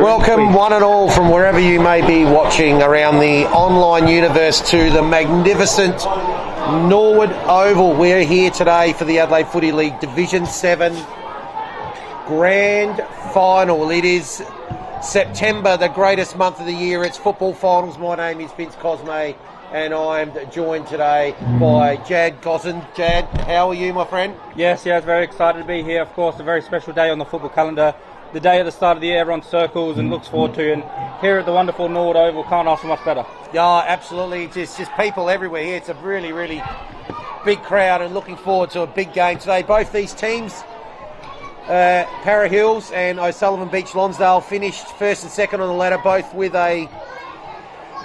Welcome one and all from wherever you may be watching around the online universe to the magnificent Norwood Oval. We're here today for the Adelaide Footy League Division 7 Grand Final. It is September, the greatest month of the year. It's football finals. My name is Vince Cosme and I'm joined today by Jad Gosson. Jad, how are you, my friend? Yes, very excited to be here. Of course, a very special day on the football calendar. The day at the start of the year everyone circles and looks forward to, and here at the wonderful Norwood Oval, can't ask for much better. Yeah, absolutely. It's just people everywhere here. It's a really, really big crowd and looking forward to a big game today. Both these teams, Para Hills and O'Sullivan Beach Lonsdale, finished first and second on the ladder, both with a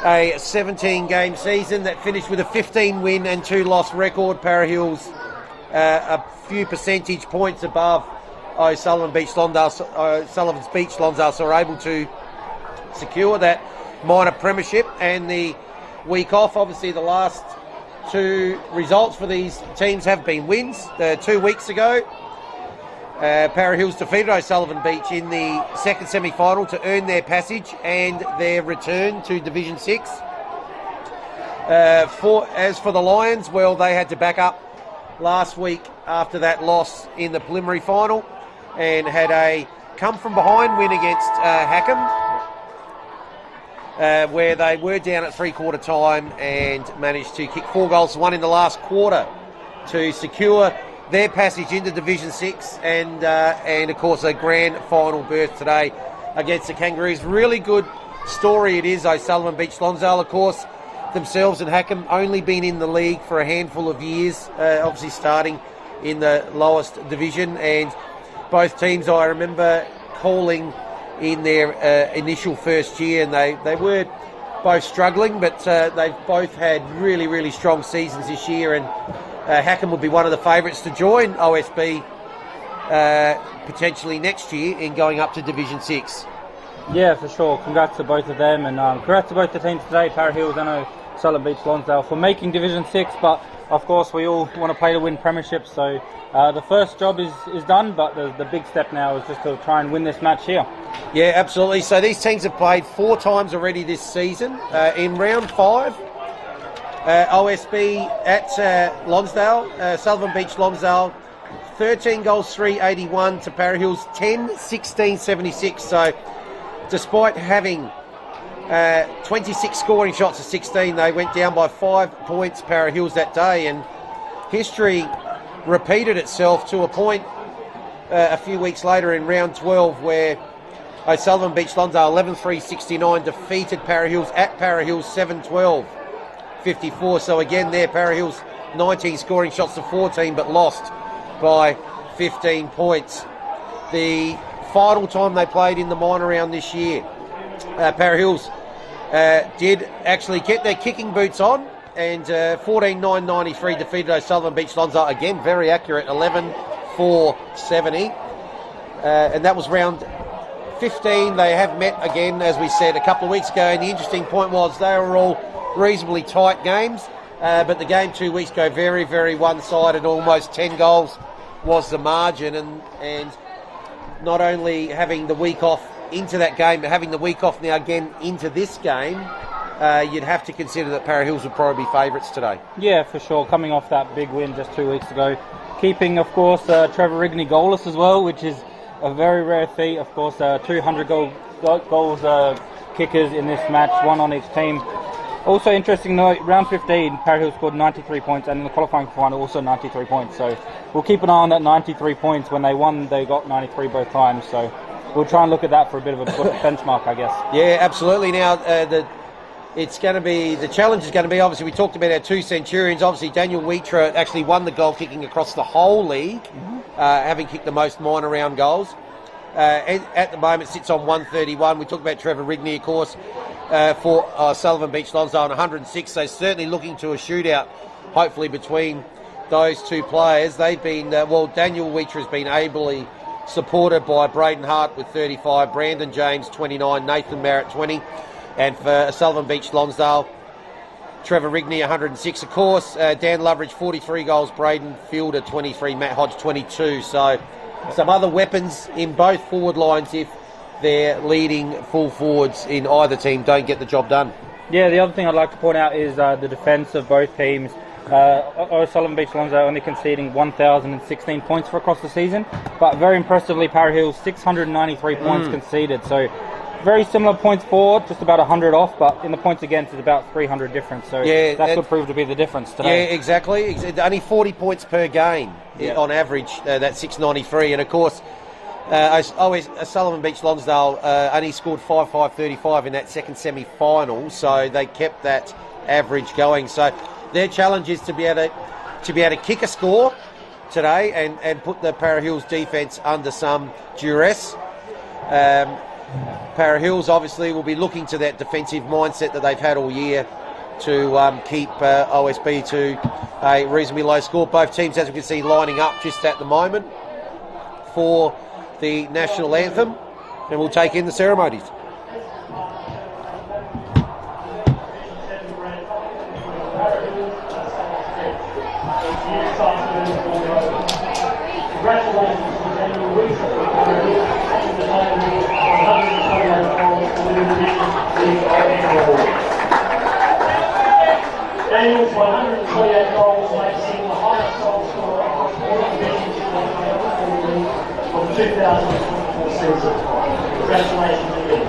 17-game season that finished with a 15-win and 2-loss record. Para Hills a few percentage points above O'Sullivan's Beach Lonsdale, so are able to secure that minor premiership and the week off. Obviously, the last two results for these teams have been wins. 2 weeks ago, Para Hills defeated O'Sullivan Beach in the second semi-final to earn their passage and their return to Division 6. As for the Lions, well, they had to back up last week after that loss in the preliminary final, and had a come-from-behind win against Hackham, where they were down at three-quarter time and managed to kick 4 goals to 1 in the last quarter to secure their passage into Division 6 and of course, a grand final berth today against the Kangaroos. Really good story it is. O'Sullivan Beach Lonsdale, of course, themselves and Hackham only been in the league for a handful of years, obviously starting in the lowest division, and both teams I remember calling in their initial first year, and they were both struggling, but they've both had really, really strong seasons this year, and Hackham would be one of the favourites to join OSB potentially next year in going up to Division 6. Yeah, for sure. Congrats to both of them, and congrats to both the teams today, Para Hills and O'Sullivan Beach Lonsdale, for making Division 6, but of course we all want to play to win premierships, so the first job is done, but the big step now is just to try and win this match here. Yeah, absolutely. So these teams have played 4 times already this season. In round 5, OSB at Lonsdale, Sullivan Beach Lonsdale, 13 goals, 381 to Para Hills, 10-16-76. So despite having 26 scoring shots to 16, they went down by 5 points, Para Hills, that day, and history repeated itself to a point a few weeks later in round 12, where O'Sullivan Beach Lonsdale 11-3-69 defeated Para Hills at Para Hills 7-12-54. So again there, Para Hills 19 scoring shots to 14, but lost by 15 points. The final time they played in the minor round this year, Para Hills did actually get their kicking boots on, and 14-9-93 defeated O'Sullivan Beach Lonsdale. Again, very accurate, 11-4-70. And that was round 15. They have met again, as we said, a couple of weeks ago. And the interesting point was they were all reasonably tight games. But the game 2 weeks ago, very, very one-sided. Almost 10 goals was the margin. And not only having the week off into that game, but having the week off now again into this game, you'd have to consider that Para Hills would probably be favourites today. Yeah, for sure. Coming off that big win just 2 weeks ago. Keeping, of course, Trevor Rigney goalless as well, which is a very rare feat. Of course, 200 goals kickers in this match, 1 on each team. Also interesting note, round 15, Para Hills scored 93 points, and in the qualifying final also 93 points. So we'll keep an eye on that 93 points. When they won, they got 93 both times. So we'll try and look at that for a bit of a benchmark, I guess. Yeah, absolutely. Now, the challenge is going to be, obviously, we talked about our 2 Centurions. Obviously, Daniel Wheatra actually won the goal kicking across the whole league, having kicked the most minor round goals. At the moment, sits on 131. We talked about Trevor Rigney, of course, for Sullivan Beach Lonsdale on 106. So certainly looking to a shootout, hopefully, between those 2 players. They've been, Daniel Wheatra has been ably supported by Braden Hart with 35, Brandon James 29, Nathan Barrett 20. And for Sullivan Beach Lonsdale, Trevor Rigney 106, of course. Dan Loveridge 43 goals, Braden Fielder 23, Matt Hodge 22. So some other weapons in both forward lines if their leading full forwards in either team don't get the job done. Yeah, the other thing I'd like to point out is the defence of both teams. Sullivan Beach Lonsdale only conceding 1,016 points for across the season, but very impressively, Para Hills 693 points conceded. So very similar points for, just about 100 off, but in the points against is about 300 difference. So that could prove to be the difference today. Yeah, exactly. Only 40 points per game on average. That's 693, and of course. Sullivan Beach Lonsdale only scored 5-5-35 in that second semi-final, so they kept that average going. So their challenge is to be able to kick a score today and put the Para Hills defence under some duress. Para Hills obviously will be looking to that defensive mindset that they've had all year to keep OSB to a reasonably low score. Both teams, as we can see, lining up just at the moment for the national anthem, and we'll take in the ceremonies. Daniel's 128 goals makes him the highest goal scorer across all divisions from 2024 season. Congratulations again.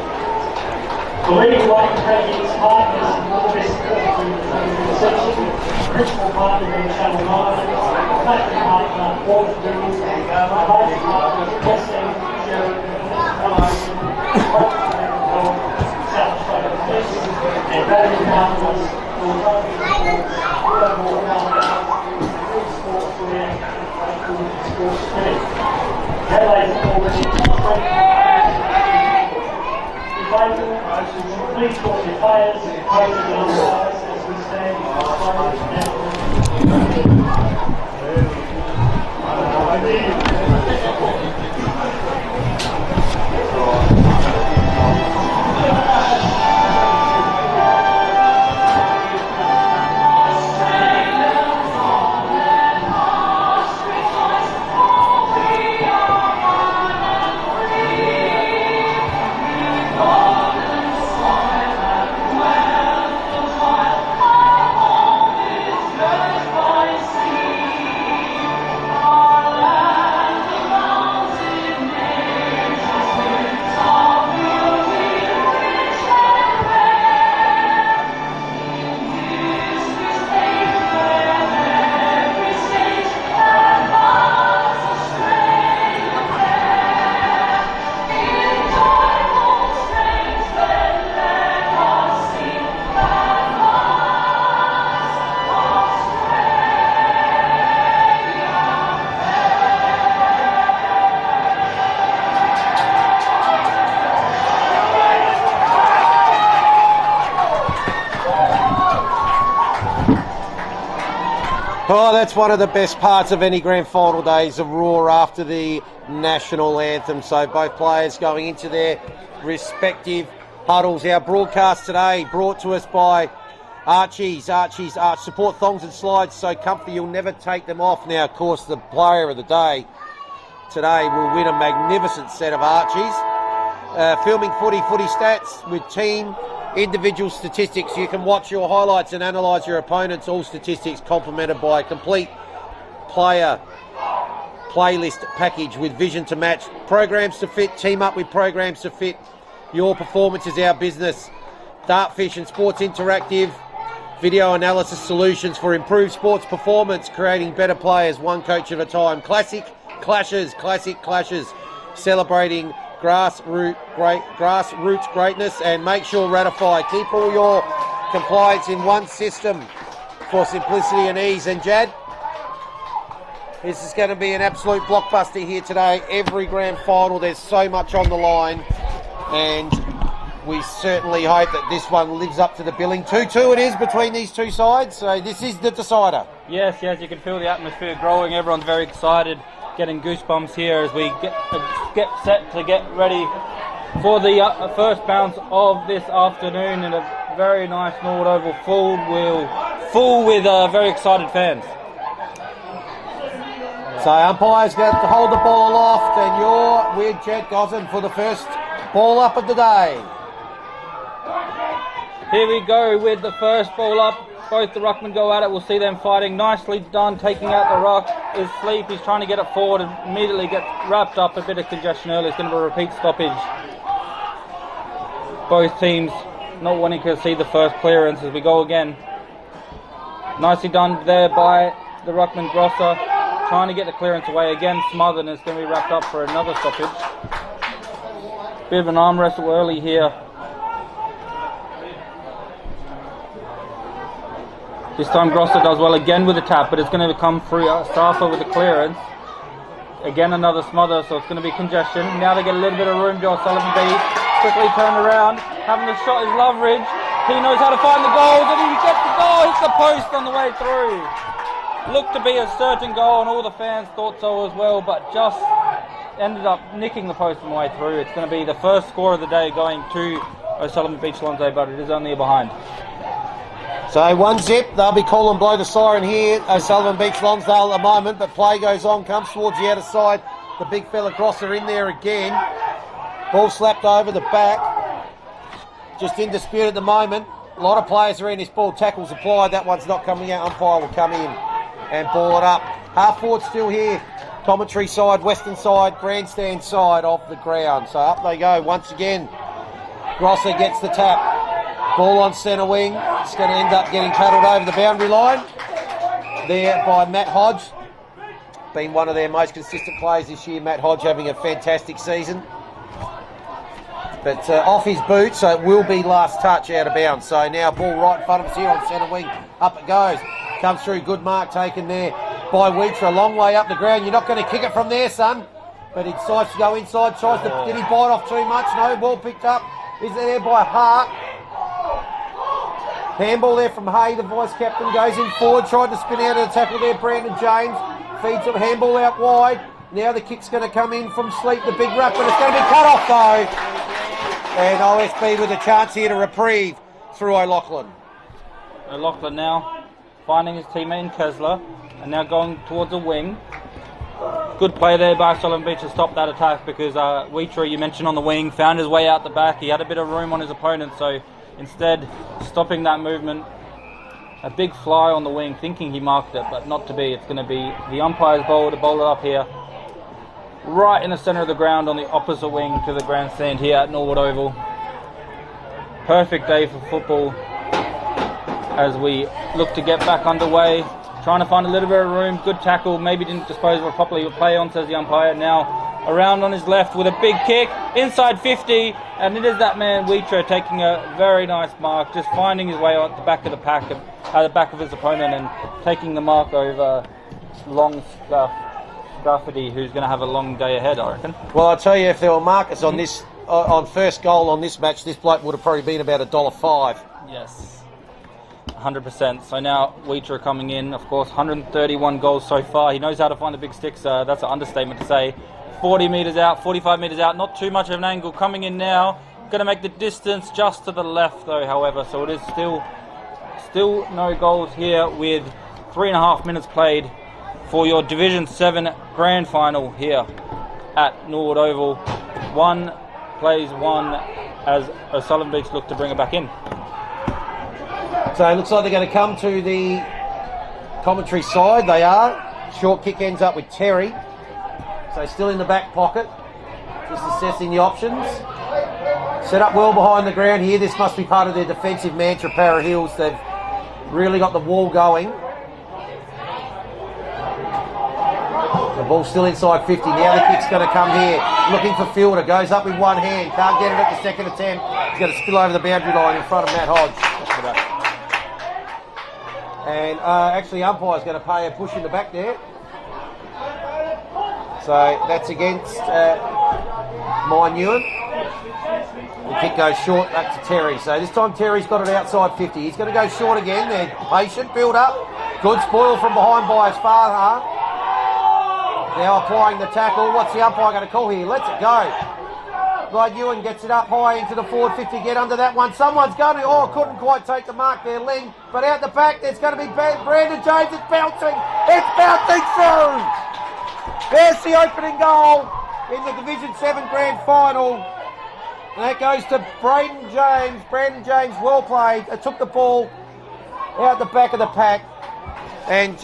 The league would like to thank its partners and all their support through the tournament section. Principal partner being Channel 9, platinum partner Footy, major partners Lonsdale, South Australia Police, and value partners Adelaide already please call your players and coaches and umpires as we stand Oh, that's one of the best parts of any grand final days, the roar after the national anthem. So both players going into their respective huddles. Our broadcast today brought to us by Archie's support thongs and slides, so comfy you'll never take them off. Now, of course, the player of the day today will win a magnificent set of Archie's. Filming footy stats with team individual statistics. You can watch your highlights and analyse your opponents, all statistics complemented by a complete player playlist package with vision to match. Programs to fit, team up with programs to fit. Your performance is our business. Dartfish and Sports Interactive, video analysis solutions for improved sports performance, creating better players one coach at a time. Classic clashes, celebrating grassroots greatness, and make sure ratify. Keep all your compliance in one system for simplicity and ease. And Jad, this is going to be an absolute blockbuster here today. Every grand final, there's so much on the line, and we certainly hope that this one lives up to the billing. 2-2 it is between these two sides, so this is the decider. Yes, you can feel the atmosphere growing. Everyone's very excited, getting goosebumps here as we get set to get ready for the first bounce of this afternoon in a very nice Norwood Oval full with very excited fans. So umpires get to hold the ball aloft, and you're with Jed Gosden for the first Ball up of the day. Here we go with the first ball up. Both the ruckmen go at it. We'll see them fighting. Nicely done, taking out the ruck. Is Sleep. He's trying to get it forward and immediately gets wrapped up. A bit of congestion early. It's going to be a repeat stoppage. Both teams not wanting to see the first clearance as we go again. Nicely done there by the ruckman Grosser. Trying to get the clearance away. Again smothered, and it's going to be wrapped up for another stoppage. Bit of an arm wrestle early here. This time Grosser does well again with the tap, but it's going to come through Safa with the clearance. Again another smother, so it's going to be congestion. Now they get a little bit of room. Joe Sullivan B quickly turned around, having a shot is Loveridge. He knows how to find the goals, and he gets the goal. Hits the post on the way through. Looked to be a certain goal, and all the fans thought so as well, but just ended up nicking the post on the way through. It's going to be the first score of the day going to O'Sullivan Beach Lonsdale, but it is only a behind. So 1-0, they'll be calling blow the siren here. O'Sullivan Beach Lonsdale at the moment, but play goes on, comes towards the outer side. The big fella Grosser in there again. Ball slapped over the back. Just in dispute at the moment. A lot of players are in this ball. Tackles applied. That one's not coming out. Umpire will come in and ball it up. Half forward still here. Commentary side, western side, grandstand side of the ground. So up they go once again. Grosser gets the tap. Ball on centre wing. It's going to end up getting paddled over the boundary line. There by Matt Hodge. Been one of their most consistent players this year. Matt Hodge having a fantastic season. But off his boot, so it will be last touch out of bounds. So now ball right in front of us here on centre wing. Up it goes. Comes through. Good mark taken there by Weetra. A long way up the ground. You're not going to kick it from there, son. But he decides to go inside. Tries to... Did he bite off too much? No. Ball picked up. Is there by Hart. Handball there from Hay, the vice captain, goes in forward, tried to spin out of the tackle there, Brandon James, feeds him, handball out wide, now the kick's going to come in from Sleep, the big rap, but it's going to be cut off though, and OSB with a chance here to reprieve through O'Loughlin. O'Loughlin now finding his teammate in Kessler, and now going towards the wing. Good play there by Sullivan Beach to stop that attack, because Weetra, you mentioned on the wing, found his way out the back, he had a bit of room on his opponent, so instead, stopping that movement, a big fly on the wing, thinking he marked it, but not to be. It's going to be the umpire's bowl to bowl it up here, right in the centre of the ground on the opposite wing to the grandstand here at Norwood Oval. Perfect day for football as we look to get back underway. Trying to find a little bit of room. Good tackle, maybe didn't dispose of it properly. Play on, says the umpire. Now around on his left with a big kick, inside 50, and it is that man Weetra taking a very nice mark, just finding his way at the back of the pack, at the back of his opponent, and taking the mark over Long Scuffity, who's going to have a long day ahead, I reckon. Well, I'll tell you, if there were markers on this, on first goal on this match, this bloke would have probably been about $1.05. Yes. 100%. So now Weetra coming in, of course, 131 goals so far. He knows how to find the big sticks. That's an understatement to say. 40 metres out, 45 metres out, not too much of an angle. Coming in now, going to make the distance just to the left though, however. So it is still no goals here with 3.5 minutes played for your Division 7 Grand Final here at Norwood Oval. 1 plays 1 as O'Sullivan Beach look to bring it back in. So it looks like they're going to come to the commentary side. They are. Short kick ends up with Terry. So still in the back pocket. Just assessing the options. Set up well behind the ground here. This must be part of their defensive mantra, Para Hills. They've really got the wall going. The ball's still inside 50. Now the kick's going to come here. Looking for fielder. Goes up with one hand. Can't get it at the second attempt. He's going to spill over the boundary line in front of Matt Hodge. And actually, umpire's going to pay a push in the back there. So that's against Mine Ewan. The kick goes short back to Terry. So this time Terry's got it outside 50. He's going to go short again. They're patient, build up. Good spoil from behind by Asfarha. Now applying the tackle. What's the umpire going to call here? Lets it go. Right, Ewan gets it up high into the forward 50. Get under that one. Someone's going to... Oh, couldn't quite take the mark there, Ling. But out the back, there's going to be Brandon James. It's bouncing. It's bouncing through. There's the opening goal in the Division 7 Grand Final. And that goes to Brandon James. Brandon James, well played. It took the ball out the back of the pack. And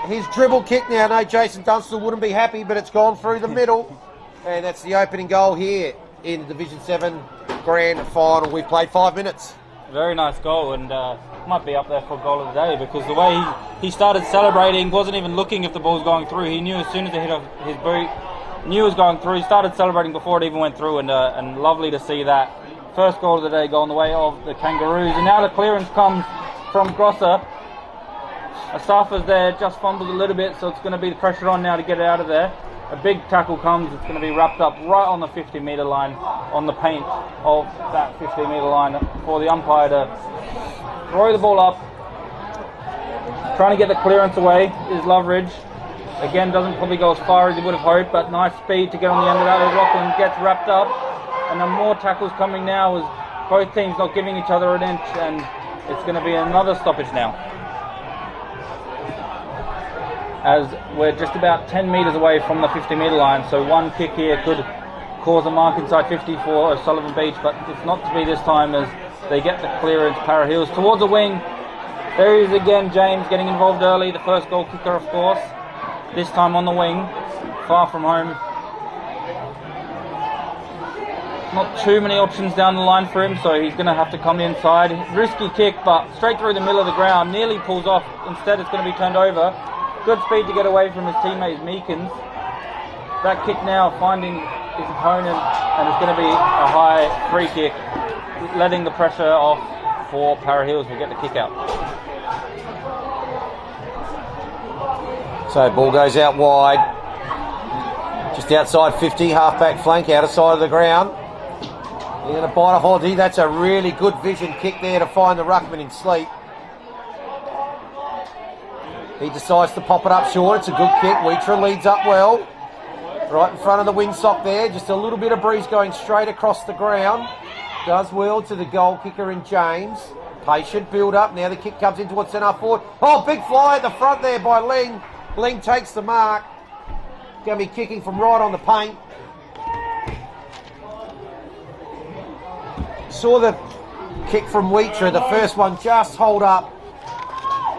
his dribble kick now, no, Jason Dunstall wouldn't be happy, but it's gone through the middle. And that's the opening goal here in Division 7 Grand Final. We've played 5 minutes. Very nice goal, and might be up there for goal of the day, because the way he started celebrating, wasn't even looking if the ball was going through. He knew as soon as it hit his boot, knew it was going through. He started celebrating before it even went through, and lovely to see that. First goal of the day going the way of the Kangaroos, and now the clearance comes from Grosser. Asafa's there, just fumbles a little bit, so it's going to be the pressure on now to get it out of there. A big tackle comes, it's going to be wrapped up right on the 50-metre line, on the paint of that 50-metre line, for the umpire to throw the ball up. Trying to get the clearance away is Loveridge. Again, doesn't probably go as far as he would have hoped, but nice speed to get on the end of that as Rockland gets wrapped up. And then more tackles coming now, as both teams not giving each other an inch, and it's going to be another stoppage now, as we're just about 10 metres away from the 50-metre line. So one kick here could cause a mark inside 50 for O'Sullivan Beach, but it's not to be this time, as they get the clearance. Para Hills towards the wing. There he is again, James getting involved early, the first goal kicker of course. This time on the wing, far from home. Not too many options down the line for him, so he's going to have to come inside. Risky kick, but straight through the middle of the ground, nearly pulls off. Instead it's going to be turned over. Good speed to get away from his teammate Meekins. That kick now finding his opponent, and it's going to be a high free kick, letting the pressure off for Para Hills. Will get the kick out. So ball goes out wide, just outside 50, half-back flank, outer side of the ground. They're going to bite a Hoddy. That's a really good vision kick there to find the ruckman in sleep. He decides to pop it up short. It's a good kick. Weitra leads up well. Right in front of the windsock there. Just a little bit of breeze going straight across the ground. Does well to the goal kicker in James. Patient build up. Now the kick comes in towards centre forward. Oh, big fly at the front there by Ling. Ling takes the mark. Going to be kicking from right on the paint. Saw the kick from Weitra. The first one just hold up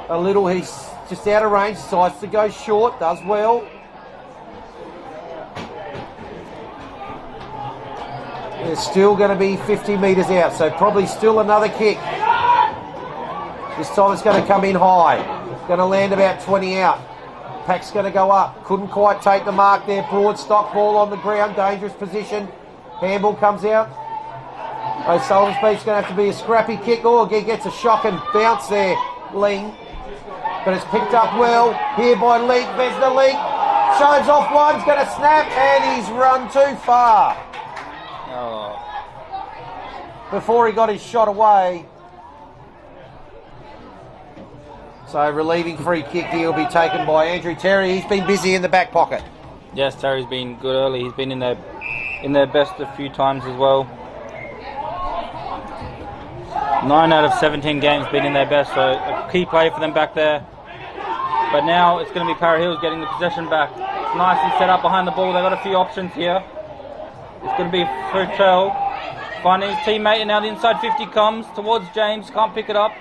a little. He's just out of range, decides to go short, does well. It's still going to be 50 metres out, so probably still another kick. This time it's going to come in high. It's going to land about 20 out. Pack's going to go up. Couldn't quite take the mark there. Broad stock ball on the ground, dangerous position. Handball comes out. O'Sullivan Beach's going to have to be a scrappy kick. Oh, he gets a shock and bounce there, Ling. But it's picked up well here by Leek. Vesna Leek shows off one's going to snap, and he's run too far. Oh. Before he got his shot away. So relieving free kick here will be taken by Andrew Terry. He's been busy in the back pocket. Yes, Terry's been good early. He's been in their best a few times as well. 9 out of 17 games been in their best, so a key play for them back there. But now it's going to be Para Hills getting the possession back. It's nicely set up behind the ball. They've got a few options here. It's going to be Frutel finding his teammate, and now the inside 50 comes towards James. Can't pick it up.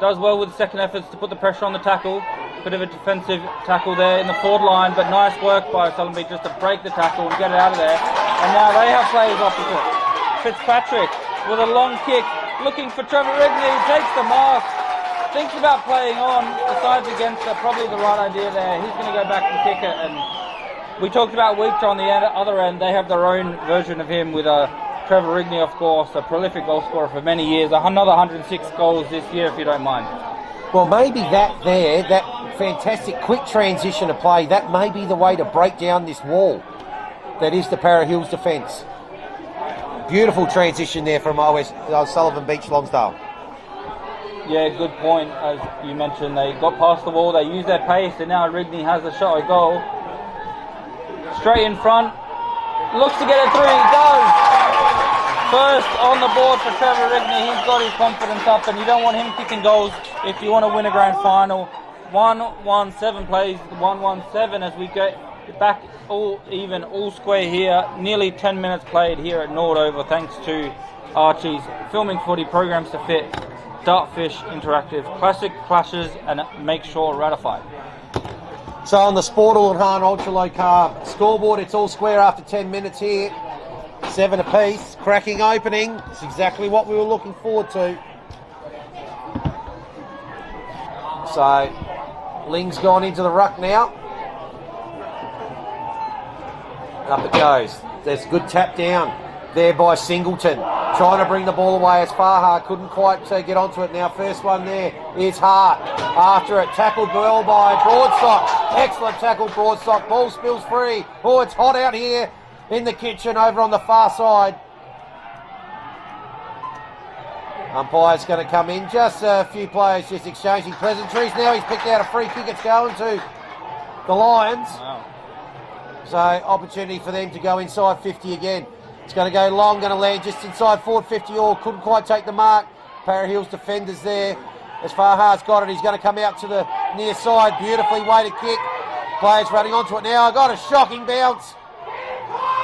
Does well with the second efforts to put the pressure on the tackle. Bit of a defensive tackle there in the forward line, but nice work by O'Sullivan Beach just to break the tackle and get it out of there. And now they have players opposite. Fitzpatrick with a long kick, looking for Trevor Rigney, takes the mark, thinks about playing on, decides against it, probably the right idea there. He's going to go back and kick it, and we talked about Weitra on the other end. They have their own version of him with Trevor Rigney, of course, a prolific goal scorer for many years, another 106 goals this year, if you don't mind. Well, maybe that fantastic quick transition of play, that may be the way to break down this wall that is the Para Hills defence. Beautiful transition there from O'Sullivan Beach, Lonsdale. Yeah, good point. As you mentioned, they got past the wall, they used their pace, and now Rigney has a shot at goal. Straight in front, looks to get it through, he does! First on the board for Trevor Rigney, he's got his confidence up, and you don't want him kicking goals if you want to win a grand final. 1-1-7 plays 1-1-7 as we get back all even, all square here. Nearly 10 minutes played here at Nordover, thanks to Archie's Filming Footy Programs to Fit, Dartfish Interactive, Classic Clashes, and Make Sure Ratified. So on the Sportal and Hahn Ultra Low Carb scoreboard, it's all square after 10 minutes here. 7 apiece. Cracking opening. It's exactly what we were looking forward to. So Ling's gone into the ruck now. Up it goes. There's a good tap down there by Singleton. Trying to bring the ball away as Farha. Couldn't quite get onto it now. First one there is Hart. After it, tackled well by Broadstock. Excellent tackle, Broadstock. Ball spills free. Oh, it's hot out here in the kitchen over on the far side. Umpire's going to come in. Just a few players just exchanging pleasantries. Now he's picked out a free kick. It's going to the Lions. Wow. So opportunity for them to go inside 50 again. It's going to go long, going to land just inside forward 50 all. Couldn't quite take the mark. Para Hills defenders there. As Farhar's got it, he's going to come out to the near side. Beautifully weighted kick. Players running onto it now. Got a shocking bounce.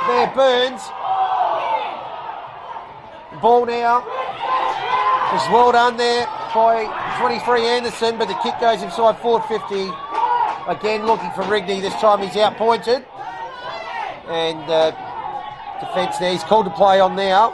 There, Burns. Ball now. It's well done there by 23 Anderson, but the kick goes inside forward 50. Again, looking for Rigney. This time he's out-pointed. And defence there. He's called to play on now.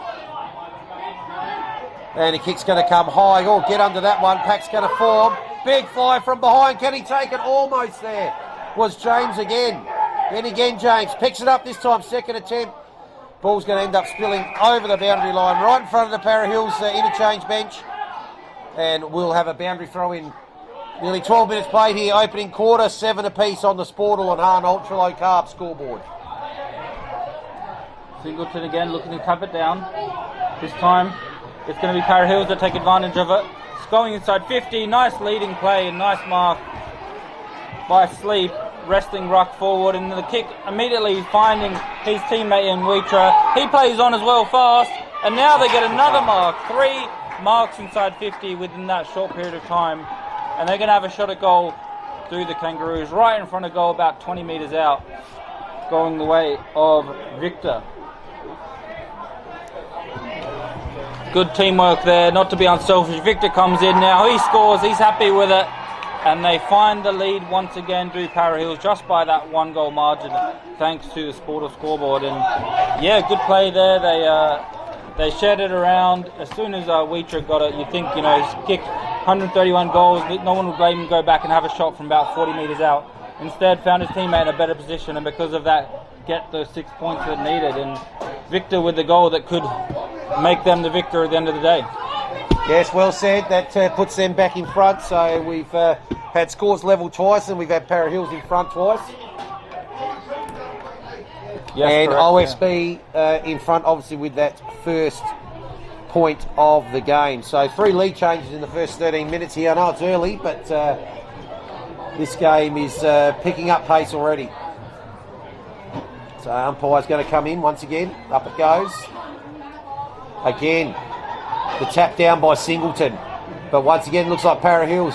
And the kick's going to come high. Oh, get under that one. Pack's going to form. Big fly from behind. Can he take it? Almost there. Was James again. Then again, James picks it up this time. Second attempt. Ball's going to end up spilling over the boundary line right in front of the Para Hills interchange bench. And we'll have a boundary throw in. Nearly 12 minutes played here. Opening quarter. 7 apiece on the Sportal and Hahn Ultra Low Carb scoreboard. Singleton again looking to cap it down. This time it's going to be Para Hills that take advantage of it. It's going inside 50. Nice leading play and nice mark by Sleep. Wrestling ruck forward, and the kick immediately finding his teammate in Wheatra. He plays on as well fast, and now they get another mark. 3 marks inside 50 within that short period of time, and they're going to have a shot at goal through the Kangaroos, right in front of goal, about 20 metres out, going the way of Victor. Good teamwork there, not to be unselfish. Victor comes in now, he scores, he's happy with it. And they find the lead once again through Para Hills just by that 1 goal margin, thanks to the Sportal scoreboard. And yeah, good play there. They shared it around. As soon as Wheatra got it, you think, you know, he's kicked 131 goals. No one would blame him go back and have a shot from about 40 metres out. Instead, found his teammate in a better position, and because of that, get those 6 points that needed. And Victor with the goal that could make them the victor at the end of the day. Yes, well said. That puts them back in front. So we've had scores level twice, and we've had Para Hills in front twice. Yes, and correct, OSB in front, obviously, with that first point of the game. So 3 lead changes in the first 13 minutes here. I know it's early, but this game is picking up pace already. So umpire's going to come in once again. Up it goes. Again. The tap down by Singleton. But once again, looks like Para Hills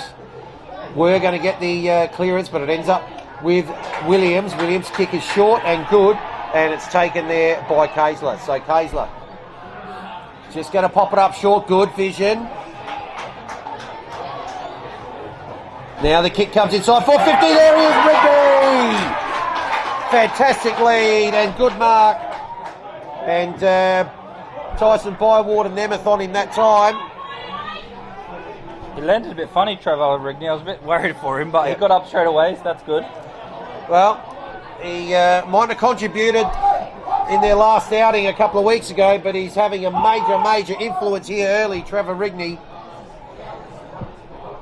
were going to get the clearance, but it ends up with Williams. Williams' kick is short and good, and it's taken there by Kaysler. So Kaysler just going to pop it up short. Good vision. Now the kick comes inside. 450. There he is, Rigby. Fantastic lead and good mark. And Tyson Bywater and Nemeth on him that time. He landed a bit funny, Trevor Rigney. I was a bit worried for him, but he got up straight away, so that's good. Well, he might have contributed in their last outing a couple of weeks ago, but he's having a major influence here early, Trevor Rigney.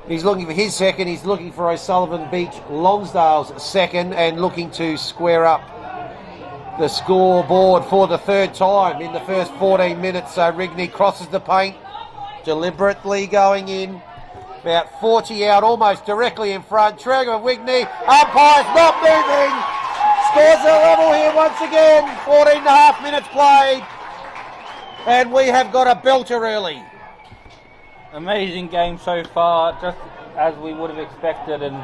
He's looking for his second. He's looking for O'Sullivan Beach Lonsdale's second, and looking to square up the scoreboard for the 3rd time in the first 14 minutes. So Rigney crosses the paint, deliberately going in, about 40 out, almost directly in front. Trevor Rigney, umpire's not moving, scores a level here once again. 14 and a half minutes played, and we have got a belter early. Amazing game so far, just as we would have expected, and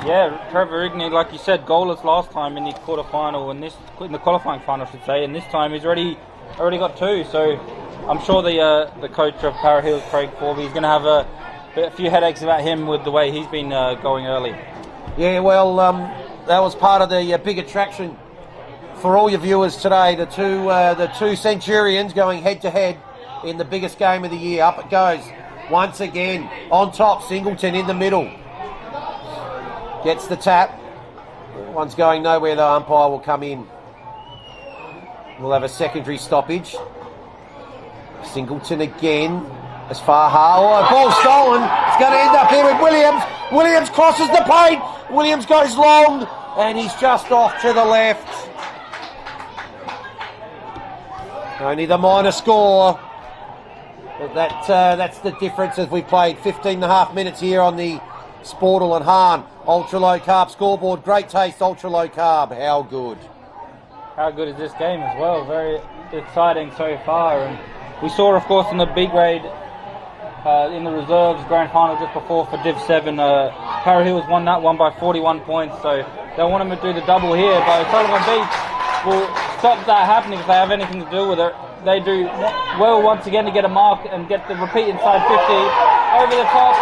Yeah, Trevor Igney, like you said, goalless last time in the quarterfinal, and in the qualifying final, I should say, and this time he's already got 2. So I'm sure the coach of Para Hills, Craig Forby, is going to have a few headaches about him with the way he's been going early. Yeah, well, that was part of the big attraction for all your viewers today. The two Centurions going head to head in the biggest game of the year. Up it goes once again on top. Singleton in the middle. Gets the tap. One's going nowhere, the umpire will come in. We'll have a secondary stoppage. Singleton again. As far ball stolen. It's going to end up here with Williams. Williams crosses the paint. Williams goes long, and he's just off to the left. Only the minor score. But that's the difference as we played 15.5 minutes here on the Sportle and Hahn ultra low carb scoreboard. Great taste, ultra low carb. How good? How good is this game as well? Very exciting so far. And we saw, of course, in the B grade, in the reserves grand final just before for Div 7, Para Hills won that one by 41 points. So they want them to do the double here, but Sullivan Beach will stop that happening if they have anything to do with it. They do well once again to get a mark and get the repeat inside 50. Over the top,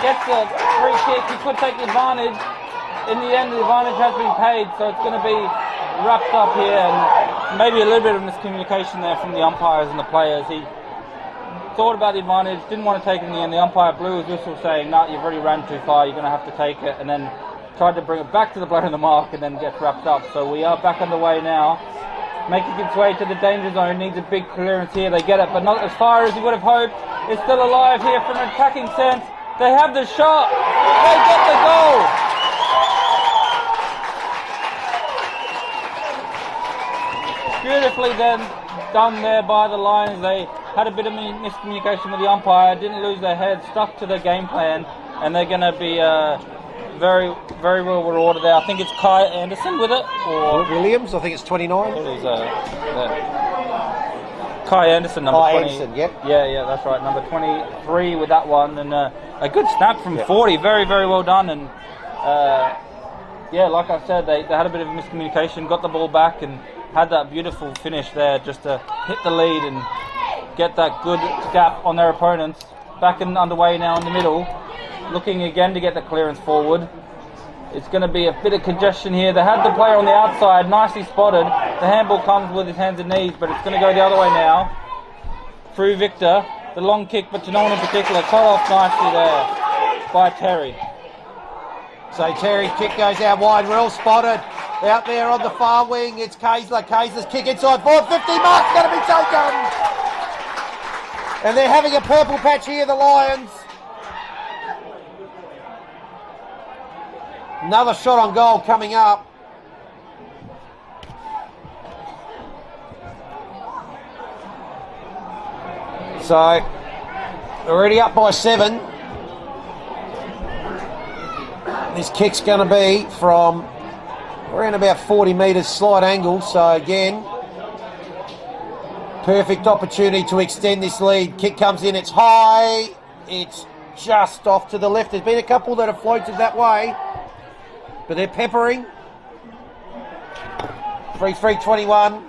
gets the free kick. He could take the advantage. In the end, the advantage has been paid, so it's going to be wrapped up here. And maybe a little bit of miscommunication there from the umpires and the players. He thought about the advantage, didn't want to take it in the end. The umpire blew his whistle saying, no, you've already ran too far, you're going to have to take it. And then tried to bring it back to the blow in the mark and then gets wrapped up. So we are back underway now. Making its way to the danger zone, needs a big clearance here. They get it, but not as far as he would have hoped. It's still alive here from an attacking sense. They have the shot. They get the goal. Beautifully then done there by the Lions. They had a bit of miscommunication with the umpire, didn't lose their head, stuck to their game plan, and they're going to be very, very well rewarded there. I think it's Kai Anderson with it, or Williams. I think it's 29. It is Kai Anderson, number 20. Anderson, yep. Yeah, that's right. Number 23 with that one, and a good snap from 40. Very, very well done. And like I said, they had a bit of miscommunication, got the ball back, and had that beautiful finish there, just to hit the lead and get that good gap on their opponents. Back and underway now in the middle. Looking again to get the clearance forward. It's going to be a bit of congestion here. They had the player on the outside, nicely spotted. The handball comes with his hands and knees, but it's going to go the other way now. Through Victor, the long kick, but to no one in particular. Cut off nicely there by Terry. So Terry's kick goes out wide, well spotted. Out there on the far wing, it's Kaysler. Kaysler's kick inside 450, mark's going to be taken. And they're having a purple patch here, the Lions. Another shot on goal coming up. So, already up by 7. This kick's going to be from around about 40 metres slight angle. So again, perfect opportunity to extend this lead. Kick comes in, it's high. It's just off to the left. There's been a couple that have floated that way, but they're peppering. 3-3-21.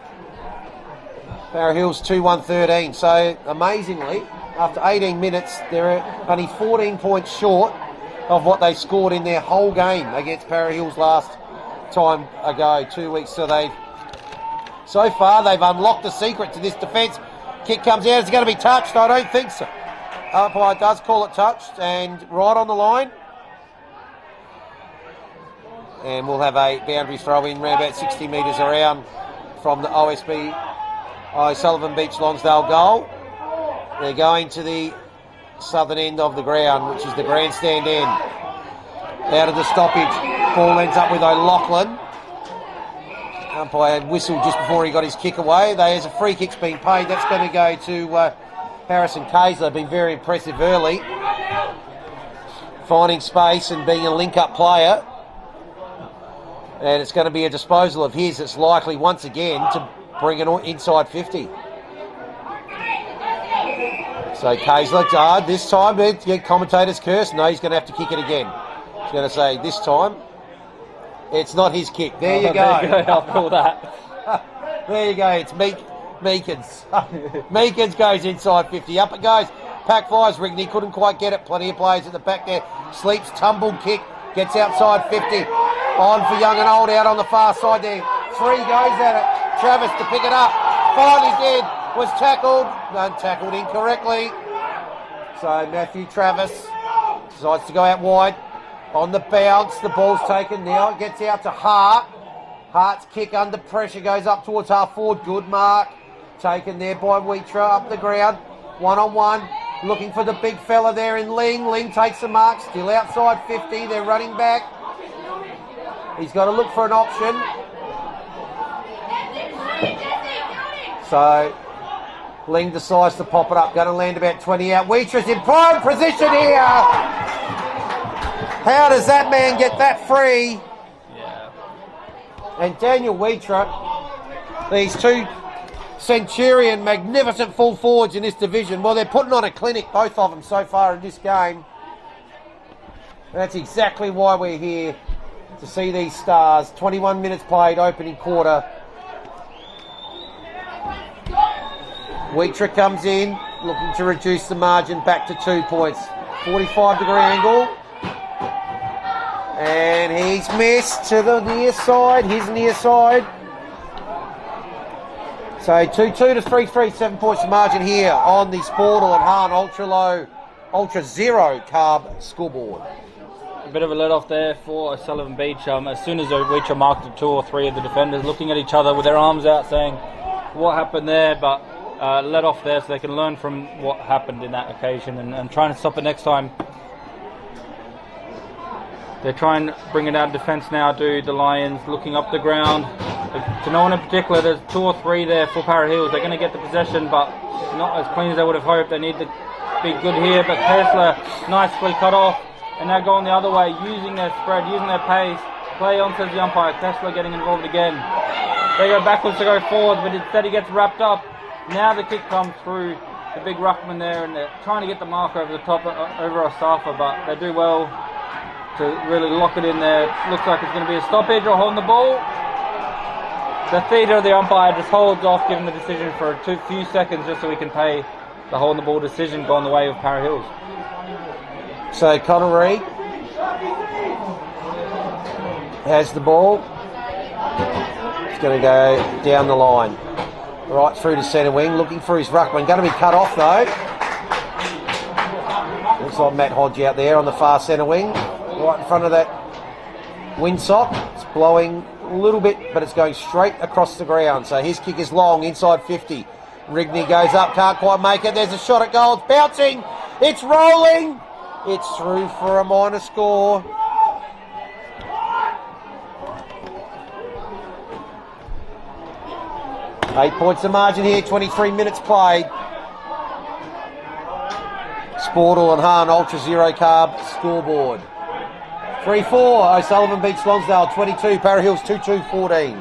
Para Hills 2-1-13. So amazingly, after 18 minutes, they're only 14 points short of what they scored in their whole game against Para Hills last time ago, 2 weeks. So far they've unlocked the secret to this defence. Kick comes out. Is it going to be touched? I don't think so. Umpire does call it touched and right on the line. And we'll have a boundary throw in around about 60 metres around from the OSB Sullivan Beach Lonsdale goal. They're going to the southern end of the ground, which is the grandstand end. Out of the stoppage, ball ends up with O'Loughlin. Umpire whistled just before he got his kick away. There's a free kick's been paid. That's going to go to Harrison Kaysler. Been very impressive early, finding space and being a link-up player. And it's going to be a disposal of his that's likely once again to bring it inside 50. So Kaysler, this time, commentators curse. No, he's going to have to kick it again. He's going to say this time It's not his kick. There you go. There you go. After all that. There you go. It's Meekins. Meekins goes inside 50. Up it goes. Pack flies. Rigney couldn't quite get it. Plenty of players at the back there. Sleeps, tumbled kick. Gets outside 50. On for young and old out on the far side there. 3 goes at it. Travis to pick it up. Finally did. Was tackled. Tackled incorrectly. So Matthew Travis decides to go out wide. On the bounce. The ball's taken now. It gets out to Hart. Hart's kick under pressure goes up towards half forward. Good mark. Taken there by Wheatra up the ground. 1-on-1. Looking for the big fella there in Ling. Ling takes the mark. Still outside 50. They're running back. He's got to look for an option. So Ling decides to pop it up. Going to land about 20 out. Wheatra's in prime position here. How does that man get that free? And Daniel Wheatra, these 2 Centurion magnificent full forwards in this division. Well, they're putting on a clinic, both of them, so far in this game. That's exactly why we're here, to see these stars. 21 minutes played, opening quarter. Wheatra comes in, looking to reduce the margin back to 2 points. 45-degree angle. And he's missed to the near side, his near side. So 2-2 to 3-3, 7 points of margin here on the Sportal and Hahn Ultra Zero Carb scoreboard. A bit of a let off there for Sullivan Beach. As soon as Wheatra marked 2 or 3 of the defenders looking at each other with their arms out saying what happened there, but let off there so they can learn from what happened in that occasion and try and stop it next time. They're trying to bring it out of defence now, do the Lions, looking up the ground. To no one in particular, there's 2 or 3 there for Para Hills. They're going to get the possession, but not as clean as they would have hoped. They need to be good here, but Tesla nicely cut off. And now going the other way, using their spread, using their pace. Play on, says the umpire. Tesla getting involved again. They go backwards to go forwards, but instead he gets wrapped up. Now the kick comes through the big ruckman there, and they're trying to get the mark over the top, over Osafa, but they do well to really lock it in there. Looks like it's going to be a stoppage or holding the ball. The theatre of the umpire just holds off giving the decision for a few seconds just so we can pay the holding the ball decision going the way of Para Hills. So Connor Reid has the ball. It's going to go down the line. Right through to centre wing, looking for his ruckman. Going to be cut off though. Looks like Matt Hodge out there on the far centre wing. Right in front of that windsock. It's blowing a little bit, but it's going straight across the ground. So his kick is long, inside 50. Rigney goes up, can't quite make it. There's a shot at goal. It's bouncing. It's rolling. It's through for a minor score. Eight points of margin here, 23 minutes played. Sportal and Hahn Ultra Zero Carb scoreboard. 3-4, O'Sullivan beats Lonsdale 22, Para Hills 2-2-14.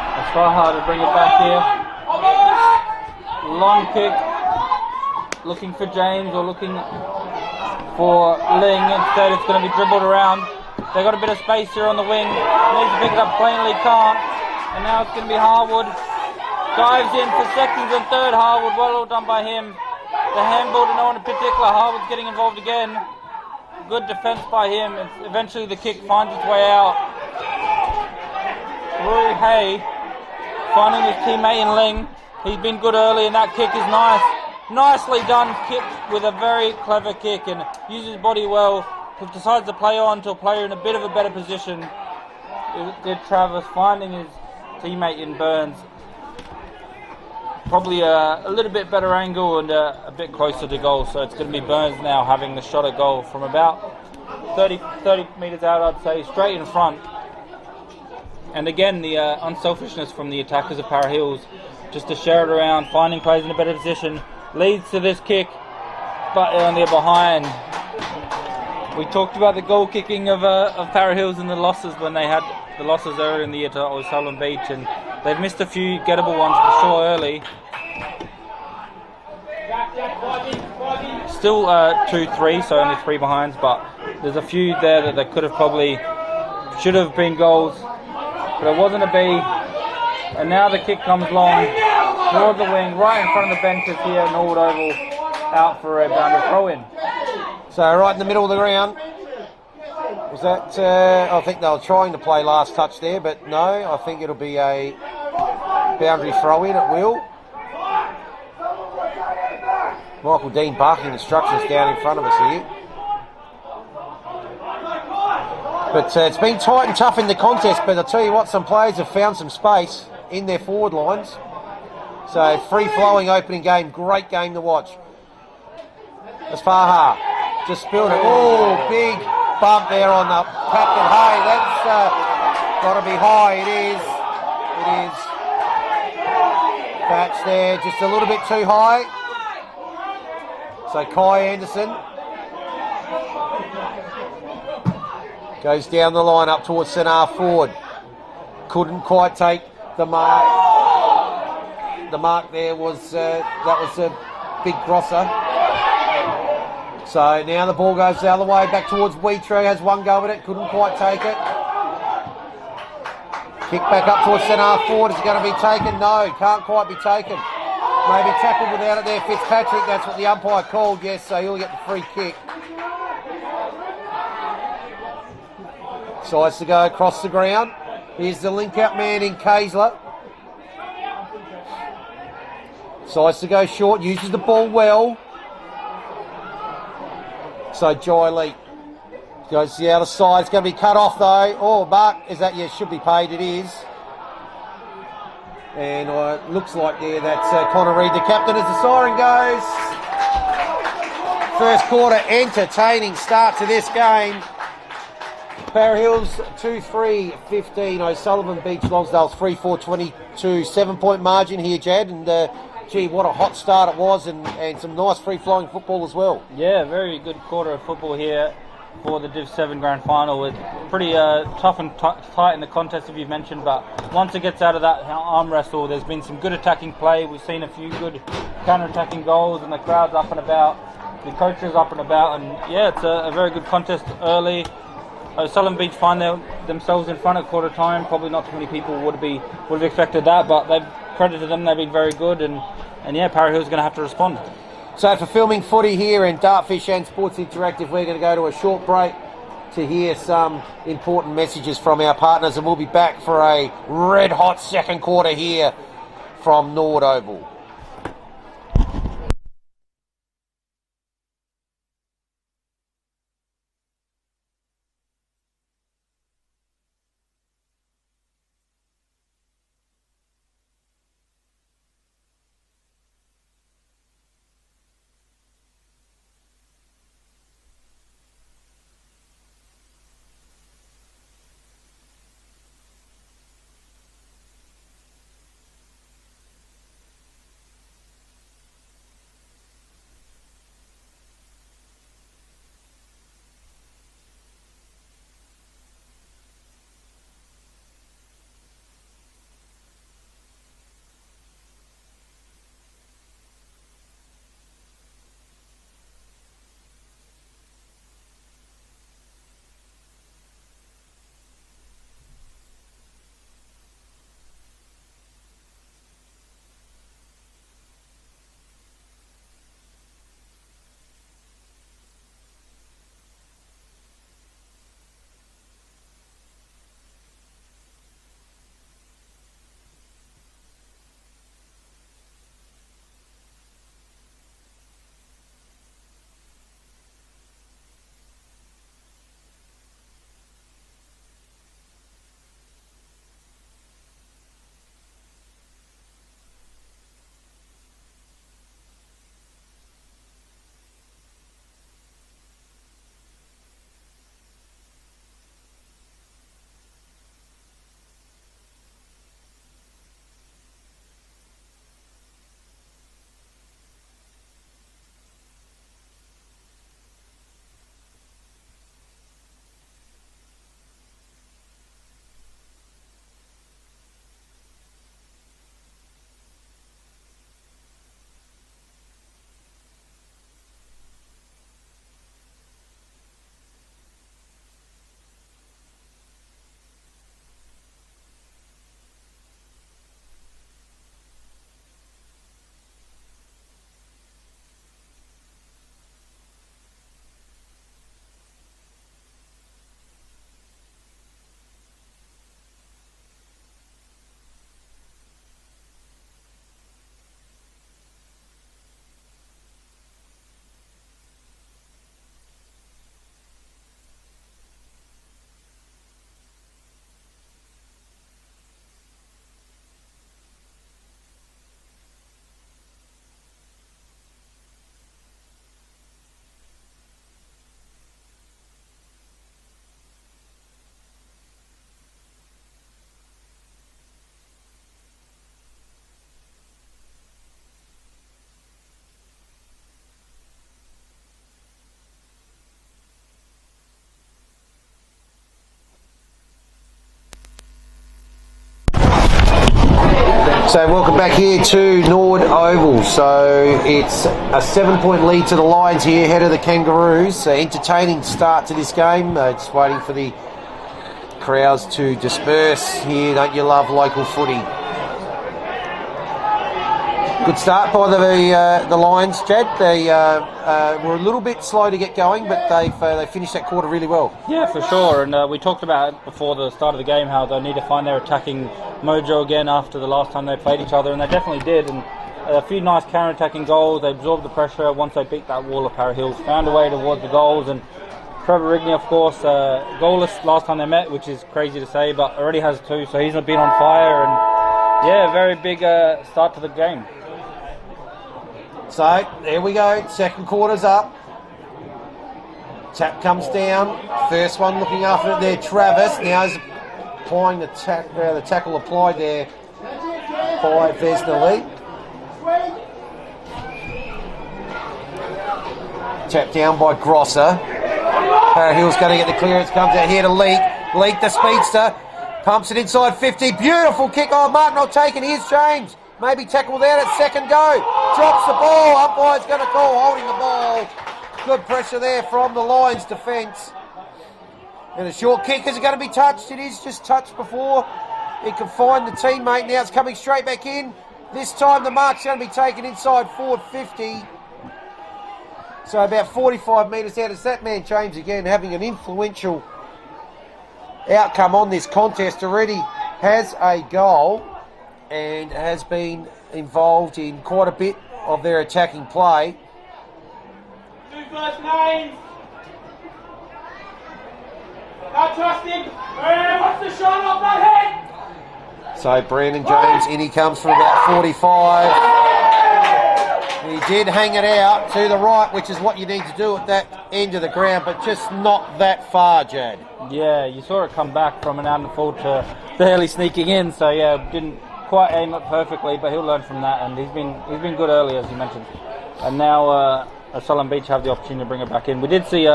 It's far hard to bring it back here. Long kick. Looking for James or looking for Ling. Instead it's going to be dribbled around. They got a bit of space here on the wing. Needs to pick it up plainly, can't. And now it's going to be Harwood. Dives in for seconds and third. Harwood, well done by him. The handball to no one in particular. Harwood's getting involved again. Good defence by him. Eventually the kick finds its way out. Rui Hay finding his teammate in Ling. He's been good early and that kick is nice. Nicely done kick with a very clever kick and uses his body well. Decides to play on to a player in a bit of a better position. It did Travis finding his teammate in Burns. Probably a little bit better angle and a bit closer to goal. So it's going to be Burns now having the shot at goal from about 30 metres out, I'd say, straight in front. And again, the unselfishness from the attackers of Para Hills, just to share it around, finding players in a better position, leads to this kick, but they're behind. We talked about the goal kicking of Para Hills and the losses when they had the losses earlier in the year to O'Sullivan Beach, and they've missed a few gettable ones for sure early. Still 2-3, so only 3 behinds, but There's a few there that they could have probably should have been goals, but it wasn't a B. And now the kick comes long toward the wing, right in front of the benches here at Norwood Oval, out for a boundary throw in. So right in the middle of the ground. Was that, I think they were trying to play last touch there, but no, I think it'll be a boundary throw in at will. Michael Dean barking instructions down in front of us here. But it's been tight and tough in the contest, but I'll tell you what, some players have found some space in their forward lines. So free-flowing opening game, great game to watch. Asfaha just spilled it. Oh, big bump there on the captain. Hey, that's got to be high. It is. It is. Patch there, just a little bit too high. So Kai Anderson goes down the line up towards centre half forward. Couldn't quite take the mark. The mark there was that was a big crosser. So now the ball goes the other way, back towards Wheatree, has one go at it, couldn't quite take it. Kick back up towards centre half forward, is it going to be taken? No, can't quite be taken. Maybe tackled without it there, Fitzpatrick, that's what the umpire called, yes, so he'll get the free kick. Sides to go across the ground. Here's the link-out man in Kaysler. Sides to go short, uses the ball well. So Jai Lee goes to the outer side. It's going to be cut off though. Oh, Mark, is that? Yeah, should be paid. It is. And it looks like there that's Connor Reid, the captain, as the siren goes. First quarter, entertaining start to this game. Para Hills 2-3-15. O'Sullivan beats Lonsdale's 3-4-22. 7-point margin here, Jad. And gee, what a hot start it was, and some nice free-flowing football as well. Yeah, very good quarter of football here for the Div 7 Grand Final. It's pretty tough and tight in the contest, as you've mentioned, but once it gets out of that arm wrestle, there's been some good attacking play. We've seen a few good counter-attacking goals, and the crowd's up and about, the coaches up and about, and yeah, it's a very good contest early. O'Sullivan Beach find themselves in front at quarter time. Probably not too many people would have expected that, but they've credited them. They've been very good, and yeah, Para Hill's going to have to respond. So for filming footy here in Dartfish and Sports Interactive, we're going to go to a short break to hear some important messages from our partners, and we'll be back for a red hot second quarter here from Norwood Oval. So welcome back here to Nord Oval. So it's a 7-point lead to the Lions here, ahead of the Kangaroos. Entertaining start to this game. Just waiting for the crowds to disperse here. Don't you love local footy? Good start by the Lions, Jed. They were a little bit slow to get going, but they finished that quarter really well. Yeah, for sure. And we talked about before the start of the game how they need to find their attacking mojo again after the last time they played each other, and they definitely did. And a few nice counter-attacking goals. They absorbed the pressure once they beat that wall of Para Hills, found a way towards the goals. And Trevor Rigney, of course, goalless last time they met, which is crazy to say, but already has 2, so he's been on fire. And yeah, very big start to the game. So, there we go. Second quarter's up. Tap comes down. First one looking after it there, Travis. Now is applying the tackle applied there by Vesnali. Tap down by Grosser. Para Hill's going to get the clearance. Comes out here to Leak. Leak the speedster. Pumps it inside 50. Beautiful kick. Oh, Mark not taken. Here's James. Maybe tackled out at second go. Drops the ball. Umpire's going to call holding the ball. Good pressure there from the Lions defence. And a short kick. Is it going to be touched? It is just touched before. He can find the teammate. Now it's coming straight back in. This time the mark's going to be taken inside forward 50. So about 45 metres out. It's that man James again having an influential outcome on this contest. Already has a goal and has been involved in quite a bit of their attacking play. 2 first names. Not trusting. What's the shot off that head? So Brandon James, in he comes from about 45. He did hang it out to the right, which is what you need to do at that end of the ground, but just not that far, Jad. Yeah, you saw it come back from an out and full to barely sneaking in, so yeah, didn't quite aim it perfectly, but he'll learn from that, and he's been good early, as you mentioned. And now Sullivan Beach have the opportunity to bring it back in. We did see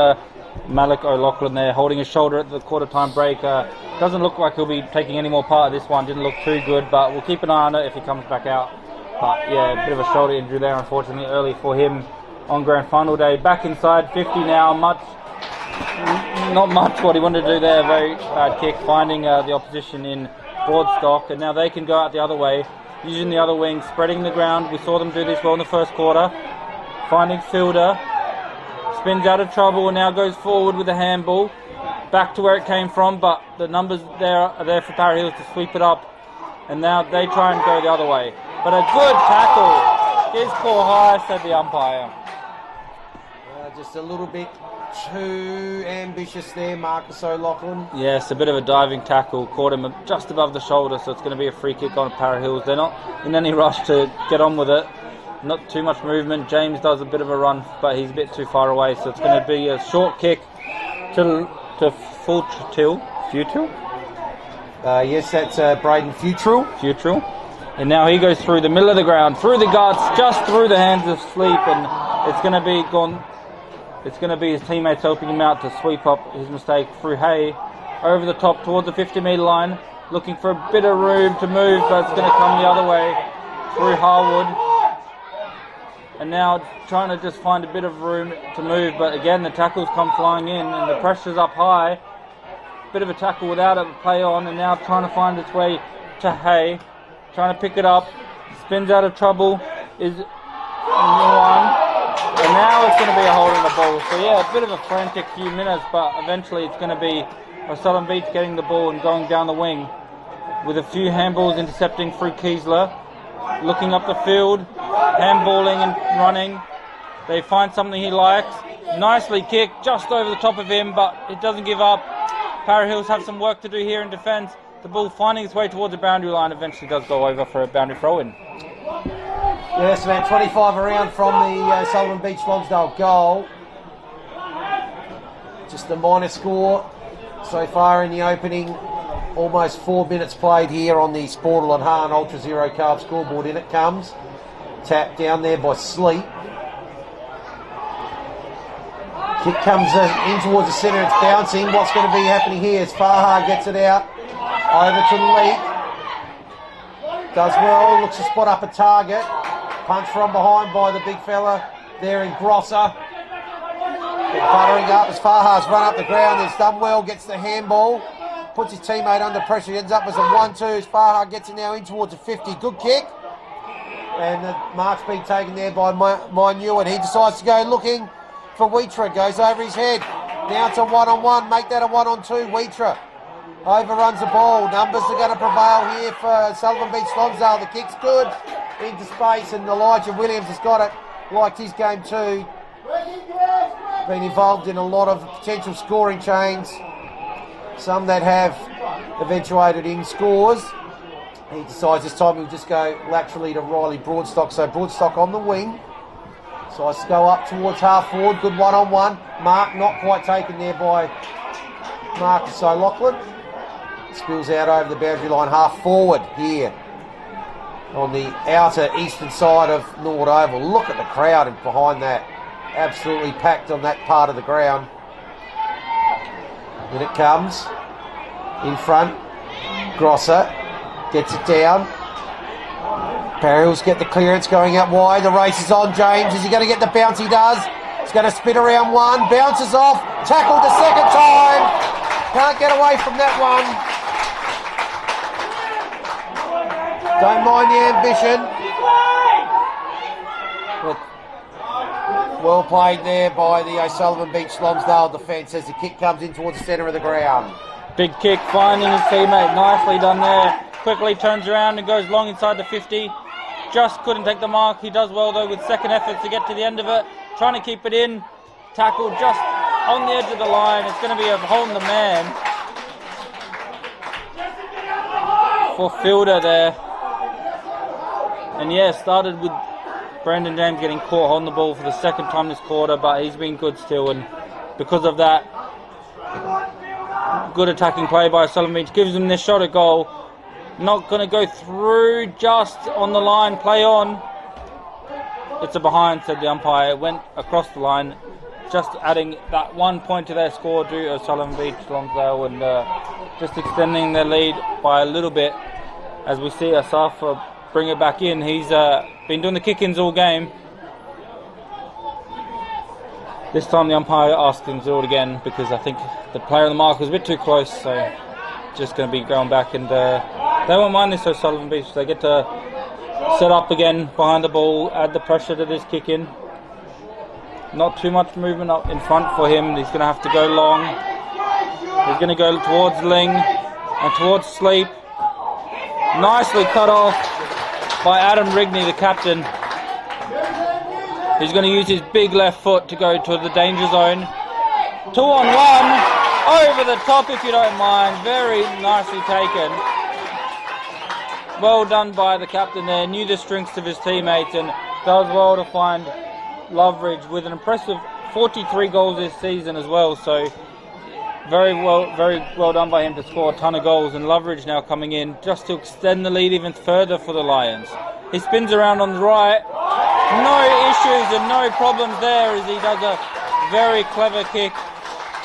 Malik O'Loughlin there holding his shoulder at the quarter-time break. Doesn't look like he'll be taking any more part of this one. Didn't look too good, but we'll keep an eye on it if he comes back out. But yeah, a bit of a shoulder injury there, unfortunately, early for him on grand final day. Back inside 50 now. Not much what he wanted to do there. Very bad kick, finding the opposition in Broadstock, and now they can go out the other way, using the other wing, spreading the ground. We saw them do this well in the first quarter. Finding Fielder, spins out of trouble and now goes forward with a handball, back to where it came from, but the numbers there are there for Para Hills to sweep it up, and now they try and go the other way. But a good tackle. His call high, said the umpire. Just a little bit too ambitious there, Marcus O'Loughlin. Yes, a bit of a diving tackle, caught him just above the shoulder, so it's going to be a free kick on Para Hills. They're not in any rush to get on with it. Not too much movement. James does a bit of a run, but he's a bit too far away, so it's going to be a short kick to Futil. Yes, that's Braden Futrell. And now he goes through the middle of the ground, through the guts, just through the hands of Sleep, and it's going to be gone. It's going to be his teammates helping him out to sweep up his mistake through Hay, over the top towards the 50-metre line, looking for a bit of room to move, but it's going to come the other way through Harwood. And now trying to just find a bit of room to move, but again the tackles come flying in and the pressure's up high. Bit of a tackle without a play on, and now trying to find its way to Hay, trying to pick it up, spins out of trouble, is one, and now it's going to be a hold on the ball. So yeah, a bit of a frantic few minutes, but eventually it's going to be Southern Beach getting the ball and going down the wing with a few handballs intercepting through Kiesler, looking up the field, handballing and running. They find something he likes, nicely kicked just over the top of him, but it doesn't give up. Para Hills have some work to do here in defence. The ball finding its way towards the boundary line eventually does go over for a boundary throw-in. Yes, about 25 around from the Sullivan Beach Lonsdale goal. Just a minor score so far in the opening. Almost 4 minutes played here on the Sportal and Hahn Ultra Zero Carb scoreboard. In it comes. Tap down there by Sleep. Kick comes in towards the centre, it's bouncing. What's going to be happening here as Faha gets it out. Over to Leak. Does well, looks to spot up a target. Punch from behind by the big fella there in Grosser. Buttering up as Faha's run up the ground. There's done well, gets the handball. Puts his teammate under pressure. Ends up as a 1-2 as Faha gets it now in towards a 50. Good kick. And the mark's been taken there by Minuit. He decides to go looking for Wheatra. Goes over his head. Now it's a 1-on-1. Make that a 1-on-2. Wheatra overruns the ball. Numbers are going to prevail here for Sullivan Beach Lonsdale. The kick's good into space, and Elijah Williams has got it. Liked his game too. Been involved in a lot of potential scoring chains, some that have eventuated in scores. He decides this time he'll just go laterally to Riley Broadstock. So Broadstock on the wing. So I go up towards half forward. Good 1-on-1. Mark not quite taken there by Marcus O'Loughlin. Spills out over the boundary line half forward here on the outer eastern side of Norwood Oval. Look at the crowd behind that. Absolutely packed on that part of the ground. In it comes. In front. Grosser gets it down. Parrihills get the clearance going out wide. The race is on. James, is he going to get the bounce? He does. He's going to spin around one. Bounces off. Tackled the second time. Can't get away from that one. Don't mind the ambition. Well played there by the O'Sullivan Beach Lonsdale defence as the kick comes in towards the centre of the ground. Big kick, finding his teammate. Nicely done there. Quickly turns around and goes long inside the 50. Just couldn't take the mark. He does well though with second efforts to get to the end of it. Trying to keep it in. Tackle just on the edge of the line. It's going to be a holding the man for Fielder there. And yeah, started with Brandon James getting caught on the ball for the second time this quarter, but he's been good still, and because of that, good attacking play by Sullivan Beach gives them this shot at goal. Not going to go through, just on the line, play on. It's a behind, said the umpire. It went across the line, just adding that 1 point to their score due to Sullivan Beach Lonsdale, and just extending their lead by a little bit. As we see Asafa bring it back in. He's been doing the kick-ins all game. This time the umpire asked him to do it again because I think the player on the mark was a bit too close, so just going to be going back, and they won't mind this, so Sullivan Beach. They get to set up again behind the ball, add the pressure to this kick-in. Not too much movement up in front for him. He's going to have to go long. He's going to go towards Ling and towards Sleep. Nicely cut off by Adam Rigney, the captain. He's going to use his big left foot to go to the danger zone. 2-on-1, over the top if you don't mind. Very nicely taken. Well done by the captain there. Knew the strengths of his teammates and does well to find Loveridge with an impressive 43 goals this season as well. So very well done by him to score a ton of goals, and Loveridge now coming in just to extend the lead even further for the Lions. He spins around on the right. No issues and no problems there as he does a very clever kick,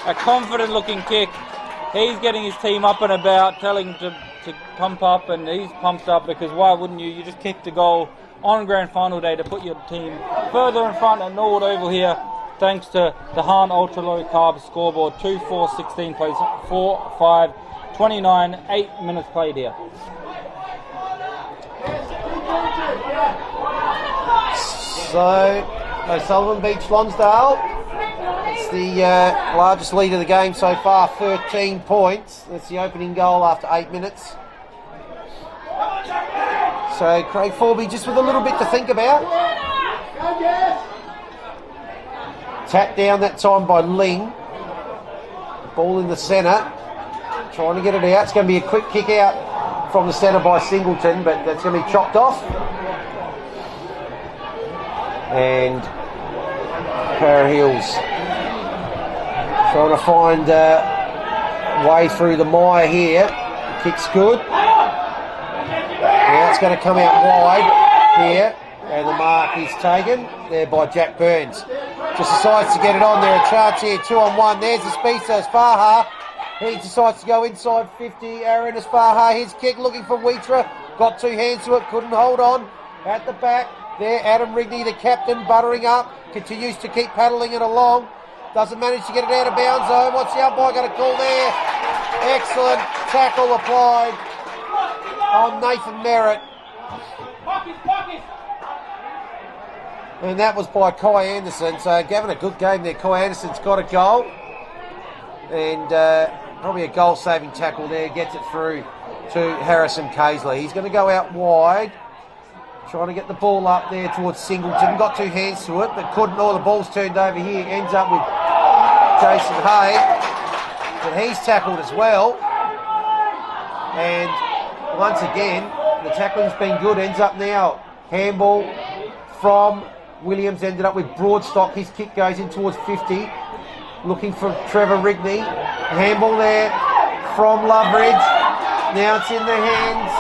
a confident looking kick. He's getting his team up and about, telling him to pump up, and he's pumped up because why wouldn't you? You just kicked a goal on grand final day to put your team further in front at Norwood Oval here, thanks to the Hahn Ultra Low Carb scoreboard. 2-4-16 plays 4-5-29, 8 minutes played here. So, O'Sullivan Beach Lonsdale, it's the largest lead of the game so far, 13 points. That's the opening goal after 8 minutes. So Craig Forby just with a little bit to think about. Tapped down that time by Ling. Ball in the centre. Trying to get it out. It's going to be a quick kick out from the centre by Singleton, but that's going to be chopped off. And Parrihills trying to find a way through the mire here. The kick's good. Now it's going to come out wide here, and the mark is taken there by Jack Burns. Just decides to get it on there. A chance here, 2-on-1. There's the speedster, Faha. He decides to go inside 50. Aaron is Faha. His kick looking for Wheatra. got two hands to it, couldn't hold on. At the back, there, Adam Rigney, the captain, buttering up, continues to keep paddling it along. Doesn't manage to get it out of bounds though. What's the umpire going to call there? Excellent tackle applied on Nathan Merritt. And that was by Kai Anderson. So Gavin, a good game there. Kai Anderson's got a goal. And probably a goal-saving tackle there. Gets it through to Harrison Casely. He's going to go out wide. Trying to get the ball up there towards Singleton. Got two hands to it, but couldn't. The ball's turned over here. Ends up with Jason Hay. But he's tackled as well. And once again, the tackling's been good. Ends up now. Handball from Williams. Ended up with Broadstock. His kick goes in towards 50. Looking for Trevor Rigney. Handball there from Loveridge. Now it's in the hands.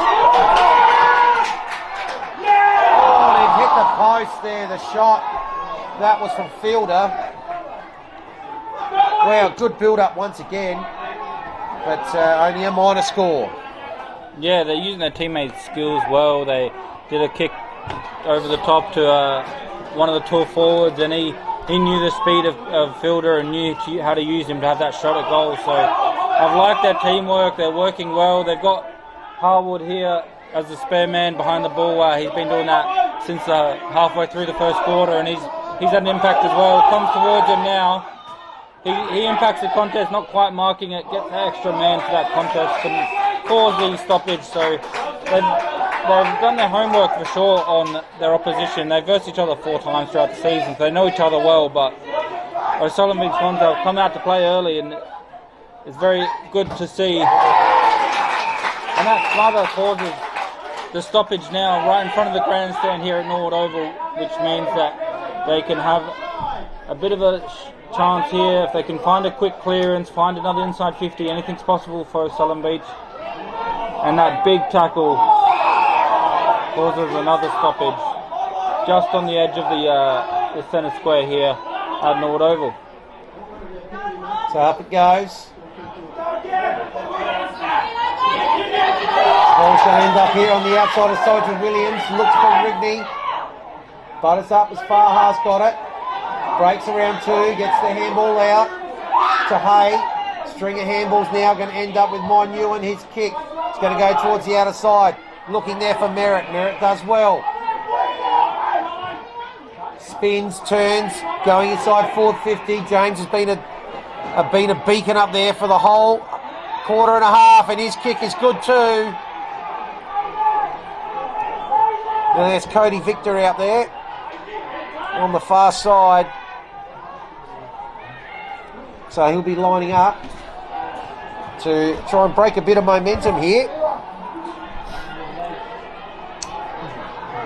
Oh, they've hit the post there, the shot. That was from Fielder. Wow, good build-up once again. But only a minor score. Yeah, they're using their teammates' skills well. They did a kick over the top to one of the tall forwards, and he knew the speed of Fielder and knew how to use him to have that shot at goal. So I've liked their teamwork. They're working well. They've got Harwood here as the spare man behind the ball. He's been doing that since halfway through the first quarter, and he's had an impact as well. Comes towards him now. He impacts the contest, not quite marking it, gets the extra man for that contest and cause the stoppage. So they've done their homework for sure on their opposition. They've versed each other 4 times throughout the season, so they know each other well. But O'Sullivan Beach Lonsdale come out to play early, and it's very good to see. And that rather causes the stoppage now right in front of the grandstand here at Norwood Oval, which means that they can have a bit of a chance here. If they can find a quick clearance, find another inside 50, anything's possible for O'Sullivan Beach. And that big tackle causes another stoppage just on the edge of the centre square here at Norwood Oval. So up it goes. Ball's going to end up here on the outside of Sergeant Williams. Looks for Rigney. But it's up as Farhar's got it. Breaks around 2, gets the handball out to Hay. String of handballs now going to end up with Monu and his kick. It's going to go towards the outer side. Looking there for Merritt. Merritt does well. Spins, turns, going inside forward 50. James has been a beacon up there for the whole quarter and a half, and his kick is good too. Now there's Cody Victor out there on the far side. So he'll be lining up to try and break a bit of momentum here.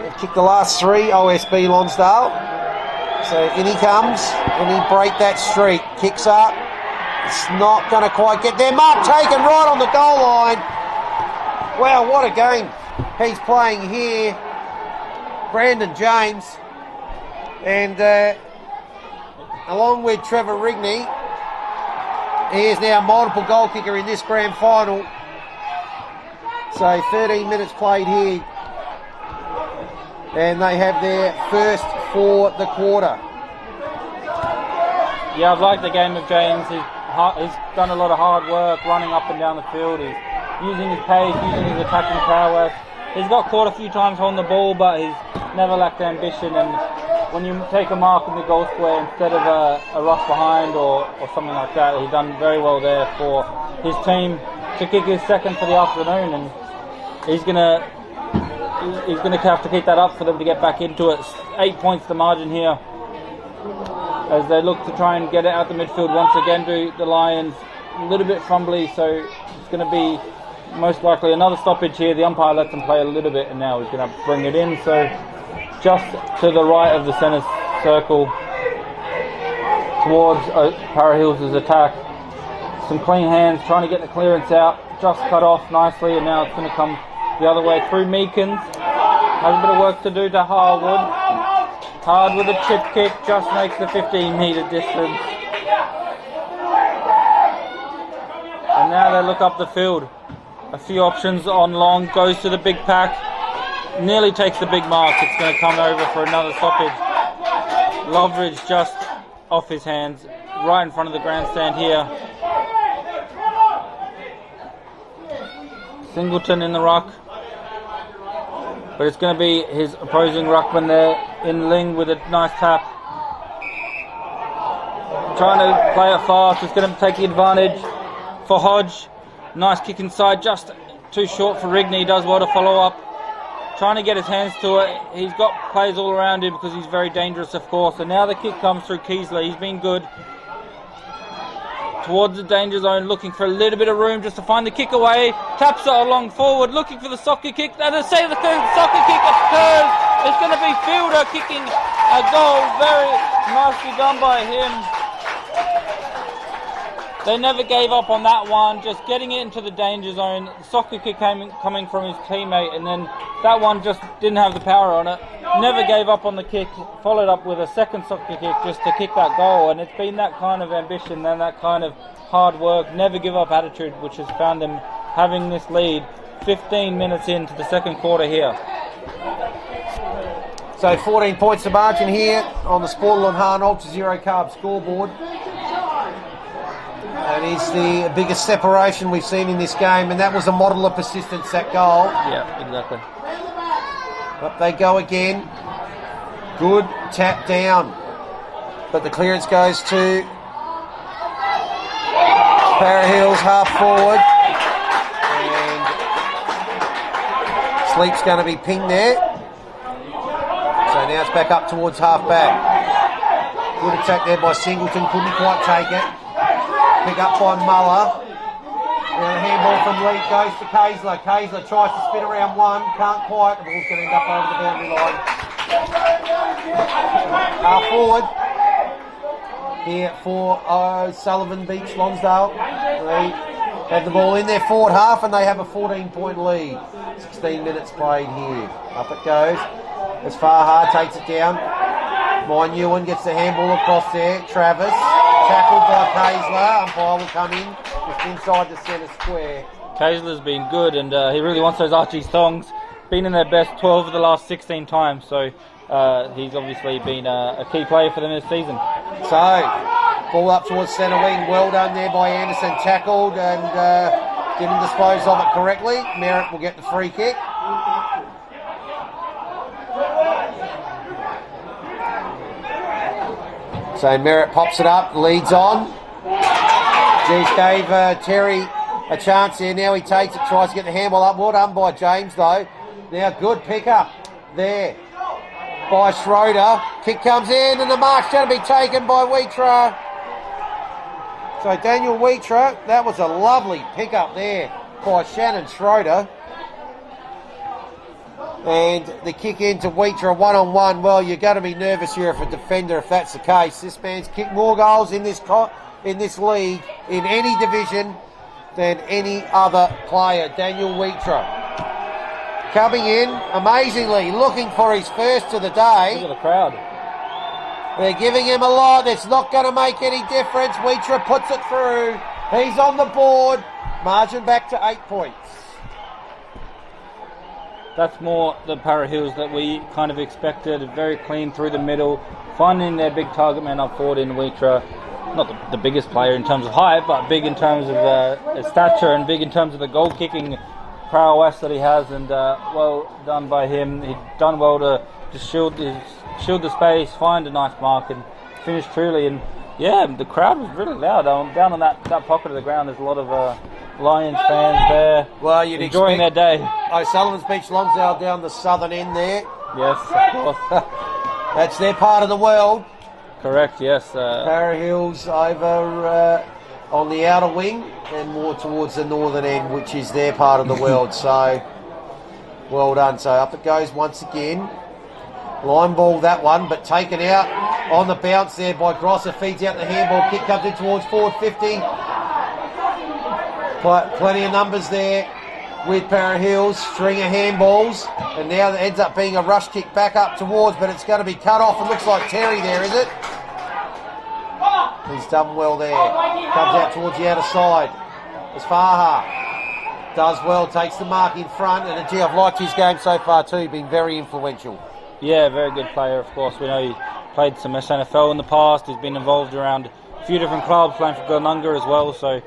They've kicked the last 3, OSB Lonsdale. So in he comes, and he break that streak. Kicks up. It's not going to quite get there. Mark taken right on the goal line. Wow, what a game he's playing here. Brandon James. And along with Trevor Rigney, he is now multiple goal kicker in this grand final. So 13 minutes played here. And they have their first for the quarter. Yeah, I've liked the game of James. He's done a lot of hard work running up and down the field. He's using his pace, using his attacking prowess. He's got caught a few times on the ball, but he's never lacked ambition. And when you take a mark in the goal square instead of a rush behind or something like that, he's done very well there for his team to kick his second for the afternoon, and he's gonna have to keep that up for them to get back into it. 8 points the margin here as they look to try and get it out the midfield once again to the Lions. A little bit fumbly, so it's going to be most likely another stoppage here. The umpire lets them play a little bit, and now he's going to bring it in. So just to the right of the centre circle towards Para Hills' attack. Some clean hands trying to get the clearance out. Just cut off nicely, and now it's going to come the other way through Meekins. Has a bit of work to do to Harwood. Hard with a chip kick, just makes the 15-metre distance. And now they look up the field. A few options on long, goes to the big pack, nearly takes the big mark. It's going to come over for another stoppage. Loveridge just off his hands, right in front of the grandstand here. Singleton in the ruck, but it's going to be his opposing ruckman there in Ling with a nice tap. Trying to play it fast, it's going to take the advantage for Hodge. Nice kick inside, just too short for Rigney. He does well to follow up. Trying to get his hands to it. He's got players all around him because he's very dangerous, of course. And now the kick comes through Keesley. He's been good. Towards the danger zone, looking for a little bit of room just to find the kick away. Taps it along forward, looking for the soccer kick. And the soccer kick occurs. It's going to be Fielder kicking a goal. Very nicely done by him. They never gave up on that one, just getting it into the danger zone. The soccer kick coming from his teammate, and then that one just didn't have the power on it. Never gave up on the kick, followed up with a second soccer kick just to kick that goal. And it's been that kind of ambition and that kind of hard work, never give up attitude, which has found them having this lead 15 minutes into the second quarter here. So 14 points to margin here on the Sportland Hahn Ultra Zero Carb scoreboard. That is the biggest separation we've seen in this game, and that was a model of persistence, that goal. Yeah, exactly. Up they go again. Good tap down. But the clearance goes to Para Hills, half forward. And Sleep's going to be pinged there. So now it's back up towards half back. Good attack there by Singleton, couldn't quite take it. Pick up by Muller. Now the handball from Lee goes to Kaysler. Kaysler tries to spin around one, can't quite. The ball's going to end up over the boundary line. Half forward here for O'Sullivan Beach Lonsdale. They have the ball in their forward half and they have a 14-point lead. 16 minutes played here. Up it goes. As Farhar takes it down. Mine Ewan gets the handball across there. Travis. Tackled by Kaysler. Umpire will come in just inside the centre square. Kaysler's been good, and he really wants those Archie's thongs. Been in their best 12 of the last 16 times, so he's obviously been a key player for them this season. So, ball up towards centre wing. Well done there by Anderson. Tackled and didn't dispose of it correctly. Merritt will get the free kick. So Merritt pops it up, leads on. Just gave Terry a chance there. Now he takes it, tries to get the handball up. Well done by James though. Now good pick up there by Schroeder. Kick comes in and the mark's going to be taken by Wheatra. So Daniel Wheatra, that was a lovely pick up there by Shannon Schroeder. And the kick into Wheatra one-on-one. Well, you're going to be nervous here for a defender if that's the case. This man's kicked more goals in this league, in any division, than any other player. Daniel Wheatra. Coming in, amazingly, looking for his first of the day. Look at the crowd. They're giving him a lot. It's not going to make any difference. Wheatra puts it through. He's on the board. Margin back to 8 points. That's more the Para Hills that we kind of expected. Very clean through the middle, finding their big target man up forward in Wheatra. Not the biggest player in terms of height, but big in terms of his stature and big in terms of the goal kicking prowess that he has. And well done by him. He'd done well to just shield the space, find a nice mark, and finish truly. And yeah, the crowd was really loud. Down on that pocket of the ground, there's a lot of Lions fans there. Well, you'd enjoying their day. O'Sullivan's Beach Lonsdale down the southern end there. Yes, of course. That's their part of the world. Correct, yes. Para Hills over on the outer wing and more towards the northern end, which is their part of the world. So, well done. So up it goes once again. Line ball that one, but taken out on the bounce there by Grosser. Feeds out the handball. Kick comes in towards forward 50. Plenty of numbers there with Para Hills. String of handballs. And now it ends up being a rush kick back up towards, but it's going to be cut off. It looks like Terry there, is it? He's done well there. Comes out towards the outer side. It's Farha. Does well, takes the mark in front, and gee, I've liked his game so far too, been very influential. Yeah, very good player, of course. We know he played some SNFL in the past. He's been involved around a few different clubs, playing for Glenunga as well, so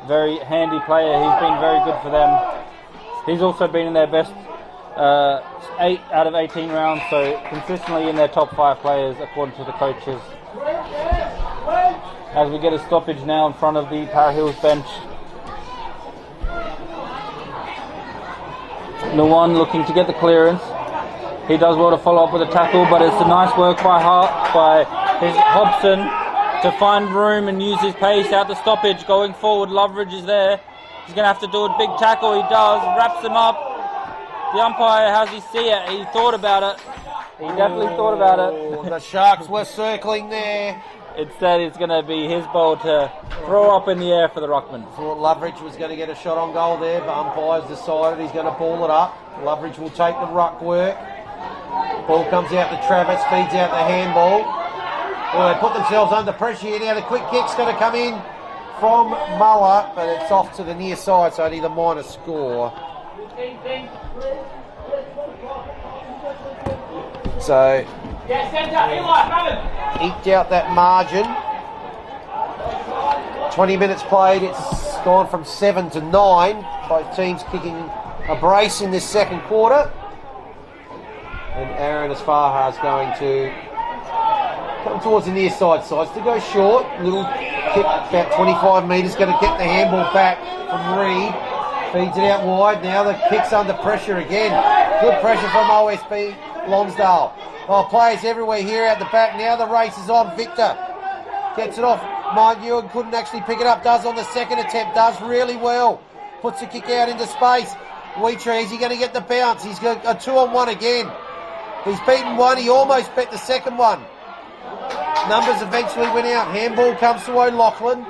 very handy player. He's been very good for them. He's also been in their best 8 out of 18 rounds, so consistently in their top 5 players according to the coaches. As we get a stoppage now in front of the Para Hills bench. Luan looking to get the clearance. He does well to follow up with a tackle, but it's a nice work by his Hobson to find room and use his pace out the stoppage. Going forward, Loveridge is there. He's going to have to do a big tackle. He does, wraps him up. The umpire, how's he see it? He thought about it. He definitely thought about it. The Sharks were circling there. Instead, it's going to be his ball to throw up in the air for the Ruckman. Thought Loveridge was going to get a shot on goal there, but umpires decided he's going to ball it up. Loveridge will take the ruck work. Ball comes out to Travis, feeds out the handball. Well, they put themselves under pressure here. Now the quick kick's going to come in from Muller, but it's off to the near side, so I need a minor score. So, eked out that margin. 20 minutes played, it's gone from 7 to 9. Both teams kicking a brace in this second quarter. And Aaron Asfahar's going to come towards the near side sides to go short. Little kick, about 25 metres, going to get the handball back from Reed. Feeds it out wide. Now the kick's under pressure again. Good pressure from OSB Lonsdale. Oh, players everywhere here out the back. Now the race is on. Victor gets it off. Mind you, couldn't actually pick it up. Does on the second attempt. Does really well. Puts the kick out into space. Wheatree, is he going to get the bounce? He's got a 2-on-1 again. He's beaten one. He almost bet the second one. Numbers eventually went out. Handball comes to O'Loughlin.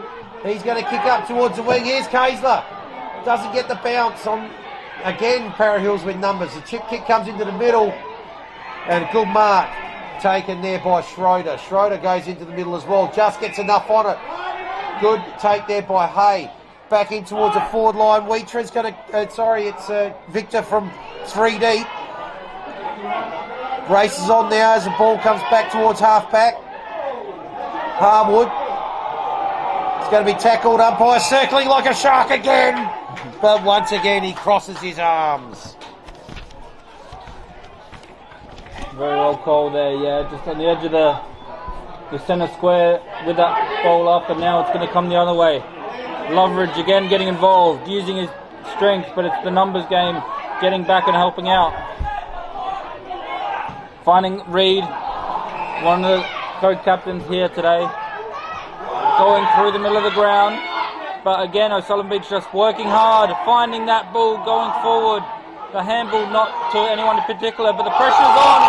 He's going to kick up towards the wing. Here's Kaysler. Doesn't get the bounce on. Again, Para Hills with numbers. The chip kick comes into the middle. And a good mark taken there by Schroeder. Schroeder goes into the middle as well. Just gets enough on it. Good take there by Hay. Back in towards the forward line. Wheatree's going to... it's Victor from 3 deep. Races on now as the ball comes back towards half-back. Harwood. It's going to be tackled. Umpire circling like a shark again. But once again, he crosses his arms. Very well called there, yeah. Just on the edge of the centre square with that ball up, and now it's going to come the other way. Loveridge again getting involved, using his strength, but it's the numbers game, getting back and helping out. Finding Reed, one of the co-captains here today, going through the middle of the ground. But again, O'Sullivan Beach just working hard, finding that ball, going forward. The handball not to anyone in particular, but the pressure's on.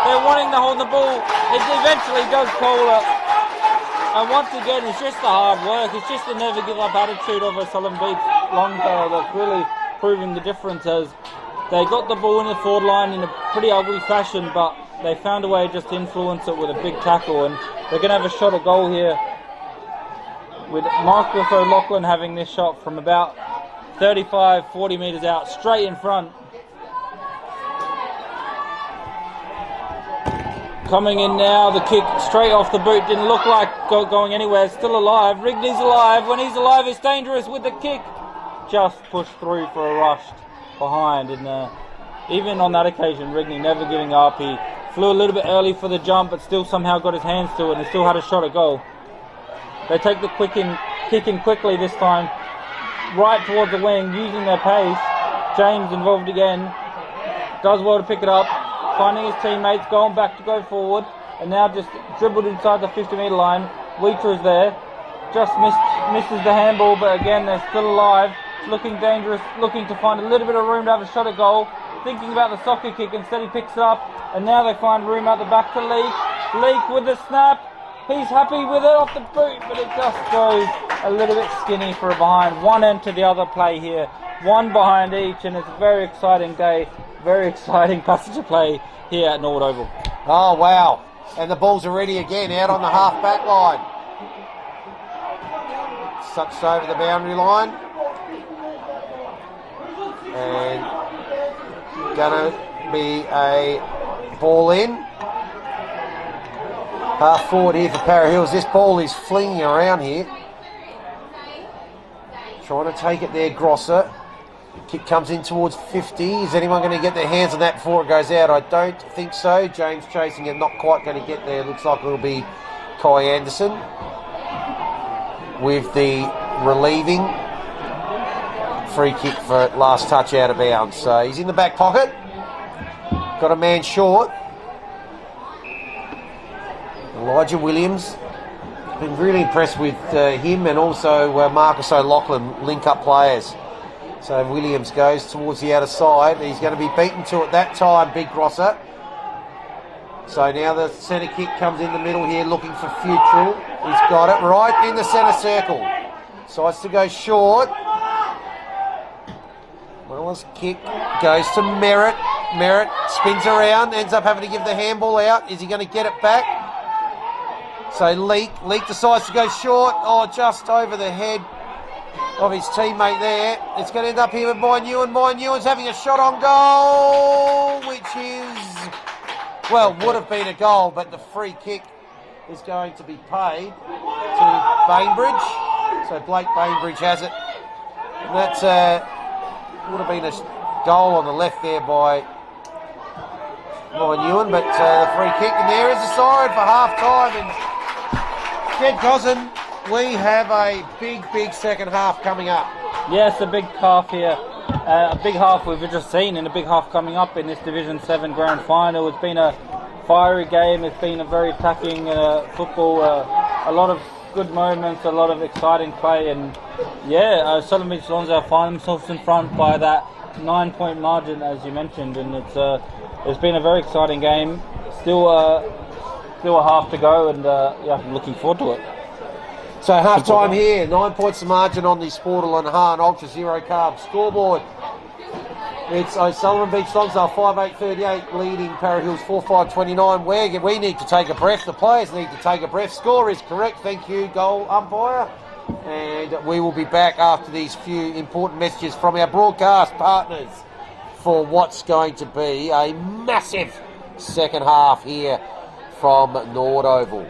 They're wanting to hold the ball. It eventually does call it. And once again, it's just the hard work. It's just the never give up attitude of O'Sullivan Beach Lonsdale that's really proving the difference, as they got the ball in the forward line in a pretty ugly fashion, but they found a way just to influence it with a big tackle, and they're going to have a shot at goal here with Marcus O'Loughlin having this shot from about 35-40 metres out, straight in front. Coming in now, the kick straight off the boot, didn't look like going anywhere, still alive. Rigney's alive. When he's alive, it's dangerous with the kick. Just pushed through for a rush behind, and even on that occasion, Rigney never giving up. He flew a little bit early for the jump, but still somehow got his hands to it and still had a shot at goal. They take the kick in quickly this time, right towards the wing, using their pace. James involved again, does well to pick it up, finding his teammates, going back to go forward, and now just dribbled inside the 50-metre line. Wheater is there, just misses the handball, but again they're still alive, looking dangerous, looking to find a little bit of room to have a shot at goal, thinking about the soccer kick. Instead he picks it up, and now they find room out the back to Leak. Leak with the snap, he's happy with it off the boot, but it just goes a little bit skinny for a behind. One end to the other play here, one behind each, and it's a very exciting day, very exciting passage of play here at Norwood Oval. Oh, wow. And the ball's already again out on the half-back line. Sucks over the boundary line. And gonna be a ball in. Half forward here for Para Hills. This ball is flinging around here. Trying to take it there, Grosser. Kick comes in towards 50. Is anyone going to get their hands on that before it goes out? I don't think so. James chasing it, not quite going to get there. Looks like it'll be Kai Anderson with the relieving free kick for last touch out of bounds. So he's in the back pocket. Got a man short. Elijah Williams. Been really impressed with him and also Marcus O'Loughlin, link-up players. So Williams goes towards the outer side. He's going to be beaten to it that time, Big Grosser. So now the centre kick comes in the middle here, looking for Futrell. He's got it right in the centre circle. Decides to go short. Weller's kick goes to Merritt. Merritt spins around, ends up having to give the handball out. Is he going to get it back? So Leak decides to go short. Oh, just over the head of his teammate there. It's going to end up here with Moynewan. Moynewan's having a shot on goal, which is, well, would have been a goal, but the free kick is going to be paid to Bainbridge. So Blake Bainbridge has it. And that would have been a goal on the left there by Moynewan, but the free kick, and there is the siren for half-time. And Jed Gosden, we have a big second half coming up. Yes, a big half here. A big half we've just seen, and a big half coming up in this Division 7 Grand Final. It's been a fiery game. It's been a very attacking football. A lot of good moments, a lot of exciting play, and yeah, Southern Beach Lonsdale find themselves in front by that 9-point margin, as you mentioned, and it's been a very exciting game. Still a half to go, and yeah, I'm looking forward to it. So half time here, 9 points the margin on the Sportal and Hahn Ultra Zero Carb scoreboard. It's O'Sullivan Beach Lonsdale 5-8-38 leading Para Hills 4-5-29. We need to take a breath. The players need to take a breath. Score is correct. Thank you, goal umpire. And we will be back after these few important messages from our broadcast partners for what's going to be a massive second half here from Nord Oval.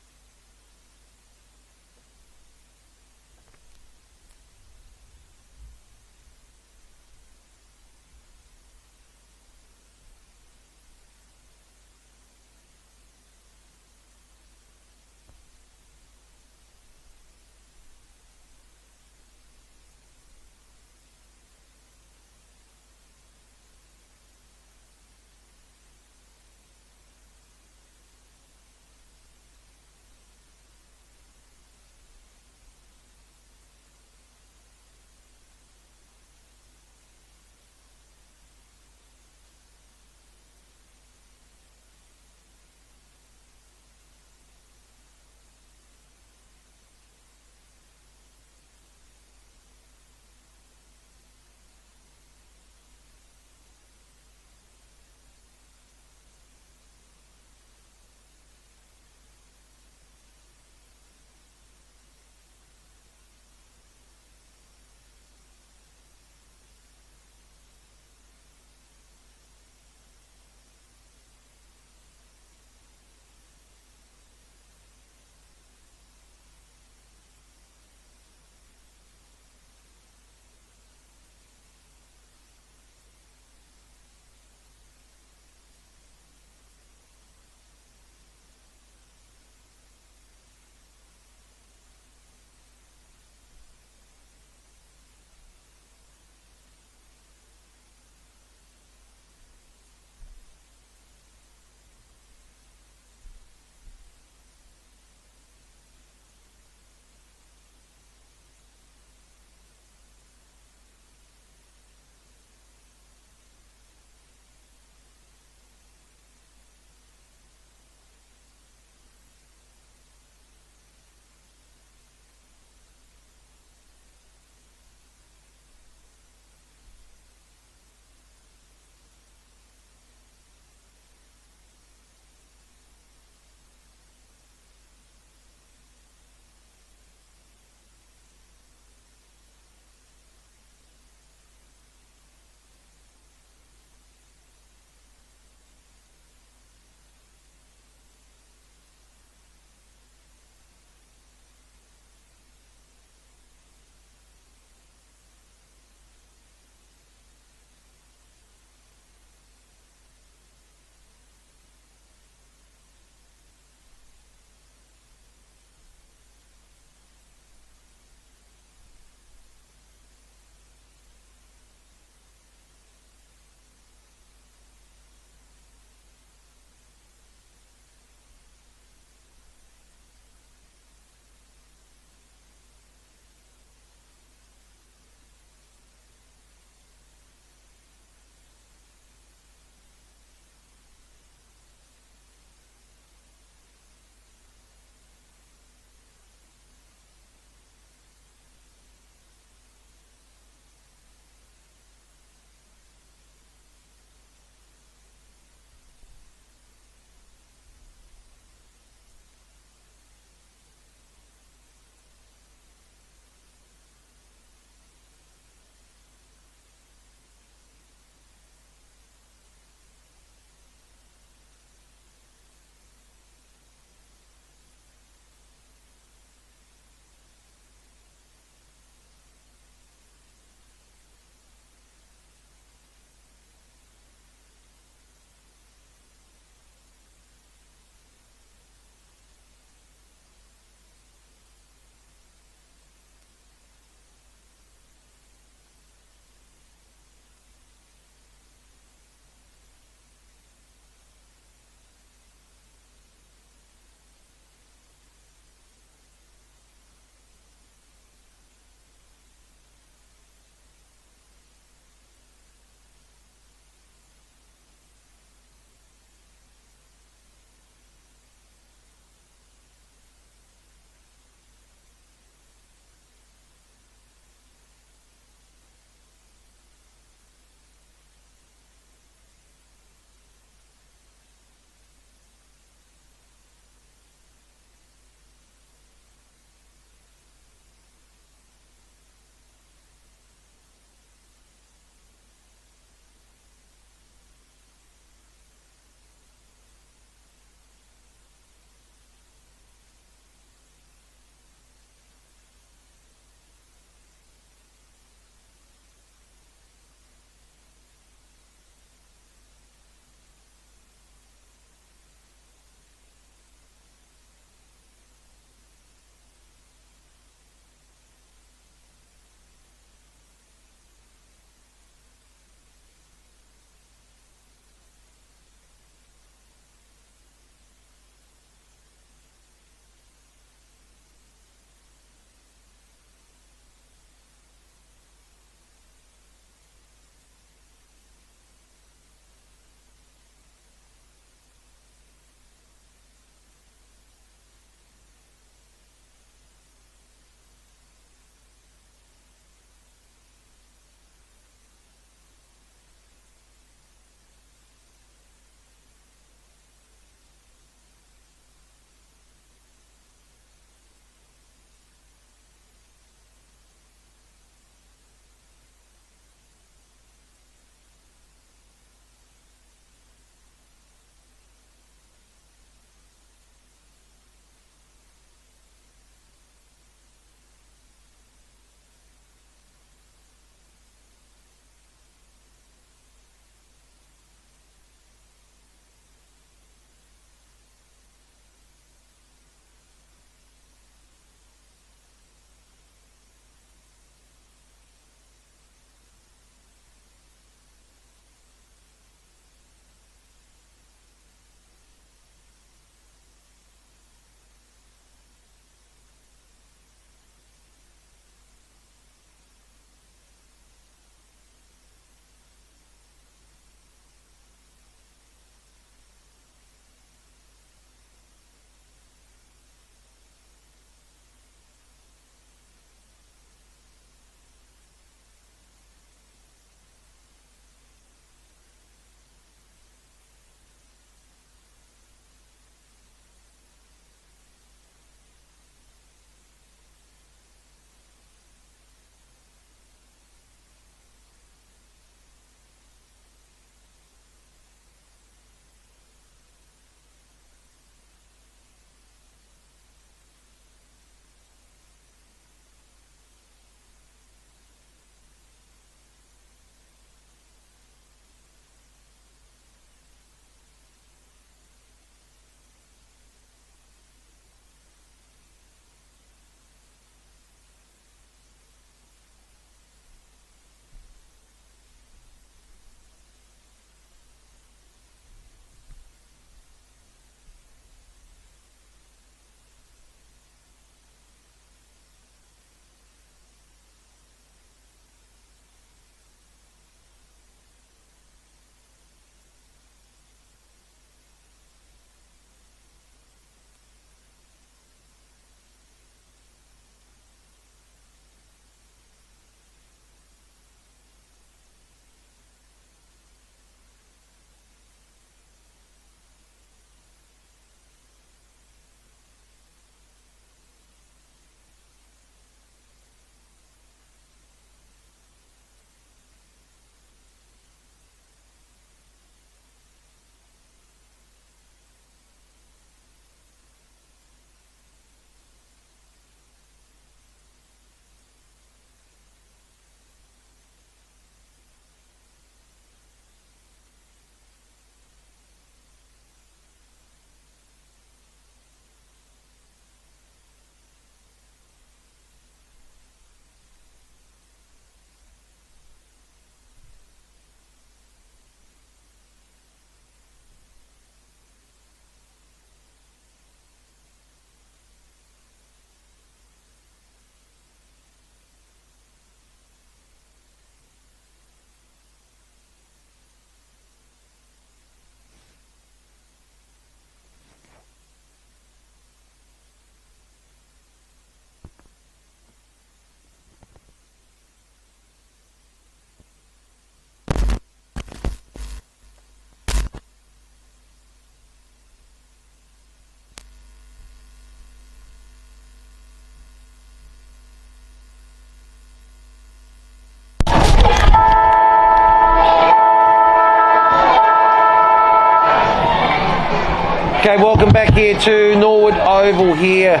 Okay, welcome back here to Norwood Oval here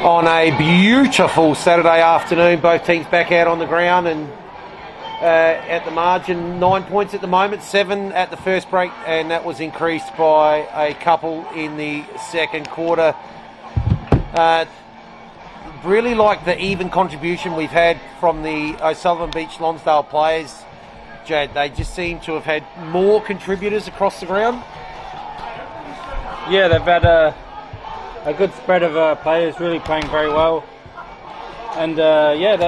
on a beautiful Saturday afternoon. Both teams back out on the ground and at the margin, 9 points at the moment, 7 at the first break, and that was increased by a couple in the second quarter. Really like the even contribution we've had from the O'Sullivan Beach Lonsdale players, Jad. They just seem to have had more contributors across the ground. Yeah, they've had a good spread of players really playing very well. And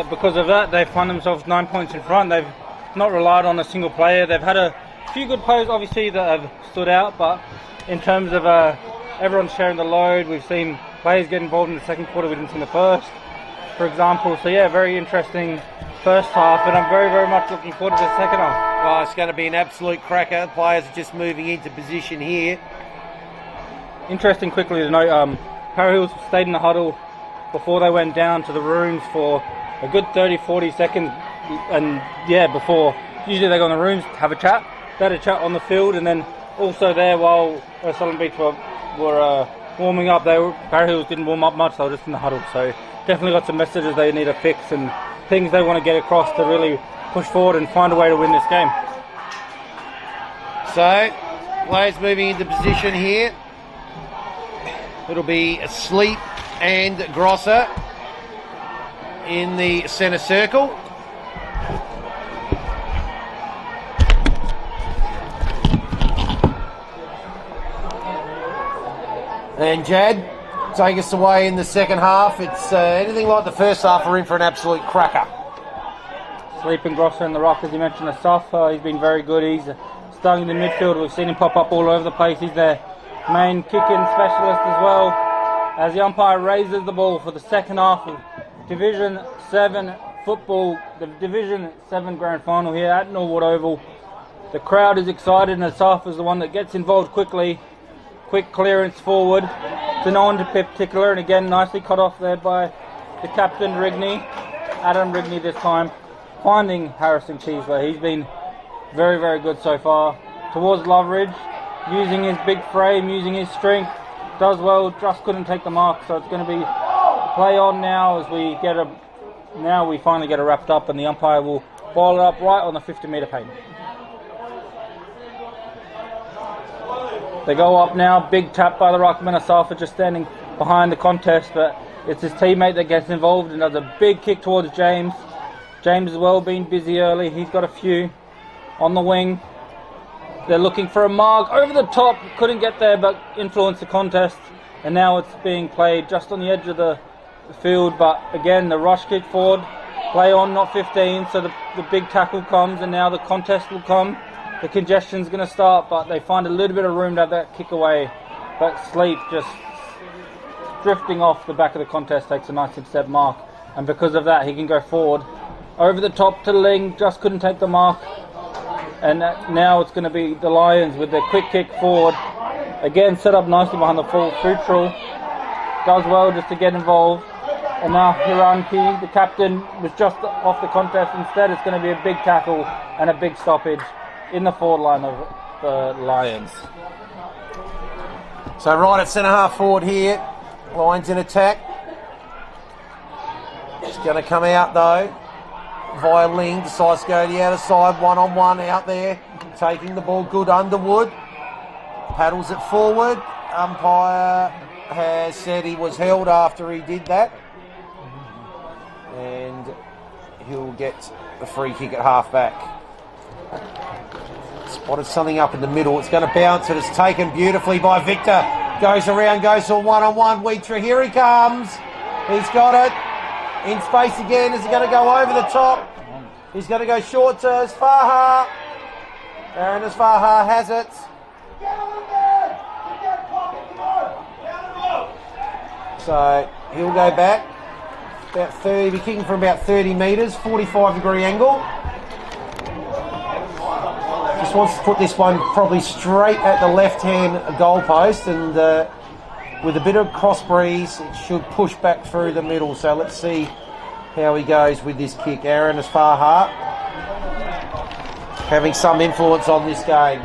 because of that, they've found themselves 9 points in front. They've not relied on a single player. They've had a few good players, obviously, that have stood out. But in terms of everyone sharing the load, we've seen players get involved in the second quarter we didn't see in the first, for example. So yeah, very interesting first half, and I'm very, very much looking forward to the second half. Well, it's going to be an absolute cracker. Players are just moving into position here. Interesting, quickly to note, Para Hills stayed in the huddle before they went down to the rooms for a good 30-40 seconds, and before, usually they go in the rooms to have a chat. They had a chat on the field, and then also there while Sullivan Beach were warming up, Para Hills didn't warm up much, they were just in the huddle. So definitely got some messages they need to fix and things they want to get across to really push forward and find a way to win this game. So players moving into position here. It'll be Sleep and Grosser in the centre circle. And Jad, take us away in the second half. It's anything like the first half, we're in for an absolute cracker. Sleep and Grosser in the rock, as you mentioned, the soft. He's been very good. He's starting in the midfield. We've seen him pop up all over the place. He's their main kick-in specialist as well. As the umpire raises the ball for the second half of Division 7 football, the Division 7 grand final here at Norwood Oval. The crowd is excited, and Asaf is the one that gets involved quickly. Quick clearance forward to no one in particular, and again nicely cut off there by the captain Rigney, Adam Rigney this time, finding Harrison Cheesley. He's been very, very good so far. Towards Loveridge, using his big frame, using his strength, does well, just couldn't take the mark, so it's going to be play on now as we finally get it wrapped up, and the umpire will ball it up right on the 50-metre paint. They go up now, big tap by the Ruckman. Asafa just standing behind the contest, but it's his teammate that gets involved and does a big kick towards James. James as well, being busy early, he's got a few on the wing. They're looking for a mark over the top, couldn't get there but influenced the contest, and now it's being played just on the edge of the field. But again, the rush kick forward, play on, not 15, so the big tackle comes, and now the contest will come. The congestion's going to start, but they find a little bit of room to have that kick away. But Sleep just drifting off the back of the contest takes a nice intercept mark, and because of that he can go forward over the top to Ling, just couldn't take the mark. And now it's going to be the Lions with their quick kick forward. Again, set up nicely behind the full. Futrell does well just to get involved. And now Hiranki, the captain, was just off the contest. Instead, it's going to be a big tackle and a big stoppage in the forward line of the Lions. So right at centre half forward here. Lions in attack. It's going to come out though. Via Ling, decides to go to the outer side, one-on-one out there, taking the ball, good Underwood, paddles it forward. Umpire has said he was held after he did that, and he'll get a free kick at half back. Spotted something up in the middle, it's going to bounce, and it's taken beautifully by Victor, goes around, goes to a one-on-one, Weetra, here he comes, he's got it. In space again, is he going to go over the top? He's going to go short to Asfaha. Aaron Asfaha has it. So he'll go back. About 30, be kicking from about 30 metres, 45-degree angle. Just wants to put this one probably straight at the left-hand goalpost, and with a bit of cross breeze, it should push back through the middle. So let's see how he goes with this kick. Aaron Asfaha having some influence on this game.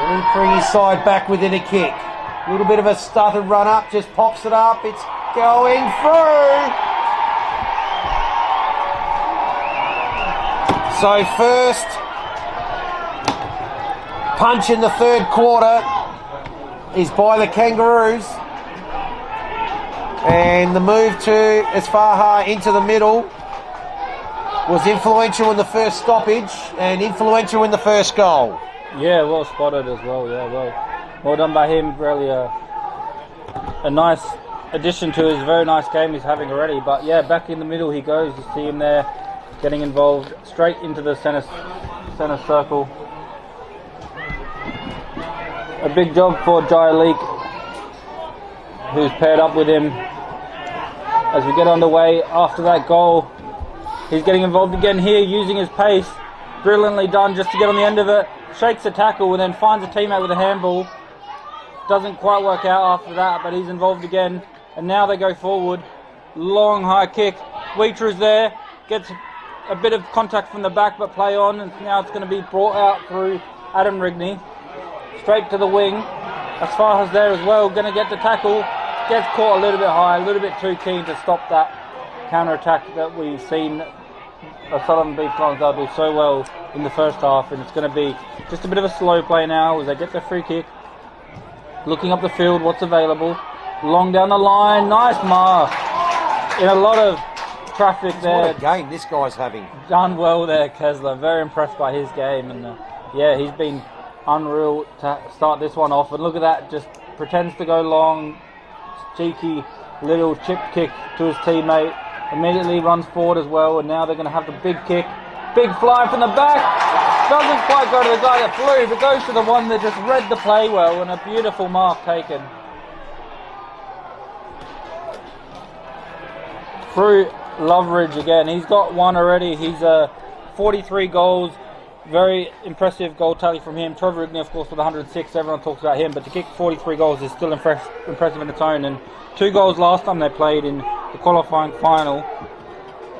He'll bring his side back within a kick. A little bit of a stuttered run up, just pops it up. It's going through. So first punch in the third quarter is by the Kangaroos. And the move to Asfaha into the middle was influential in the first stoppage and influential in the first goal. Yeah, well spotted as well. Yeah, well done by him. Really a nice addition to his very nice game he's having already. But yeah, back in the middle he goes. You see him there getting involved straight into the centre circle. A big job for Jai Leak, who's paired up with him. As we get underway after that goal, he's getting involved again here, using his pace. Brilliantly done just to get on the end of it. Shakes a tackle and then finds a teammate with a handball. Doesn't quite work out after that, but he's involved again. And now they go forward. Long high kick. Wheater is there. Gets a bit of contact from the back, but play on. And now it's going to be brought out through Adam Rigney. Straight to the wing. As far as there as well. Going to get the tackle. Gets caught a little bit high. A little bit too keen to stop that counter-attack that we've seen Sullivan Beach Lonsdale do so well in the first half, and it's going to be just a bit of a slow play now as they get their free kick. Looking up the field, what's available. Long down the line, nice mark. In a lot of traffic there. What a game this guy's having. Done well there, Kessler. Very impressed by his game, and yeah, he's been unreal to start this one off. And look at that, just pretends to go long. Cheeky little chip kick to his teammate. Immediately runs forward as well, and now they're going to have the big kick. Big fly from the back. Doesn't quite go to the guy that flew, but goes to the one that just read the play well, and a beautiful mark taken. Through Loveridge again. He's got one already. He's 43 goals. Very impressive goal tally from him. Trevor Rigney, of course, with 106. Everyone talks about him, but to kick 43 goals is still impressive in its own. And 2 goals last time they played in the qualifying final.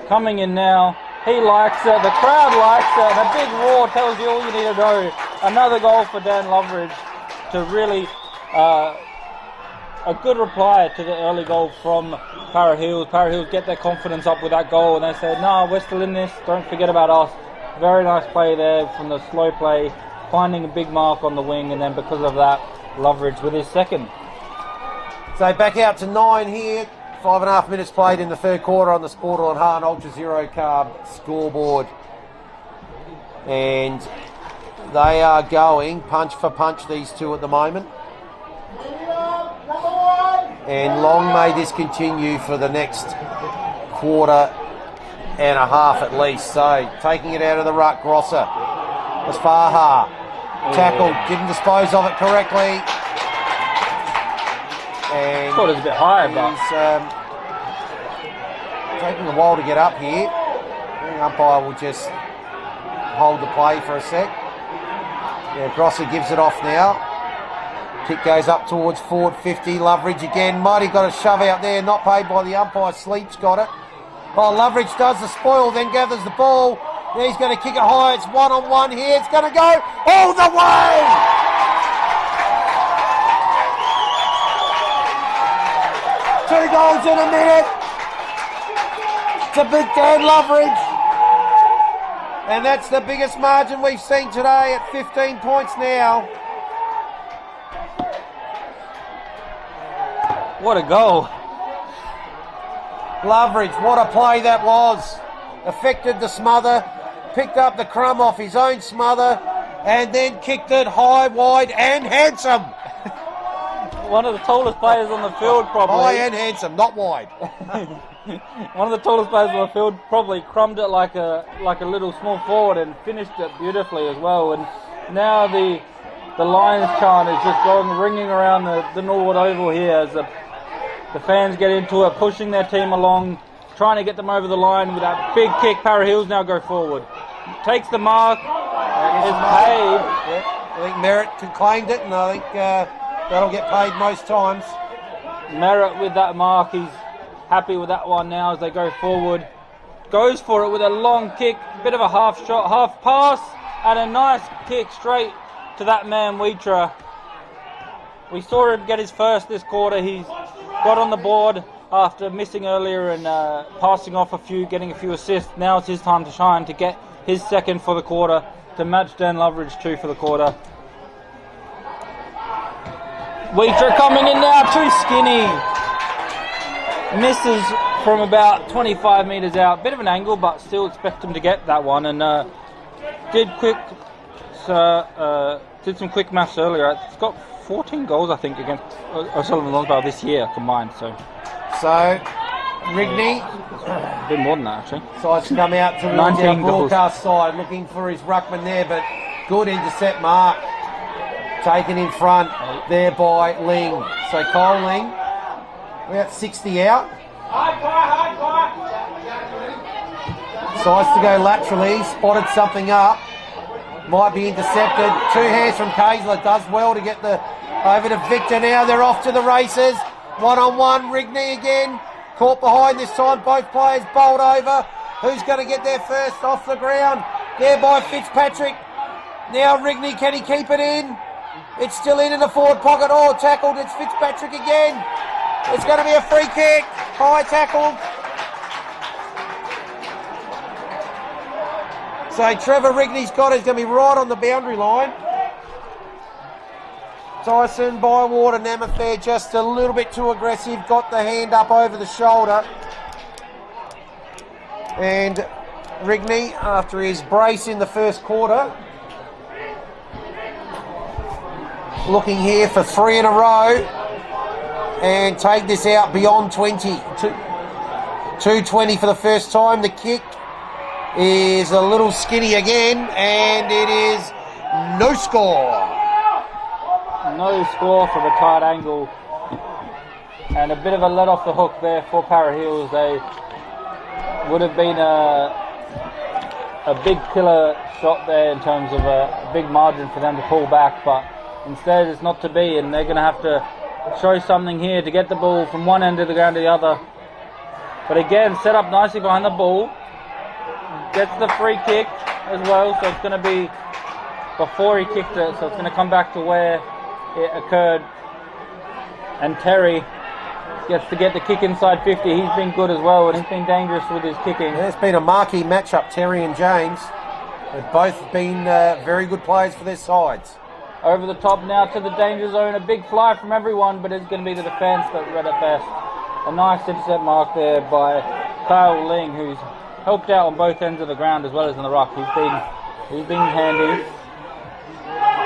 Coming in now. He likes it. The crowd likes it. And a big roar tells you all you need to know. Another goal for Dan Loveridge to really a good reply to the early goal from Para Hills. Para Hills get their confidence up with that goal, and they said, no, we're still in this. Don't forget about us. Very nice play there from the slow play, finding a big mark on the wing, and then because of that, Loveridge with his second. So back out to 9 here. 5.5 minutes played in the third quarter on the Sportal and Hahn Ultra Zero Carb scoreboard. And they are going punch for punch, these two at the moment. And long may this continue for the next quarter and a half at least. So taking it out of the ruck, Grosser. Asfaha tackled, didn't dispose of it correctly. And thought it was a bit high, but he's taking a while to get up here. The umpire will just hold the play for a sec. Yeah, Grosser gives it off now. Kick goes up towards forward 50. Loveridge again. Mighty got a shove out there, not paid by the umpire. Sleep's got it. Well, Loveridge does the spoil, then gathers the ball. Then he's going to kick it high. It's 1-on-1 here. It's going to go all the way. 2 goals in a minute. It's a big Dan Loveridge. And that's the biggest margin we've seen today at 15 points now. what a goal. Loveridge, what a play that was. Affected the smother, picked up the crumb off his own smother, and then kicked it high, wide, and handsome. One of the tallest players on the field, probably. High and handsome, not wide. One of the tallest players on the field probably crumbed it like a little small forward and finished it beautifully as well. And now the Lions chant is just ringing around the Norwood Oval here as the fans get into it, pushing their team along, trying to get them over the line with that big kick. Para Hills now go forward. Takes the mark, is paid. Yep. I think Merritt claimed it, and I think that'll get paid most times. Merritt with that mark, he's happy with that one now as they go forward. Goes for it with a long kick, bit of a half shot, half pass, and a nice kick straight to that man Wheatra. We saw him get his first this quarter. He's got on the board after missing earlier and passing off getting a few assists. Now it's his time to shine, to get his second for the quarter, to match Dan Loveridge 2 for the quarter. Wheatra coming in now, too skinny. Misses from about 25 metres out. Bit of an angle, but still expect him to get that one. And did some quick maths earlier. It's got 14 goals, I think, against O'Sullivan Lonsdale this year combined. So Rigney, a bit more than that actually. Decides to come out towards our broadcast side, looking for his ruckman there, but good intercept mark. Taken in front there by Ling. So Kyle Ling, about 60 out. Decides to go laterally, spotted something up. Might be intercepted. 2 hands from Kaysler, does well to get over to Victor now. They're off to the races. 1-on-1, Rigney again. Caught behind this time, both players bowled over. Who's going to get there first off the ground? There by Fitzpatrick. Now Rigney, can he keep it in? It's still in the forward pocket. Oh, tackled. It's Fitzpatrick again. It's going to be a free kick. High tackle. So Trevor Rigney's got it. He's going to be right on the boundary line. Tyson Bywater, Namafair just a little bit too aggressive. Got the hand up over the shoulder. And Rigney, after his brace in the first quarter, looking here for 3 in a row and take this out beyond 20. 220 for the first time. The kick is a little skinny again, and it is no score. No score from a tight angle, and a bit of a let off the hook there for Para Hills. They would have been a big killer shot there in terms of a big margin for them to pull back, but instead it's not to be, and they're going to have to show something here to get the ball from one end of the ground to the other. But again, set up nicely behind the ball. Gets the free kick as well, so it's going to be before he kicked it, so it's going to come back to where it occurred. And Terry gets to get the kick inside 50. He's been good as well, and he's been dangerous with his kicking. Yeah, it's been a marquee matchup, Terry and James. They've both been very good players for their sides. Over the top now to the danger zone. A big fly from everyone, but it's going to be the defence that read it best. A nice intercept mark there by Kyle Ling, who's helped out on both ends of the ground as well as in the ruck. He's been handy.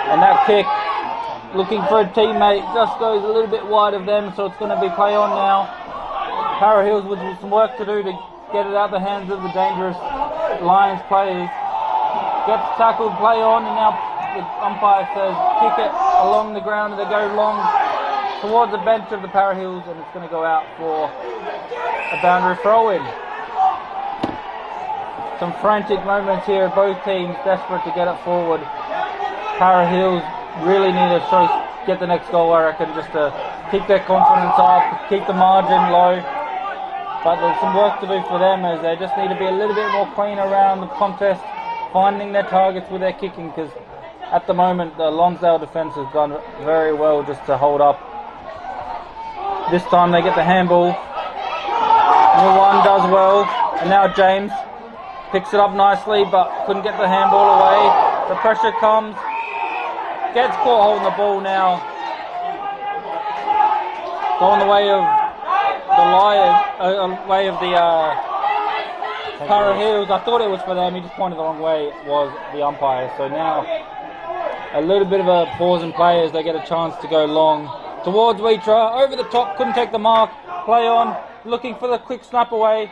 And that kick, looking for a teammate, just goes a little bit wide of them, so it's going to be play on now. Para Hills with some work to do to get it out of the hands of the dangerous Lions players. Gets tackled, play on, and now the umpire says kick it along the ground, and they go long towards the bench of the Para Hills, and it's going to go out for a boundary throw-in. Some frantic moments here, both teams desperate to get it forward. Para Hills really need to get the next goal, I reckon, just to keep their confidence up, keep the margin low. But there's some work to do for them, as they just need to be a little bit more clean around the contest, finding their targets with their kicking, because at the moment the Lonsdale defence has done very well just to hold up. This time they get the handball. One does well, and now James picks it up nicely, but couldn't get the handball away. The pressure comes. Gets caught holding the ball now. Going the way of the Lions, way of the Para Hills. I thought it was for them. He just pointed the wrong way. It was the umpire. So now a little bit of a pause in play as they get a chance to go long towards Wheatra. Over the top, couldn't take the mark. Play on, looking for the quick snap away.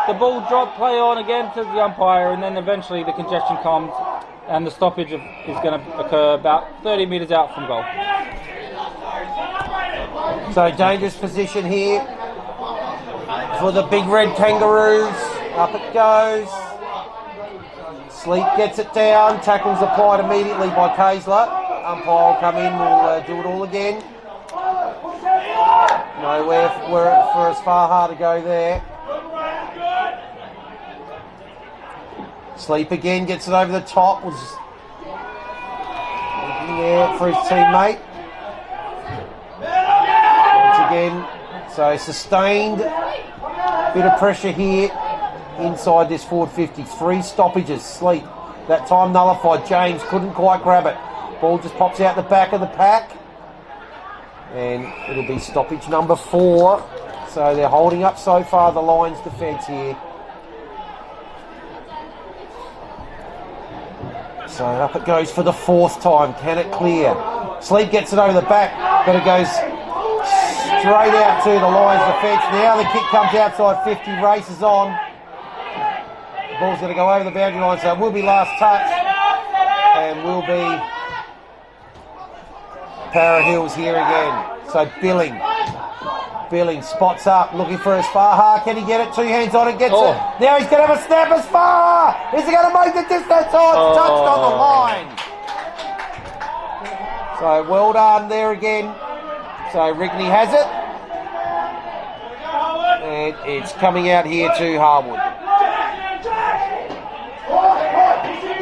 The ball dropped, play on again to the umpire, and then eventually the congestion comes. And the stoppage is going to occur about 30 metres out from goal. So dangerous position here for the big red Kangaroos. Up it goes. Sleep gets it down. Tackles applied immediately by Kaysler. Umpire will come in, will do it all again. Nowhere for as far hard to go there. Sleep again, gets it over the top. Was there for his teammate. Once again, so sustained bit of pressure here inside this forward 50. 3 stoppages, Sleep. That time nullified. James couldn't quite grab it. Ball just pops out the back of the pack. And it'll be stoppage number 4. So they're holding up so far the Lions defence here. So up it goes for the 4th time. Can it clear? Sleep gets it over the back, but it goes straight out to the Lions defence. Now the kick comes outside 50, races on. The ball's going to go over the boundary line, so it will be last touch. And will be Para Hills here again. So Billing spots up, looking for his Faha. Can he get it? 2 hands on it, gets it. Now he's going to have a snap as Faha. Is he going to make the distance? Oh, it's touched on the line. So well done there again. So Rigney has it. And it's coming out here to Harwood.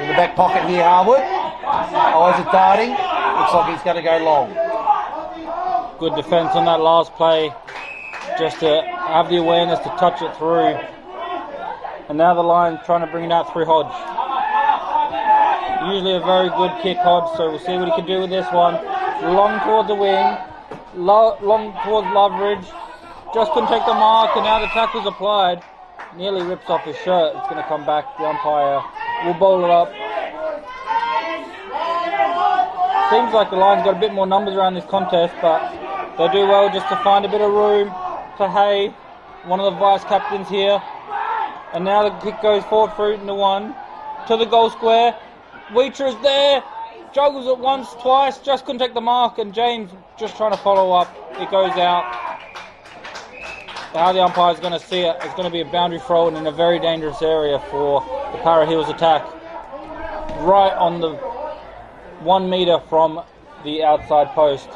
In the back pocket here, Harwood. Eyes are darting. Looks like he's going to go long. Good defence on that last play. Just to have the awareness to touch it through. And now the Lions trying to bring it out through Hodge. Usually a very good kick, Hodge, so we'll see what he can do with this one. Long towards the wing. Long towards Loveridge. Just couldn't take the mark, and now the tackle's applied. Nearly rips off his shirt. It's going to come back. The umpire will bowl it up. Seems like the Lions got a bit more numbers around this contest, but they'll do well just to find a bit of room to Hay, one of the vice captains here. And now the kick goes forward through into 1 to the goal square. Weecher is there, juggles it once, twice, just couldn't take the mark, and James just trying to follow up. It goes out. How the umpire is going to see it, it's going to be a boundary throw and in a very dangerous area for the Para Hills attack. Right on the 1 metre from the outside post.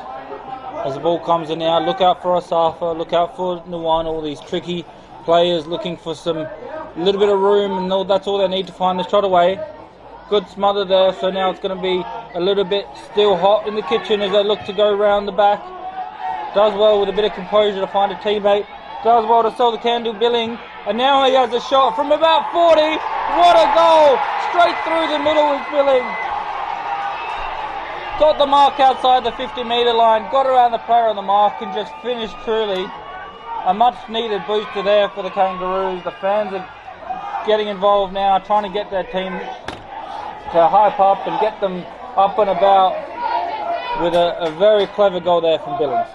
As the ball comes in now, look out for Asafa, look out for Nuwan, all these tricky players looking for some little bit of room, and that's all they need to find the shot away. Good smother there, so now it's going to be a little bit still hot in the kitchen as they look to go round the back. Does well with a bit of composure to find a teammate. Does well to sell the candle Billing, and now he has a shot from about 40. What a goal! Straight through the middle with Billing. Got the mark outside the 50-metre line, got around the player on the mark, and just finished truly. A much-needed booster there for the Kangaroos. The fans are getting involved now, trying to get their team to hype up and get them up and about with a very clever goal there from Billings.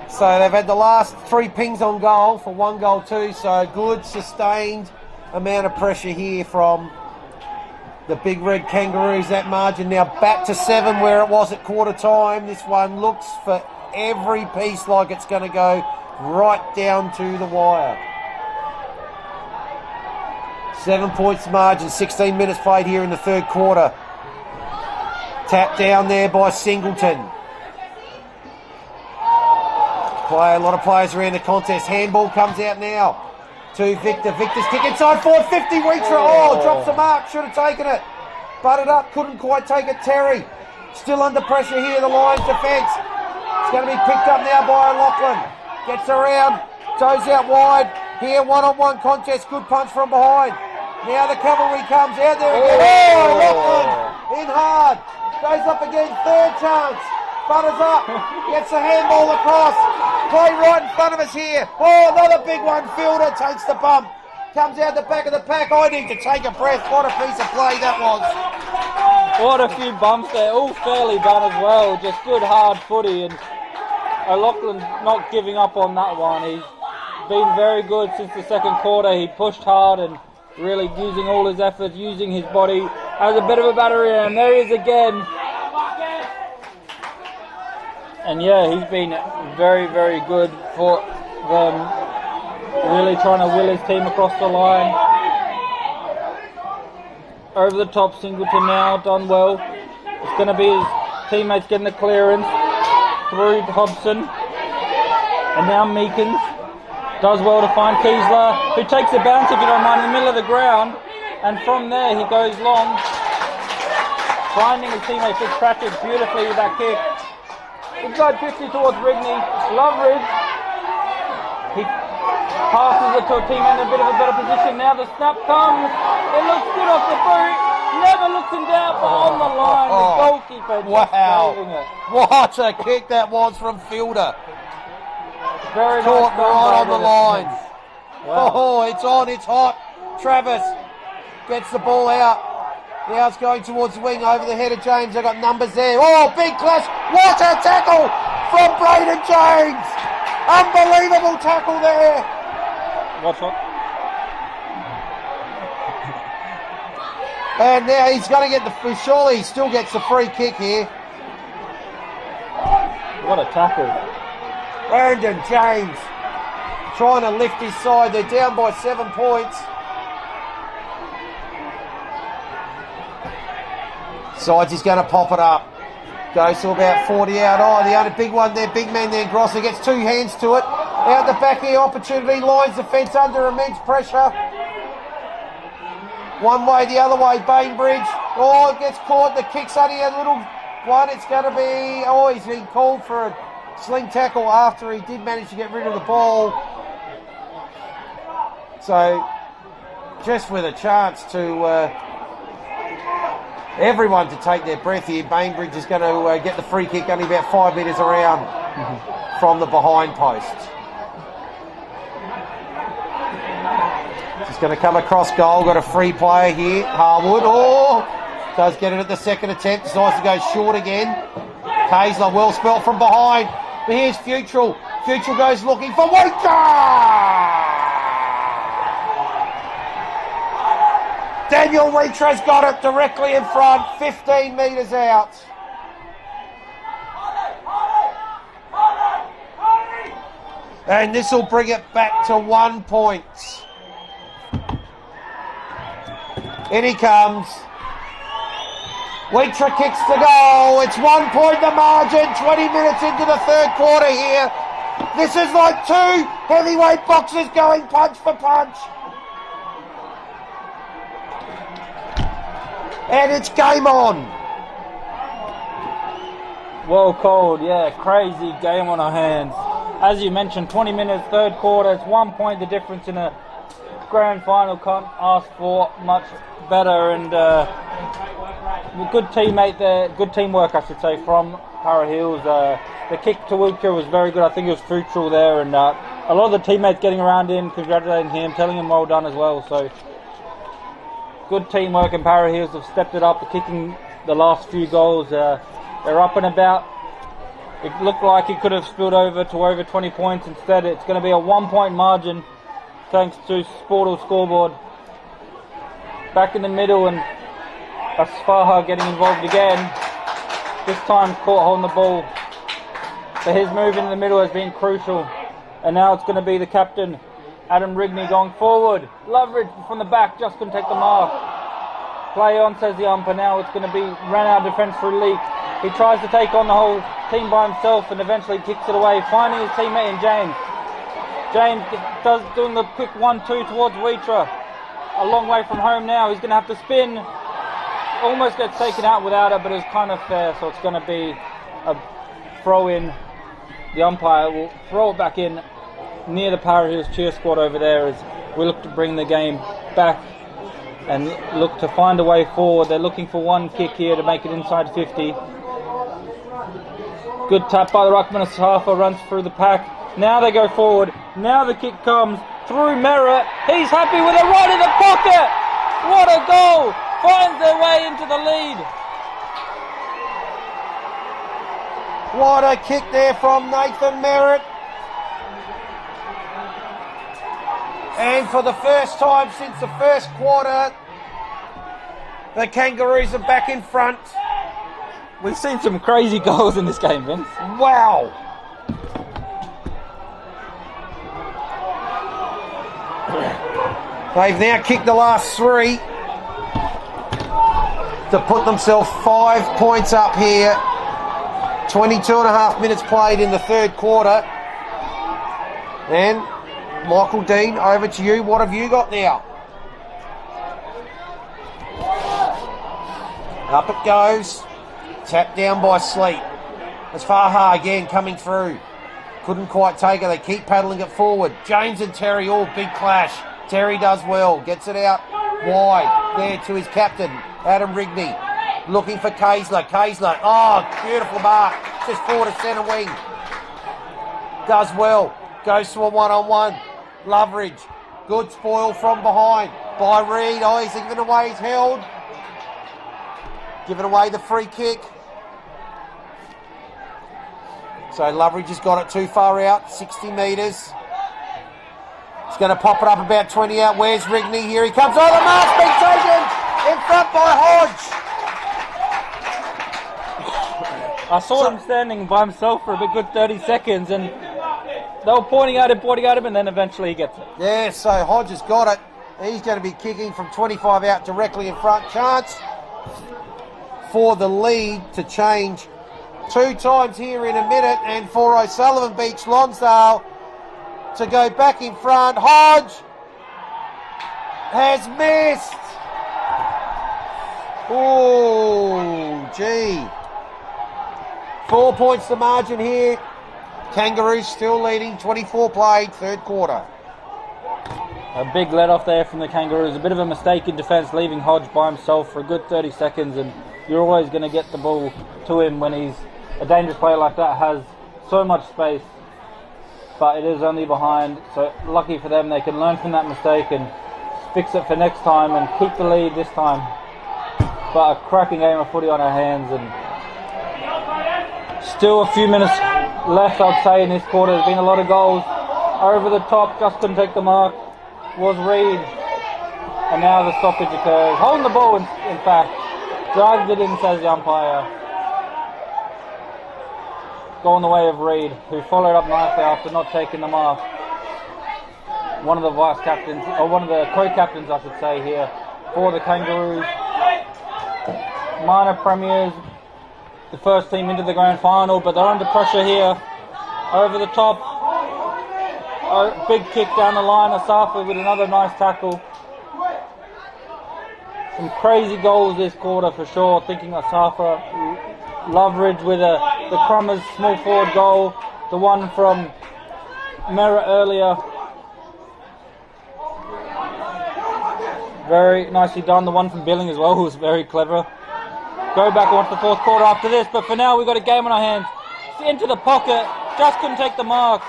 So they've had the last 3 pings on goal for 1 goal too, so good sustained amount of pressure here from the Big Red Kangaroos. That margin now back to 7 where it was at quarter time. This one looks for every piece like it's going to go right down to the wire. 7 points margin, 16 minutes played here in the 3rd quarter. Tap down there by Singleton. A lot of players around the contest. Handball comes out now to Victor. Victor's kick inside 450. Weecher. Oh, drops the mark. Should have taken it. Butted up. Couldn't quite take it. Terry still under pressure here. The Lions defence. It's going to be picked up now by Lachlan. Gets around. Goes out wide. Here, one-on-one contest. Good punch from behind. Now the cavalry comes out there again. Oh, Lachlan in hard. Goes up again. 3rd chance. Butters up. Gets the handball across. Play right in front of us here. Oh, another big one. Fielder takes the bump. Comes out the back of the pack. I need to take a breath. What a piece of play that was. What a few bumps there. All fairly done as well. Just good hard footy. And O'Loughlin not giving up on that one. He's been very good since the 2nd quarter. He pushed hard and really using all his efforts, using his body as a bit of a battery. And there he is again. And yeah, he's been very, very good for them, really trying to will his team across the line. Over the top, Singleton now, done well. It's going to be his teammates getting the clearance through Hobson. And now Meekins does well to find Kiesler, who takes a bounce, if you don't mind, in the middle of the ground. And from there, he goes long. finding his teammate Fitzpatrick beautifully with that kick. Inside 50 towards Rigney. Loveridge. He passes it to a teammate in a bit of a better position. Now the snap comes. It looks good off the boot. Never looks in doubt, but on the line, the goalkeeper just saving it. What a kick that was from Fielder. Very Caught nice right on the line. Wow. Oh, it's on, it's hot. Travis gets the ball out. Now it's going towards the wing over the head of James. They've got numbers there. Oh, big clash. What a tackle from Braden James. Unbelievable tackle there. What's up? And now he's going to get the... Surely he still gets the free kick here. What a tackle. Brandon James trying to lift his side. They're down by 7 points. Sides is going to pop it up. Goes to about 40 out. Oh, the other big one there, big man there. Grosser gets 2 hands to it. Out the back here, opportunity. Lines the fence under immense pressure. One way, the other way. Bainbridge. Oh, it gets caught. The kick's only a little one. It's going to be... Oh, he's been called for a sling tackle after he did manage to get rid of the ball. So, just with a chance to... everyone to take their breath here. Bainbridge is going to get the free kick only about 5 metres around from the behind post. He's going to come across goal. Got a free player here. Harwood. Oh, does get it at the second attempt. Decides to go short again. Kaysler well spelt from behind. But here's Futrell. Futrell goes looking for Winter. Daniel Weetra's got it directly in front, 15 metres out. And this will bring it back to 1 point. In he comes. Weetra kicks the goal. It's 1 point the margin, 20 minutes into the third quarter here. This is like 2 heavyweight boxers going punch for punch. And it's game on. Well called, yeah, crazy game on our hands. As you mentioned, 20 minutes, third quarter, it's 1 point the difference in a grand final. Can't ask for much better, and good teammate there, good teamwork I should say from Para Hills. The kick to Wiltshire was very good. I think it was Futrell there, and a lot of the teammates getting around him, congratulating him, telling him well done as well. So good teamwork, and Para Hills have stepped it up, kicking the last few goals. They're up and about. It looked like it could have spilled over to over 20 points. Instead, it's going to be a 1 point margin thanks to Sportal scoreboard. Back in the middle, and Asfaha getting involved again. This time caught holding the ball. But his move in the middle has been crucial. And now it's going to be the captain, Adam Rigney, going forward. Loveridge from the back just couldn't take the mark. Play on, says the ump, and now it's going to be ran out of defence through Leak. He tries to take on the whole team by himself and eventually kicks it away, finding his teammate in James. James doing the quick 1-2 towards Weetra. A long way from home now. He's going to have to spin. Almost gets taken out without it, but it's kind of fair, so it's going to be a throw in. The umpire will throw it back in near the Para Hills cheer squad over there as we look to bring the game back and look to find a way forward. They're looking for one kick here to make it inside 50. Good tap by the ruckman. Asafa runs through the pack. Now they go forward. Now the kick comes through Merritt. He's happy with it right in the pocket. What a goal! Finds their way into the lead. What a kick there from Nathan Merritt. And for the first time since the first quarter, the Kangaroos are back in front. We've seen some crazy goals in this game, Vince. Wow. They've now kicked the last 3 to put themselves 5 points up here. 22 and a half minutes played in the third quarter. And Michael Dean, over to you. What have you got now? Up it goes. Tapped down by Sleep. It's Faha again coming through. Couldn't quite take it. They keep paddling it forward. James and Terry, all big clash. Terry does well. Gets it out wide. There to his captain, Adam Rigney. Looking for Kaysler. Kaysler. Oh, beautiful mark. Just forward to centre wing. Does well. Goes to a one-on-one. Loveridge. Good spoil from behind by Reed. Oh, he's giving away. He's held. Giving away the free kick. So Loveridge has got it too far out. 60 metres. He's going to pop it up about 20 out. Where's Rigney? Here he comes. Oh, the mark's been taken. In front by Hodge. I saw him standing by himself for a good 30 seconds, and they were pointing at him, and then eventually he gets it. Yeah, so Hodge has got it. He's going to be kicking from 25 out directly in front. Chance for the lead to change 2 times here in a minute, and for O'Sullivan Beach Lonsdale to go back in front. Hodge has missed. Oh, gee. 4 points the margin here. Kangaroos still leading, 24 played, third quarter. A big let off there from the Kangaroos. A bit of a mistake in defence, leaving Hodge by himself for a good 30 seconds, and you're always going to get the ball to him when he's a dangerous player like that, has so much space, but it is only behind. So lucky for them, they can learn from that mistake and fix it for next time and keep the lead this time. But a cracking game of footy on our hands, and still a few minutes left, I'd say, in this quarter. There's been a lot of goals. Over the top, just couldn't take the mark, was Reed. And now the stoppage occurs. Holding the ball, in fact. Dragged it in, says the umpire. Going the way of Reed, who followed up nicely after not taking the mark. One of the vice captains, or one of the co-captains, I should say, here for the Kangaroos. Minor premiers, the first team into the grand final, but they're under pressure here. Over the top, a big kick down the line. Asafa with another nice tackle. Some crazy goals this quarter for sure. Thinking Asafa, Loveridge with the Crummers small forward goal. The one from Merritt earlier. Very nicely done. The one from Billing as well, who was very clever. Go back and watch the fourth quarter after this, but for now we've got a game on our hands. Into the pocket, just couldn't take the mark.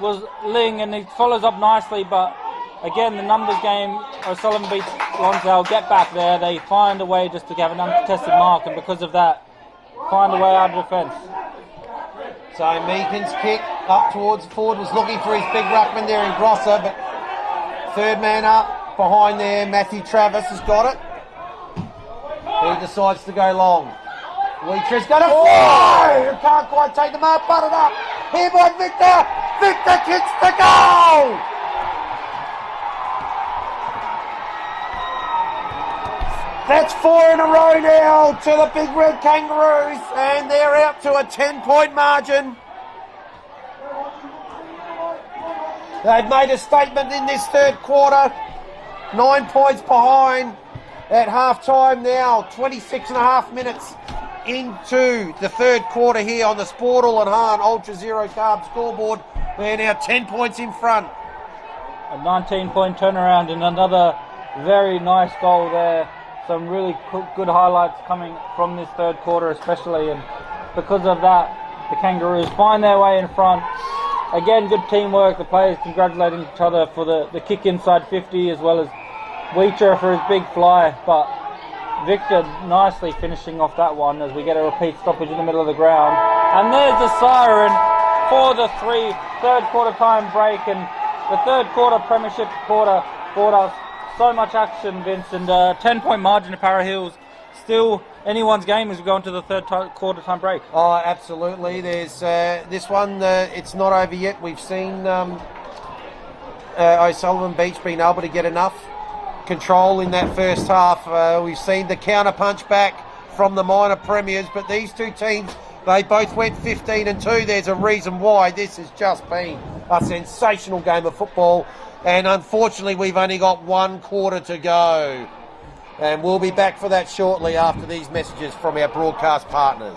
Was Ling, and he follows up nicely, but again, the numbers game. O'Sullivan beats Lonsdale, get back there. They find a way just to have an uncontested mark, and because of that, find a way out of defence. So Meakin's kick up towards the forward, was looking for his big ruckman there in Grosser, but third man up behind there, Matthew Travis has got it. He decides to go long. Leacher's going to fly! He can't quite take the mark, butted up. Here by Victor. Victor kicks the goal! That's 4 in a row now to the Big Red Kangaroos, and they're out to a 10-point margin. They've made a statement in this third quarter. 9 points behind at half-time now. 26 and a half minutes into the third quarter here on the Sportal and Hahn Ultra Zero Carb scoreboard. They're now 10 points in front. A 19-point turnaround and another very nice goal there. Some really good highlights coming from this third quarter especially, and because of that, the Kangaroos find their way in front. Again, good teamwork. The players congratulating each other for the kick inside 50, as well as Weecher for his big fly, but Victor nicely finishing off that one as we get a repeat stoppage in the middle of the ground. And there's the siren for the third quarter time break, and the third quarter premiership quarter brought us so much action, Vince, and 10-point margin to Para Hills. Still anyone's game as we go into the third quarter time break. Oh, absolutely. There's this one, it's not over yet. We've seen O'Sullivan Beach being able to get enough control in that first half. We've seen the counter punch back from the minor premiers, but these two teams, they both went 15-2. There's a reason why. This has just been a sensational game of football, and unfortunately we've only got one quarter to go. And we'll be back for that shortly after these messages from our broadcast partners.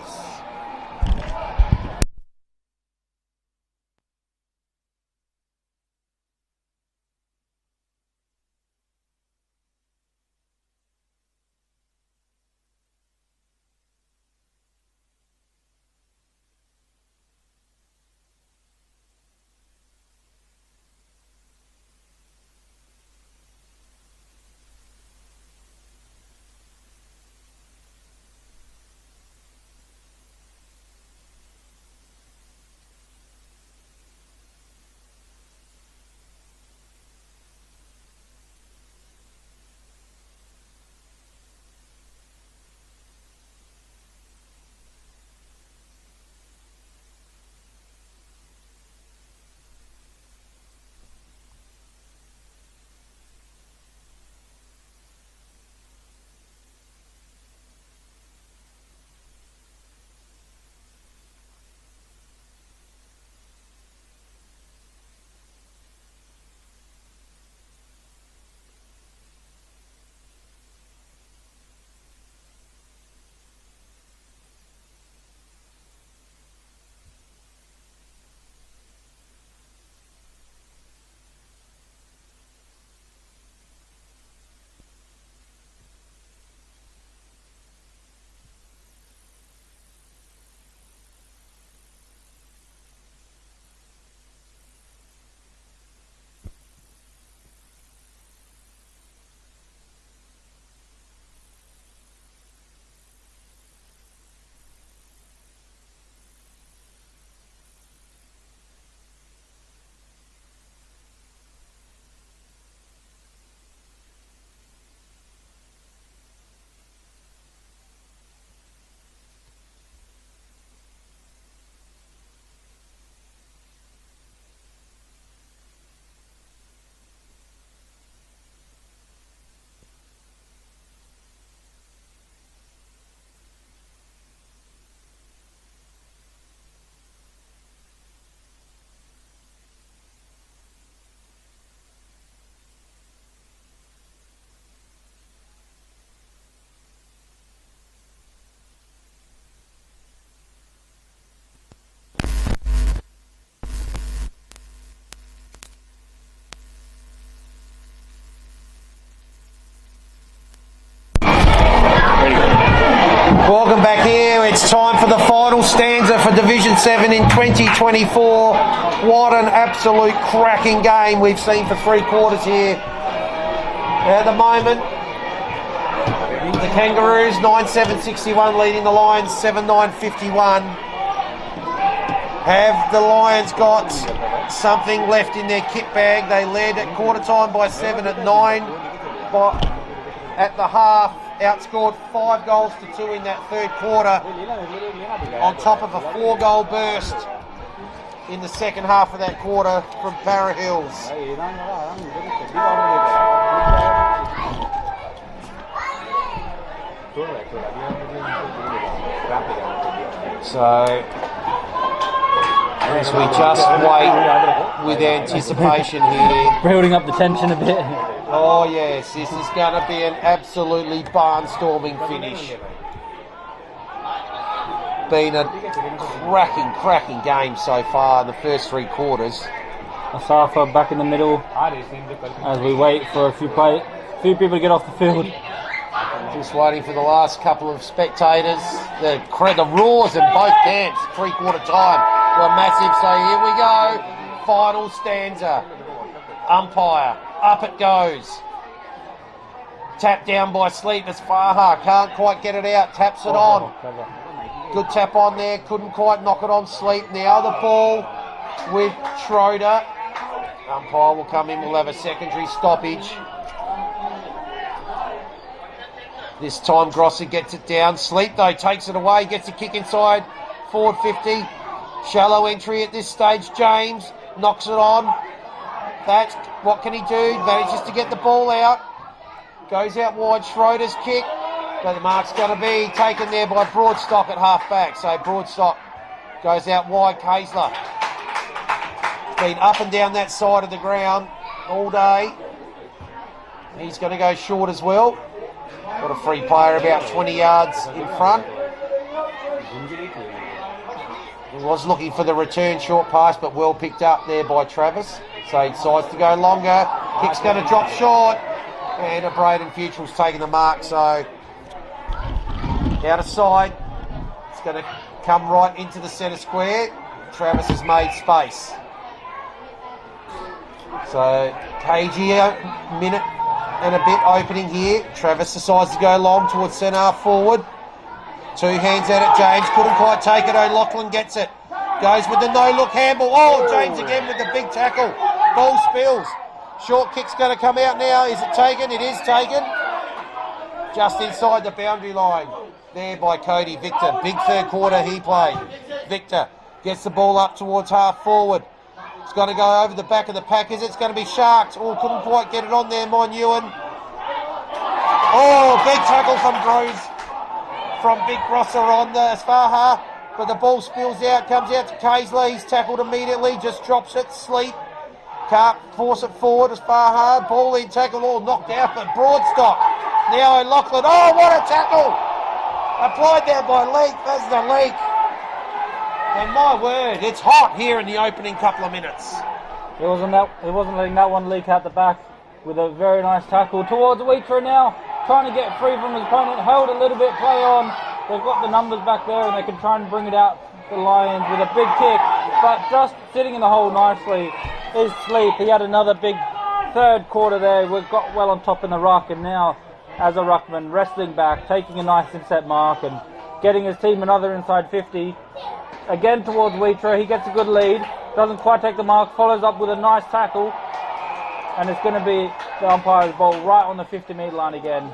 Welcome back here. It's time for the final stanza for Division 7 in 2024. What an absolute cracking game we've seen for 3 quarters here. At the moment, the Kangaroos 9-7-61 leading the Lions 7-9-51. Have the Lions got something left in their kit bag? They led at quarter time by 7 at 9. But at the half, outscored 5 goals to 2 in that third quarter, on top of a 4-goal burst in the second half of that quarter from Para Hills. So, as we just wait with anticipation here. Building up the tension a bit. Oh yes, this is going to be an absolutely barnstorming finish. Been a cracking game so far in the first 3 quarters. Asafa back in the middle as we wait for a few people to get off the field. Just waiting for the last couple of spectators. The roars in both camps at 3/4 time were massive. So here we go. Final stanza. Umpire. Up it goes. Tap down by Sleep. It's Faha. Can't quite get it out. Taps it on. Good tap on there. Couldn't quite knock it on Sleep. Now the ball with Schroeder. Umpire will come in. We'll have a secondary stoppage. This time Grosser gets it down. Sleep though takes it away. Gets a kick inside. Forward 50. Shallow entry at this stage. James knocks it on. That's what can he do? Manages to get the ball out. Goes out wide. Schroeder's kick. But the mark's going to be taken there by Broadstock at half back. So Broadstock goes out wide. Kaysler. Been up and down that side of the ground all day. He's going to go short as well. Got a free player about 20 yards in front. He was looking for the return short pass, but well picked up there by Travis. So he decides to go longer. Kick's going to drop short. And Braden Futural's taking the mark. So out of side. It's going to come right into the centre square. Travis has made space. So KG, minute and a bit opening here. Travis decides to go long towards centre half forward. Two hands at it. James couldn't quite take it. O'Loughlin gets it. Goes with the no-look handball. Oh, James again with the big tackle. Ball spills. Short kick's going to come out now. Is it taken? It is taken. Just inside the boundary line. There by Cody Victor. Big third quarter he played. Victor gets the ball up towards half forward. It's going to go over the back of the pack. Is it? It's going to be Sharks. Oh, couldn't quite get it on there, Monuan. Oh, big tackle from Bruce. From Big Grosser on the Sfaha. But the ball spills out. Comes out to Kaisley. He's tackled immediately. Just drops it. Sleep. Can't force it forward. Sfaha. Ball in. Tackle all knocked out. But Broadstock. Now O'Loughlin. Oh, what a tackle. Applied there by Leak. That's the Leak. And my word, it's hot here in the opening couple of minutes. He wasn't letting that one leak out the back with a very nice tackle towards Wheater now, trying to get free from his opponent, held a little bit, play on. They've got the numbers back there and they can try and bring it out the Lions with a big kick, but just sitting in the hole nicely is Sleep. He had another big third quarter there. We've got well on top in the ruck, and now as a ruckman wrestling back, taking a nice inset mark and getting his team another inside 50. Again towards Wheater, he gets a good lead, doesn't quite take the mark, follows up with a nice tackle, and it's going to be the umpire's ball right on the 50-metre line again.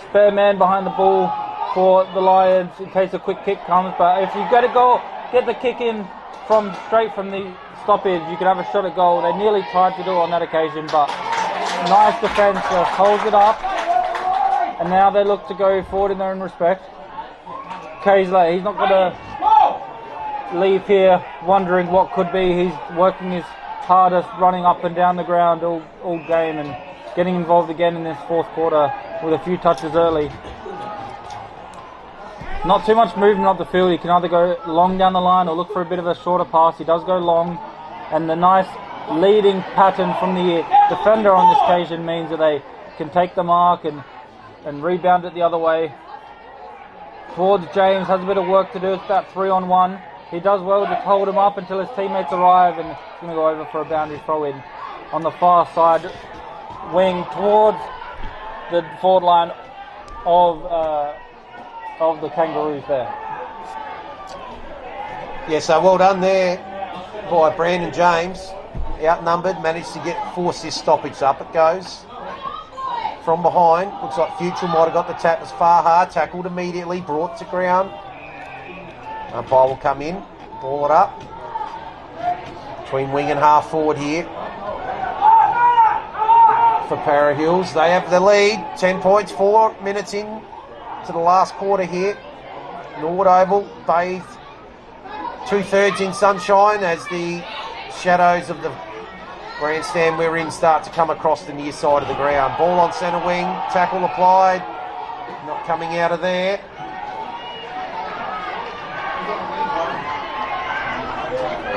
Spare man behind the ball for the Lions in case a quick kick comes, but if you've got to go get the kick in from straight from the stoppage, you can have a shot at goal. They nearly tried to do it on that occasion, but nice defence, just holds it up. And now they look to go forward in their own respect. Kaisley, he's not going to leave here wondering what could be. He's working his hardest, running up and down the ground all game and getting involved again in this fourth quarter with a few touches early. Not too much movement up the field. He can either go long down the line or look for a bit of a shorter pass. He does go long. And the nice leading pattern from the defender on this occasion means that they can take the mark and rebound it the other way. Towards James, has a bit of work to do. It's about 3-on-1. He does well to hold him up until his teammates arrive, and it's going to go over for a boundary throw in on the far side wing towards the forward line of the Kangaroos there. Yeah, so well done there by Brandon James. Outnumbered, managed to force this stoppage up. It goes from behind. Looks like Future might have got the tap as far hard. Tackled immediately, brought to ground. Umpire will come in, ball it up. Between wing and half forward here for Para Hills. They have the lead. 10 points, 4 minutes in to the last quarter here. Norwood Oval bathed 2/3 in sunshine as the shadows of the grandstand we're in start to come across the near side of the ground. Ball on centre wing, tackle applied, not coming out of there.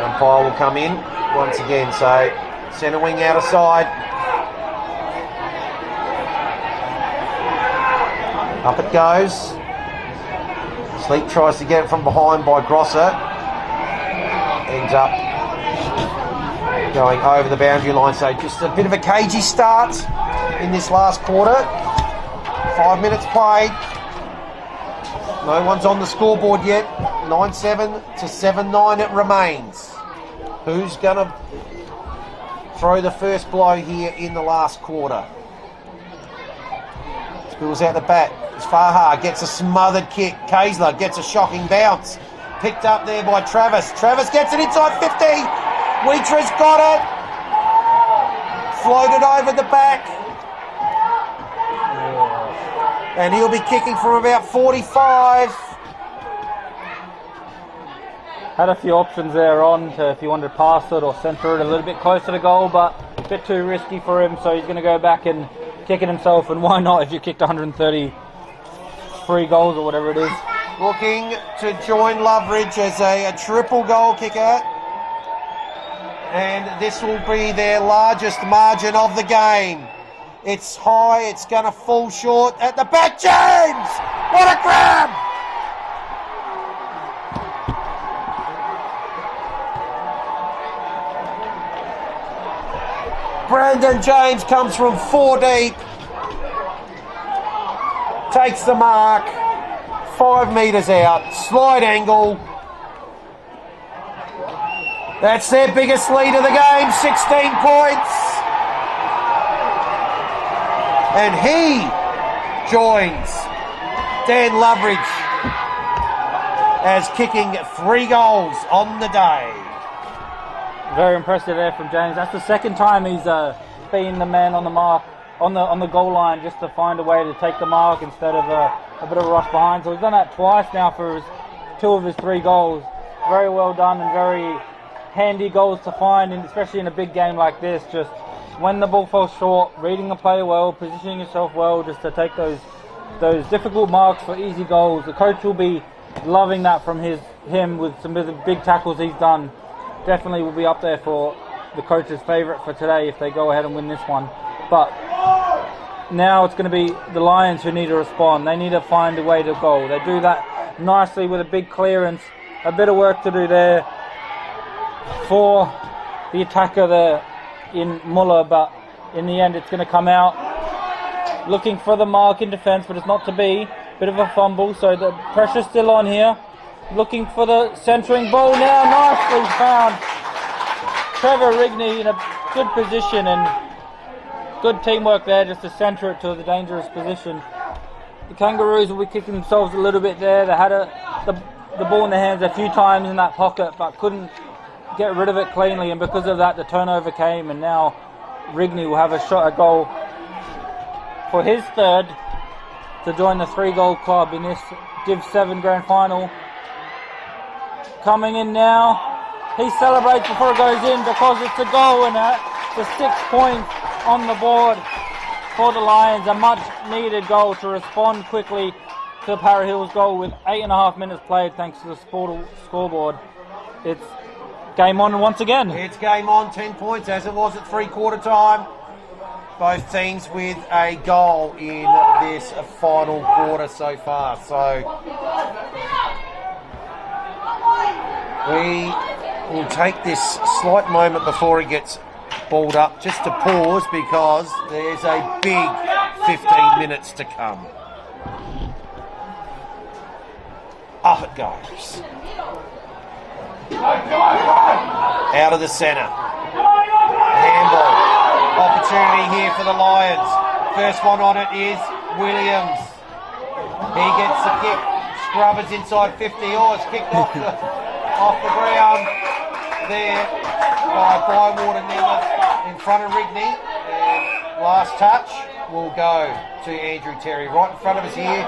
Umpire will come in once again, so centre wing out of side. Up it goes. Sleep tries to get it from behind by Grosser. Ends up going over the boundary line, so just a bit of a cagey start in this last quarter. 5 minutes played. No one's on the scoreboard yet. 9-7 to 7-9 it remains. Who's going to throw the first blow here in the last quarter? Spills out the back. Faha gets a smothered kick. Kaysler gets a shocking bounce. Picked up there by Travis. Travis gets it inside 50. Wheater's got it. Floated over the back. And he'll be kicking from about 45. Had a few options there on to if you wanted to pass it or centre it a little bit closer to goal, but a bit too risky for him, so he's going to go back and kick it himself. And why not if you kicked 133 goals or whatever it is? Looking to join Loveridge as a triple goal kicker. And this will be their largest margin of the game. It's high, it's going to fall short at the back. James! What a grab! Brandon James comes from 4 deep. Takes the mark. 5 metres out. Slide angle. That's their biggest lead of the game. 16 points. And he joins Dan Loveridge as kicking 3 goals on the day. Very impressive there from James. That's the second time he's been the man on the mark, on the goal line, just to find a way to take the mark instead of a bit of a rush behind. So he's done that twice now for 2 of his 3 goals. Very well done and very handy goals to find, and especially in a big game like this. Just when the ball falls short, reading the play well, positioning yourself well, just to take those difficult marks for easy goals. The coach will be loving that from him with some of the big tackles he's done. Definitely will be up there for the coach's favourite for today if they go ahead and win this one. But now it's going to be the Lions who need to respond. They need to find a way to goal. They do that nicely with a big clearance. A bit of work to do there for the attacker there in Muller, but in the end it's going to come out. Looking for the mark in defence, but it's not to be. Bit of a fumble, so the pressure's still on here. Looking for the centering ball now, nicely found. Trevor Rigney in a good position and good teamwork there just to centre it to the dangerous position. The Kangaroos will be kicking themselves a little bit there. They had the ball in their hands a few times in that pocket, but couldn't get rid of it cleanly, and because of that the turnover came, and now Rigney will have a shot at goal for his 3rd to join the 3-goal club in this Div 7 Grand Final. Coming in now, he celebrates before it goes in because it's a goal, and the 6 points on the board for the Lions. A much needed goal to respond quickly to Para Hills' goal with 8.5 minutes played thanks to the scoreboard. It's game on once again. It's game on, 10 points as it was at 3/4 time. Both teams with a goal in this final quarter so far. So we will take this slight moment before it gets balled up just to pause, because there's a big 15 minutes to come. Up it goes. Out of the centre. Handball. Opportunity here for the Lions. First one on it is Williams. He gets the kick. Scrubbers inside 50. Oh, it's kicked off the ground there by Bywater Nemeth in front of Rigney. And last touch will go to Andrew Terry. Right in front of us here.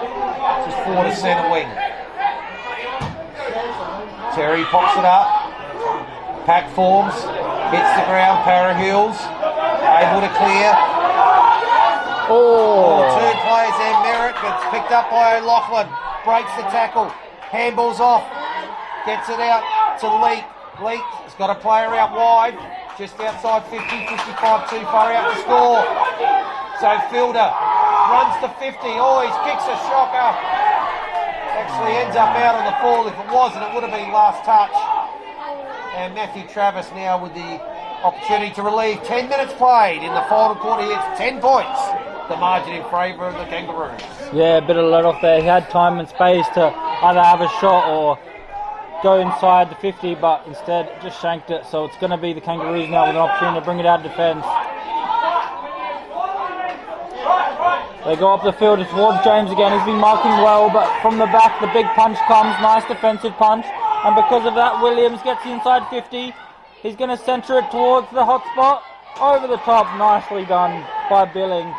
Just forward to centre wing. Terry pops it up. Pack forms. Hits the ground. Para Hills able to clear. Oh, 2 players there. Merritt gets picked up by O'Loughlin. Breaks the tackle. Handballs off. Gets it out to Leak. Leak has got a player out wide. Just outside 50, 55, too far out to score. So Fielder runs to 50. Oh, he kicks a shocker. Actually ends up out on the fall. If it wasn't, it would have been last touch. And Matthew Travis now with the opportunity to relieve. 10 minutes played in the final quarter. It's 10 points. The margin in favour of the Kangaroos. Yeah, a bit of let off there. He had time and space to either have a shot or go inside the 50, but instead just shanked it. So it's going to be the Kangaroos now with an opportunity to bring it out of defence. They go up the field towards James again. He's been marking well, but from the back the big punch comes. Nice defensive punch. And because of that, Williams gets the inside 50. He's going to centre it towards the hot spot. Over the top. Nicely done by Billing.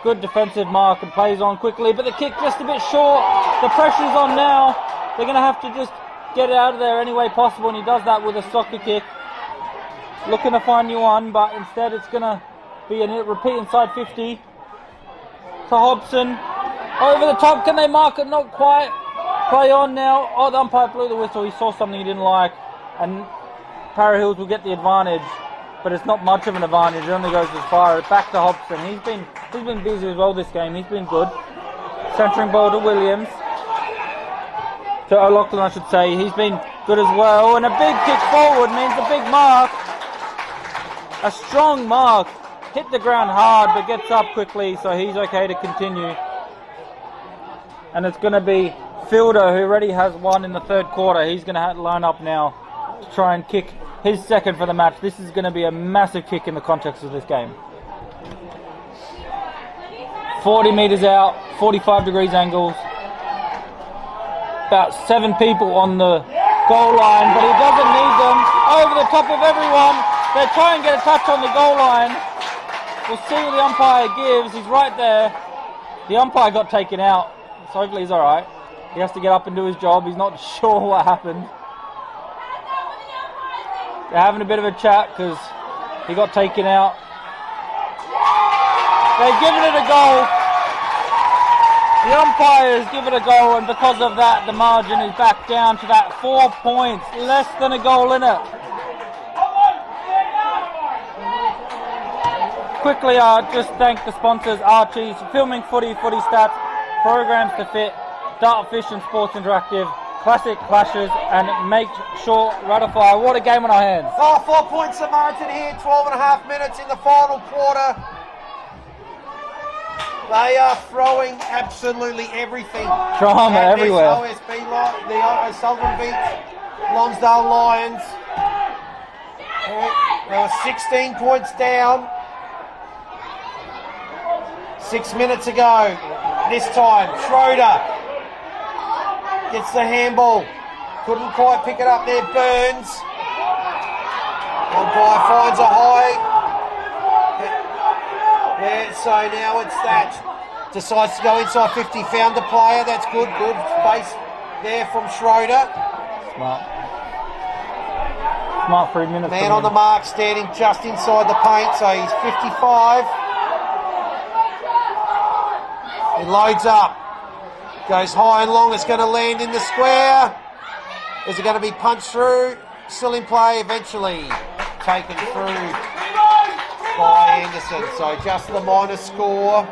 Good defensive mark and plays on quickly, but the kick just a bit short. The pressure's on now. They're going to have to just get it out of there any way possible, and he does that with a soccer kick. looking to find you one, but instead it's going to be a repeat inside 50 to Hobson. Over the top, can they mark it? Not quite. Play on now. Oh, the umpire blew the whistle. He saw something he didn't like, and Para Hills will get the advantage, but it's not much of an advantage. It only goes as far. Back to Hobson. He's been busy as well this game. He's been good. Centering ball to Williams. To O'Loughlin, I should say. He's been good as well. And a big kick forward means a big mark. A strong mark. Hit the ground hard, but gets up quickly, so he's okay to continue. And it's going to be Fielder, who already has one in the third quarter. He's going to line up now to try and kick his second for the match. This is going to be a massive kick in the context of this game. 40 metres out, 45 degrees angles. About 7 people on the goal line, but he doesn't need them. Over the top of everyone. They try and get a touch on the goal line. We'll see what the umpire gives. He's right there. The umpire got taken out, so hopefully he's alright. He has to get up and do his job. He's not sure what happened. They're having a bit of a chat because he got taken out. They've given it a goal. The umpires give it a goal, and because of that, the margin is back down to that 4 points. Less than a goal in it. Quickly, just thank the sponsors, Archie's, Filming Footy, Footy Stats, Programs to Fit, Dartfish and Sports Interactive, Classic Clashes, and Make Sure Ratify. What a game on our hands. Oh, 4 points of margin here, 12.5 minutes in the final quarter. They are throwing absolutely everything. Drama everywhere. OSB, the Southern Beach, Lonsdale Lions. They were 16 points down. 6 minutes ago. This time, Schroeder gets the handball. Couldn't quite pick it up there. Burns. Umpire finds a high. Yeah, so now it's that. Decides to go inside 50. Found the player. That's good. Good space there from Schroeder. Smart 3 minutes. Man on the mark, standing just inside the paint. So he's 55. He loads up. Goes high and long. It's going to land in the square. Is it going to be punched through? Still in play eventually. Taken through by Anderson. So just the minor score.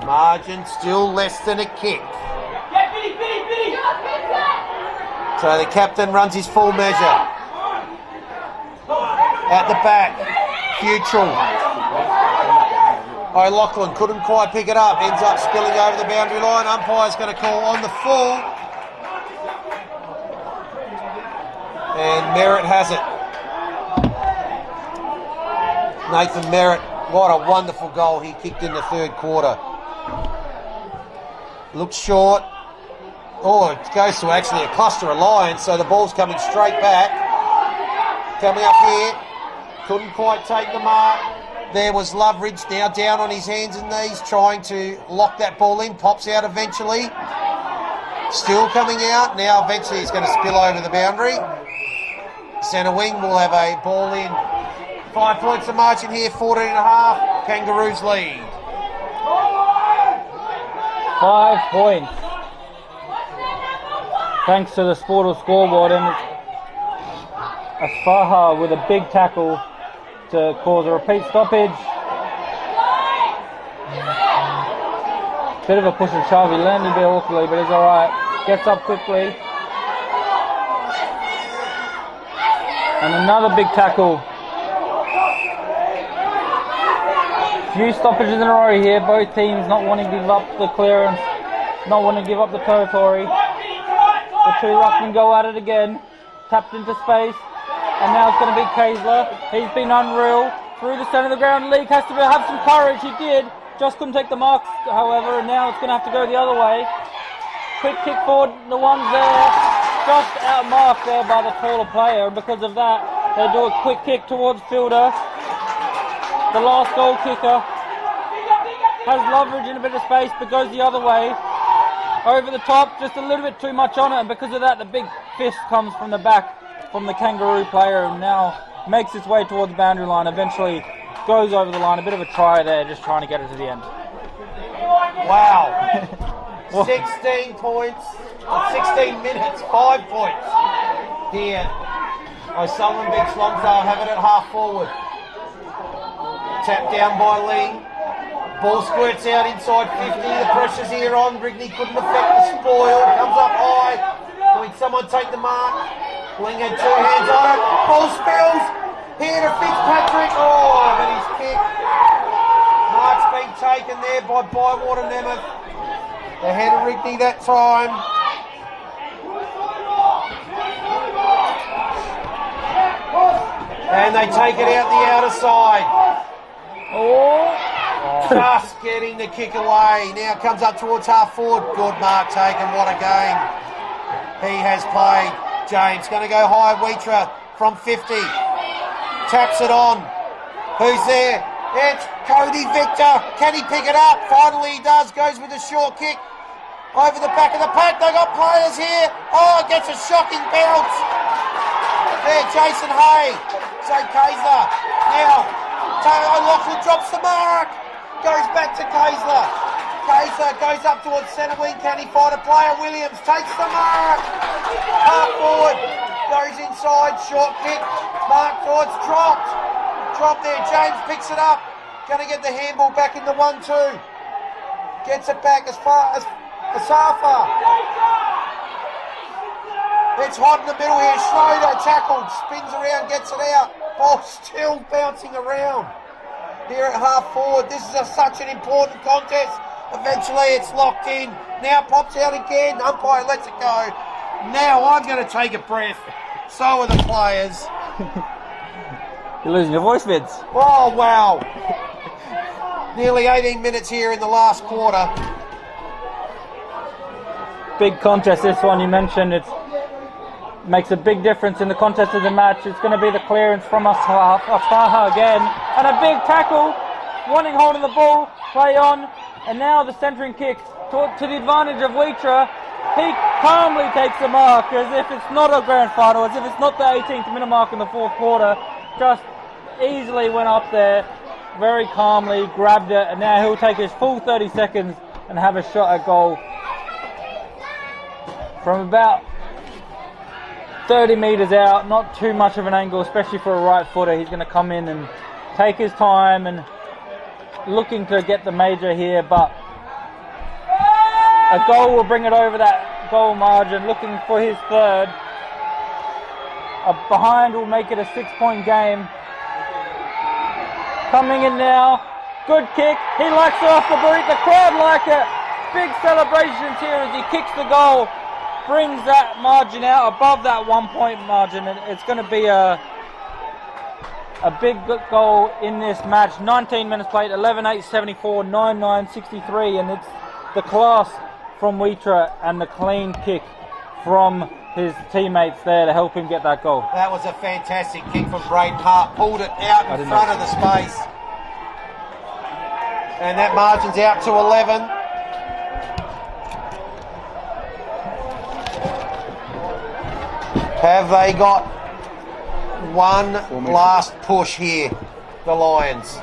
Margin still less than a kick. So the captain runs his full measure. At the back, Futrell. O'Loughlin couldn't quite pick it up. Ends up spilling over the boundary line. Umpire's going to call on the full. And Merritt has it. Nathan Merritt, what a wonderful goal he kicked in the third quarter. Looks short. Oh, it goes to actually a cluster of Lions, so the ball's coming straight back. Coming up here. Couldn't quite take the mark. There was Loveridge now down on his hands and knees trying to lock that ball in. Pops out eventually. Still coming out. Now eventually he's going to spill over the boundary. Centre wing will have a ball in. 5 points of margin here, 14.5. Kangaroos lead. 5 points. Thanks to the Sportal scoreboard, and Asfaha with a big tackle to cause a repeat stoppage. Bit of a push and shove. He landed a bit awkwardly, but he's alright. Gets up quickly. And another big tackle. Few stoppages in a row here. Both teams not wanting to give up the clearance, not wanting to give up the territory. The two ruckmen go at it again. Tapped into space. And now it's going to be Kaysler. He's been unreal. Through the centre of the ground. League has to have some courage. He did. Just couldn't take the marks, however. And now it's going to have to go the other way. Quick kick forward. The one's there. Just outmarked there by the taller player. And because of that, they do a quick kick towards Fielder. The last goal kicker has Loveridge in a bit of space, but goes the other way. Over the top, just a little bit too much on it, and because of that, the big fist comes from the back from the Kangaroo player, and now makes its way towards the boundary line. Eventually goes over the line. A bit of a try there, just trying to get it to the end. Wow. 16 points, 16 minutes, 5 points here. O'Sullivan beats Lonsdale, have it at half forward. Tap down by Lee. Ball squirts out inside 50. The pressure's here on. Rigney couldn't affect the spoil. Comes up high. Can someone take the mark? Ling had 2 hands on it. Ball spills. Here to Fitzpatrick. Oh, but he's kicked. Mark's been taken there by Bywater Nemeth. Ahead of Rigney that time. And they take it out the outer side. Just getting the kick away. Now comes up towards half forward. Good mark taken. What a game he has played. James going to go high. Wheatra from 50. Taps it on. Who's there? It's Cody Victor. Can he pick it up? Finally he does. Goes with a short kick. Over the back of the pack. They got players here. Oh, gets a shocking bounce. There, Jason Hay. Jay Kayser. Now, Lachlan drops the mark. Goes back to Kayser. Kayser goes up towards centre wing. Can he find a player? Williams takes the mark. Half forward. Goes inside. Short kick. Mark towards dropped. Drop there. James picks it up. Going to get the handball back in the 1-2. Gets it back as far as Asafa. It's hot in the middle here. Schroeder tackled. Spins around. Gets it out. Ball still bouncing around. Here at half forward. This is such an important contest. Eventually it's locked in. Now pops out again. Umpire lets it go. Now I'm going to take a breath. So are the players. You're losing your voice, Vince. Oh, wow. Nearly 18 minutes here in the last quarter. Big contest, this one you mentioned. It makes a big difference in the contest of the match. It's going to be the clearance from Asaha again. And a big tackle. Wanting hold of the ball. Play on. And now the centering kick to the advantage of Wheatra. He calmly takes the mark as if it's not a grand final, as if it's not the 18th minute mark in the fourth quarter. Just easily went up there, very calmly, grabbed it, and now he'll take his full 30 seconds and have a shot at goal. From about 30 metres out, not too much of an angle, especially for a right footer. He's going to come in and take his time and looking to get the major here, but a goal will bring it over that goal margin, looking for his third. A behind will make it a 6-point game. Coming in now, good kick, he likes it off the boot, the crowd like it. Big celebrations here as he kicks the goal, brings that margin out above that 1-point margin, and it's going to be a big goal in this match. 19 minutes played, 11-8, 74, 9-9, 63, and it's the class from Wheatra and the clean kick from his teammates there to help him get that goal. That was a fantastic kick from Braden Hart. Pulled it out in front of the space. And that margin's out to 11. Have they got one last push here, the Lions?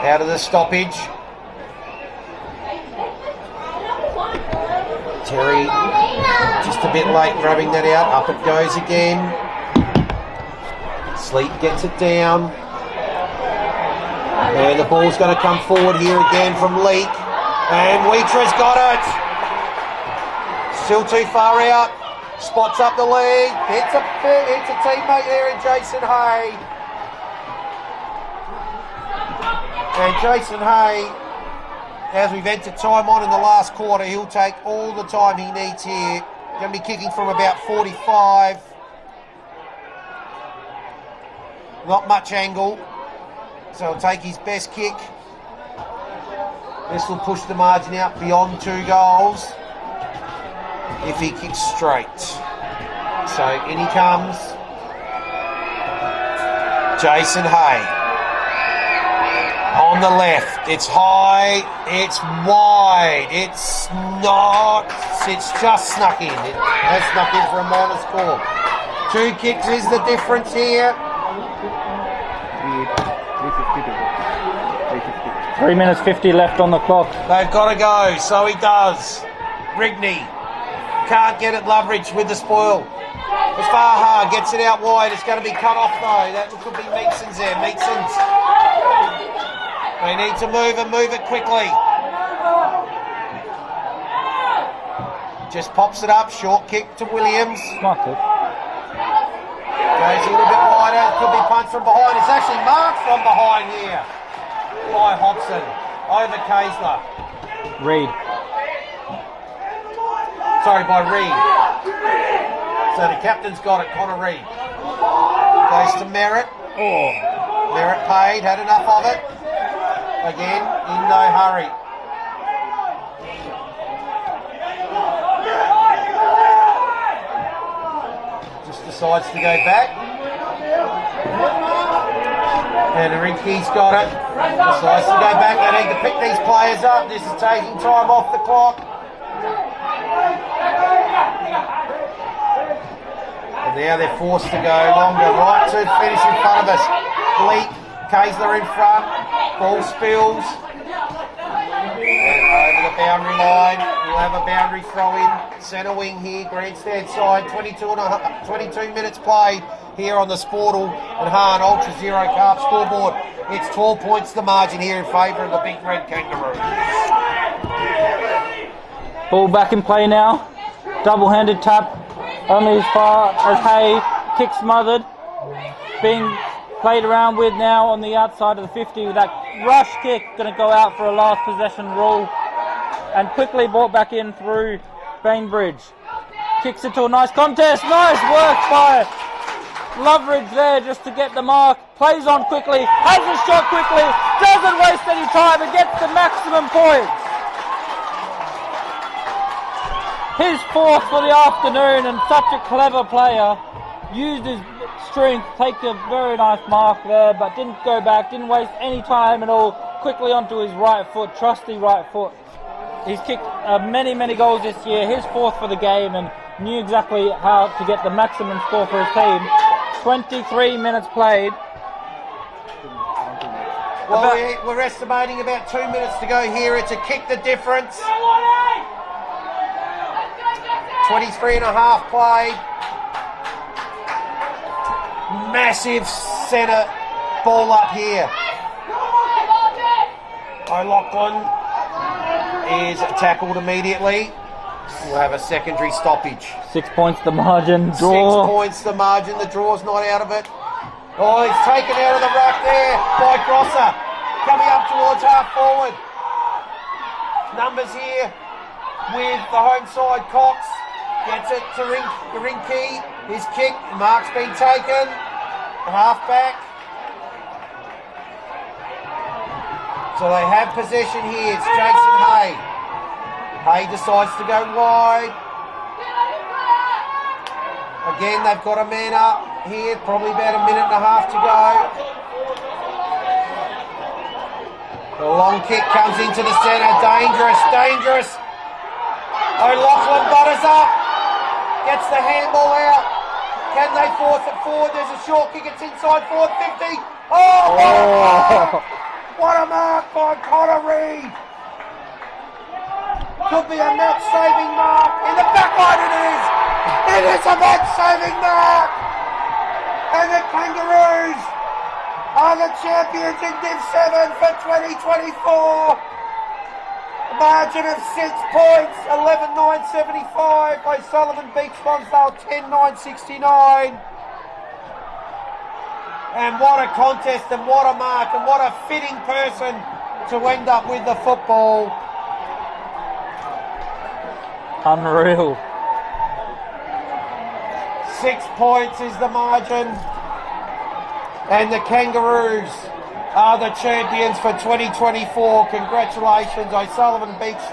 Out of the stoppage. Terry just a bit late grabbing that out. Up it goes again. Sleep gets it down. And the ball's going to come forward here again from Leake. And Wheatra's got it. Still too far out. Spots up the lead. It's a teammate there in Jason Hay. And Jason Hay, as we've entered time on in the last quarter, he'll take all the time he needs here. Going to be kicking from about 45. Not much angle. So he'll take his best kick. This will push the margin out beyond 2 goals if he kicks straight. So in he comes. Jason Hay. On the left, it's high, it's wide, it's not, it's just snuck in. It has snuck in for a minor score. 2 kicks is the difference here. 3 minutes 50 left on the clock. They've got to go, so he does. Rigney can't get it. Loveridge with the spoil. Faha gets it out wide. It's going to be cut off though. That could be Meekson's there. Meekson's. They need to move and move it quickly. Just pops it up. Short kick to Williams. Smart kick. Goes a little bit wider. Could be punched from behind. It's actually marked from behind here by Hobson. Over Kaysler. Reed. Sorry, by Reed. So the captain's got it, Connor Reed. Goes to Merritt. Oh. Merritt paid, had enough of it. Again, in no hurry. Just decides to go back. And Rinky's got it. Decides to go back. They need to pick these players up. This is taking time off the clock. And now they're forced to go longer. Right to finish in front of us. Bleak, Kaysler in front. Ball spills. And over the boundary line. We'll have a boundary throw in. Centre wing here, grandstand side. 22 minutes played here on the Sportal and Hahn Ultra Zero Carb scoreboard. It's 12 points the margin here in favour of the Big Red Kangaroos. Ball back in play now. Double-handed tap. Only as far as Hay. Kick smothered. Being played around with now on the outside of the 50 with that rush kick. Going to go out for a last possession rule. And quickly brought back in through Bainbridge. Kicks it to a nice contest. Nice work by Loveridge there just to get the mark. Plays on quickly. Has a shot quickly. Doesn't waste any time and gets the maximum points. His 4th for the afternoon, and such a clever player. Used his strength, take a very nice mark there, but didn't go back, didn't waste any time at all. Quickly onto his right foot, trusty right foot. He's kicked many goals this year, his 4th for the game, and knew exactly how to get the maximum score for his team. 23 minutes played. Well, we're estimating about 2 minutes to go here. It's a kick the difference. 23 and a half played. Massive centre ball up here. O'Loughlin is tackled immediately. We'll have a secondary stoppage. 6 points the margin. Draw. 6 points the margin. The draw's not out of it. Oh, he's taken out of the ruck there by Grosser. Coming up towards half forward. Numbers here with the home side. Cox gets it to Rinky. His kick. Mark's been taken. Half back. So they have possession here. It's Jason Hay. Hay decides to go wide. Again, they've got a man up here. Probably about a minute and a half to go. The long kick comes into the centre. Dangerous. O'Loughlin butters up. Gets the handball out. Can they force it forward? There's a short kick. It's inside forward 50. Oh, what a mark! What a mark by Connor Reed. Could be a match-saving mark. In the back line it is. It is a match-saving mark. And the Kangaroos are the champions in Div 7 for 2024. A margin of 6 points, 11,975. O'Sullivan beats Lonsdale 10,969. And what a contest, and what a mark, and what a fitting person to end up with the football. Unreal. 6 points is the margin. And the Kangaroos are the champions for 2024. Congratulations. O'Sullivan beats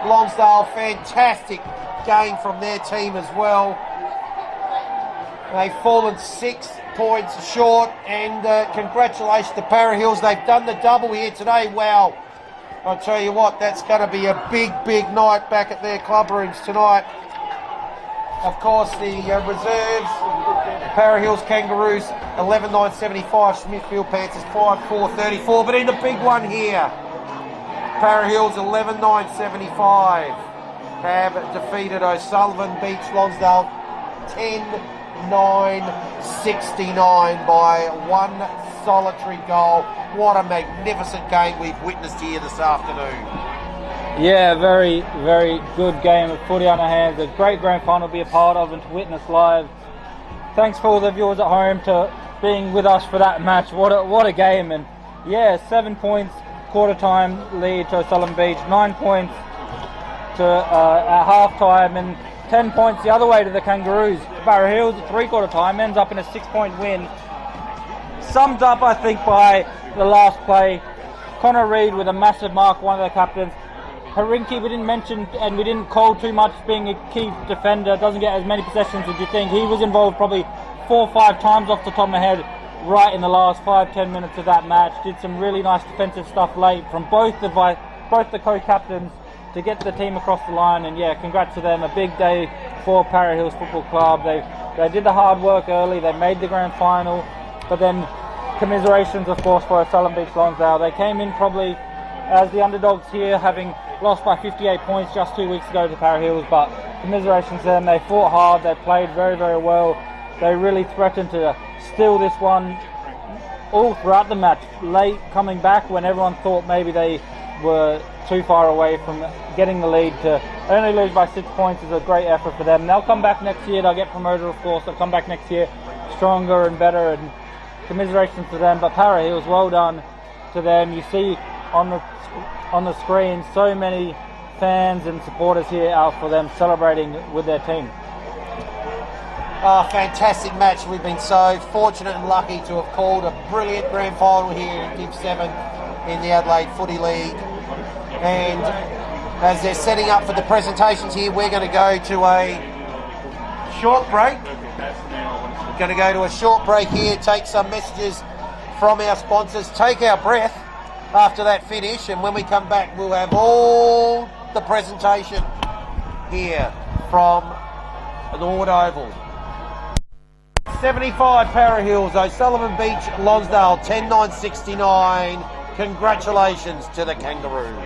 Lonsdale. Fantastic game from their team as well. They've fallen 6th points short, and congratulations to Para Hills. They've done the double here today. Wow. I'll tell you what, that's going to be a big, big night back at their club rooms tonight. Of course, the reserves, Para Hills Kangaroos, 11,975, Smithfield Panthers, 5,434. But in the big one here, Para Hills, 11,975, have defeated O'Sullivan Beach Lonsdale, 10,969 by one solitary goal. What a magnificent game we've witnessed here this afternoon. Yeah, very, very good game of footy on our hands. A great grand final to be a part of and to witness live. Thanks for all the viewers at home to being with us for that match. What a game. And yeah, 7 points quarter time lead to O'Sullivan Beach, 9 points to at half time, and 10 points the other way to the Kangaroos. Para Hills at 3/4 time ends up in a 6-point win. Summed up, I think, by the last play. Connor Reid with a massive mark, one of the captains. Harinki, we didn't mention and we didn't call too much, being a key defender, doesn't get as many possessions as you think. He was involved probably 4 or 5 times off the top of my head right in the last 5-10 minutes of that match. Did some really nice defensive stuff late from both the co-captains to get the team across the line. And yeah, congrats to them. A big day for Para Hills Football Club. They did the hard work early. They made the grand final, but then commiserations, of course, for O'Sullivan Beach Lonsdale. They came in probably as the underdogs here, having lost by 58 points just 2 weeks ago to Para Hills, but commiserations to them. They fought hard. They played very, very well. They really threatened to steal this one all throughout the match. Late coming back when everyone thought maybe they were too far away from getting the lead, to only lose by 6 points is a great effort for them. They'll come back next year. They'll get promoted, of course. They'll come back next year stronger and better, and commiserations to them. But Para Hills, well done to them. You see on the screen so many fans and supporters here out for them celebrating with their team. Oh, fantastic match. We've been so fortunate and lucky to have called a brilliant grand final here in Div 7 in the Adelaide Footy League. And as they're setting up for the presentations here, we're going to go to a short break. We're going to go to a short break here, take some messages from our sponsors, take our breath after that finish, and when we come back we'll have all the presentation here from the Wood Oval. 75 Para Hills, O'Sullivan Beach Lonsdale, 10,969. Congratulations to the Kangaroos.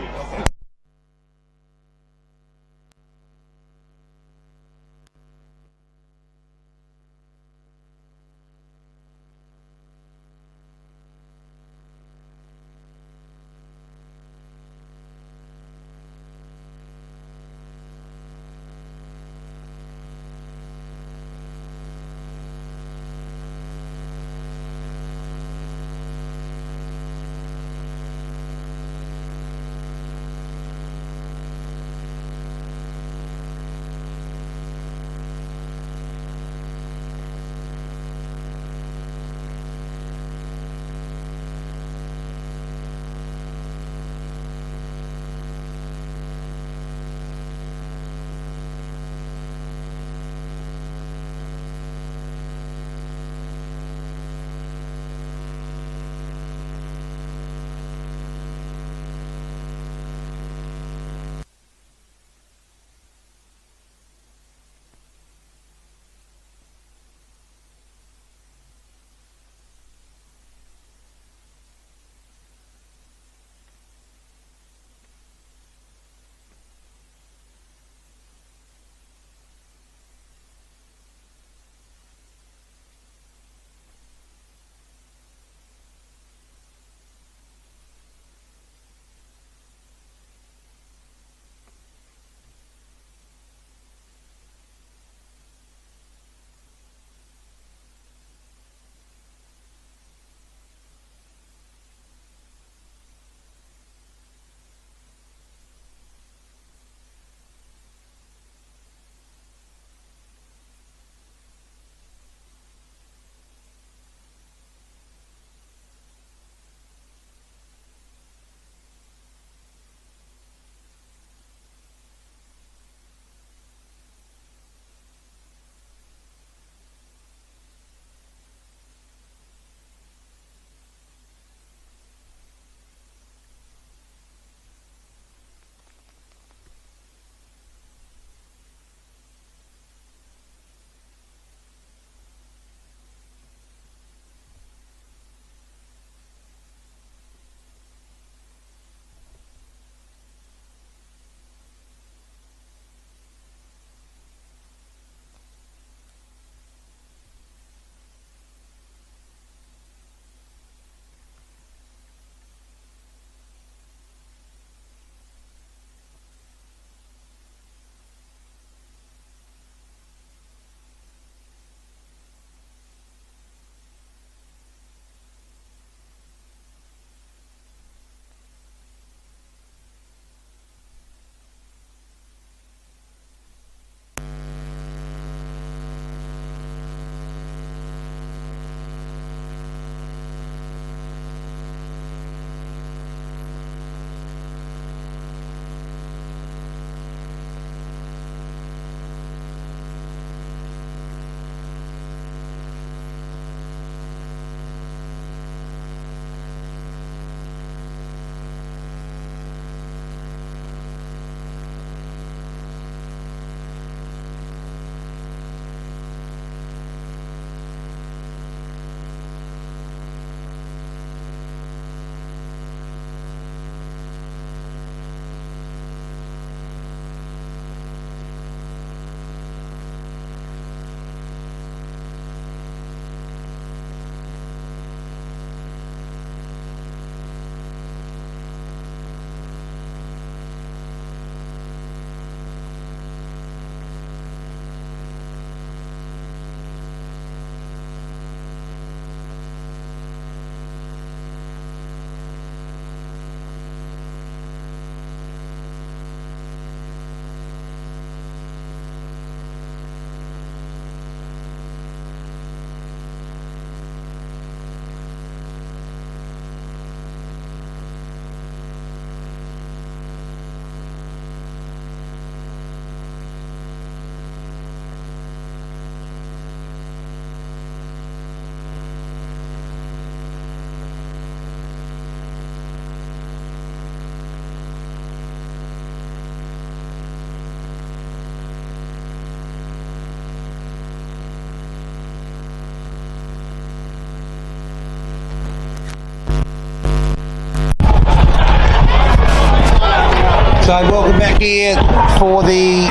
So welcome back here for the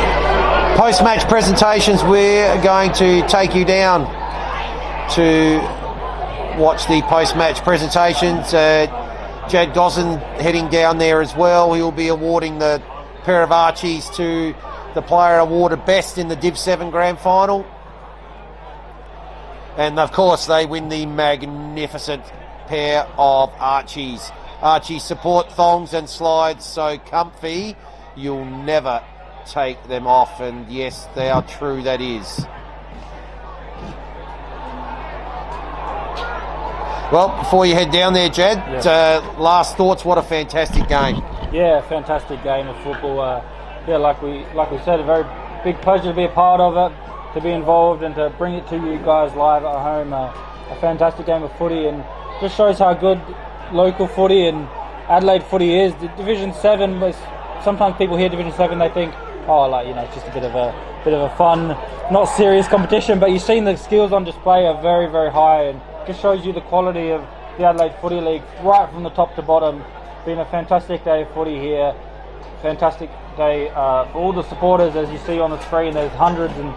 post-match presentations. We're going to take you down to watch the post-match presentations. Jad Gosden heading down there as well. He'll be awarding the pair of Archies to the player awarded best in the Div 7 Grand Final. And of course they win the magnificent pair of Archies. Archie support thongs and slides so comfy you'll never take them off, and yes, they are true, that is. Well, before you head down there, Jad, last thoughts. What a fantastic game. Yeah, fantastic game of football. Yeah, like we said, a very big pleasure to be a part of it, to be involved and to bring it to you guys live at home. A fantastic game of footy, and just shows how good local footy and Adelaide footy is. The Division 7 was, sometimes people hear Division 7, they think, oh, like, you know, it's just a bit of a fun, not serious competition. But you've seen the skills on display are very, very high, and just shows you the quality of the Adelaide Footy League right from the top to bottom. Been a fantastic day of footy here. Fantastic day for all the supporters. As you see on the screen, there's hundreds and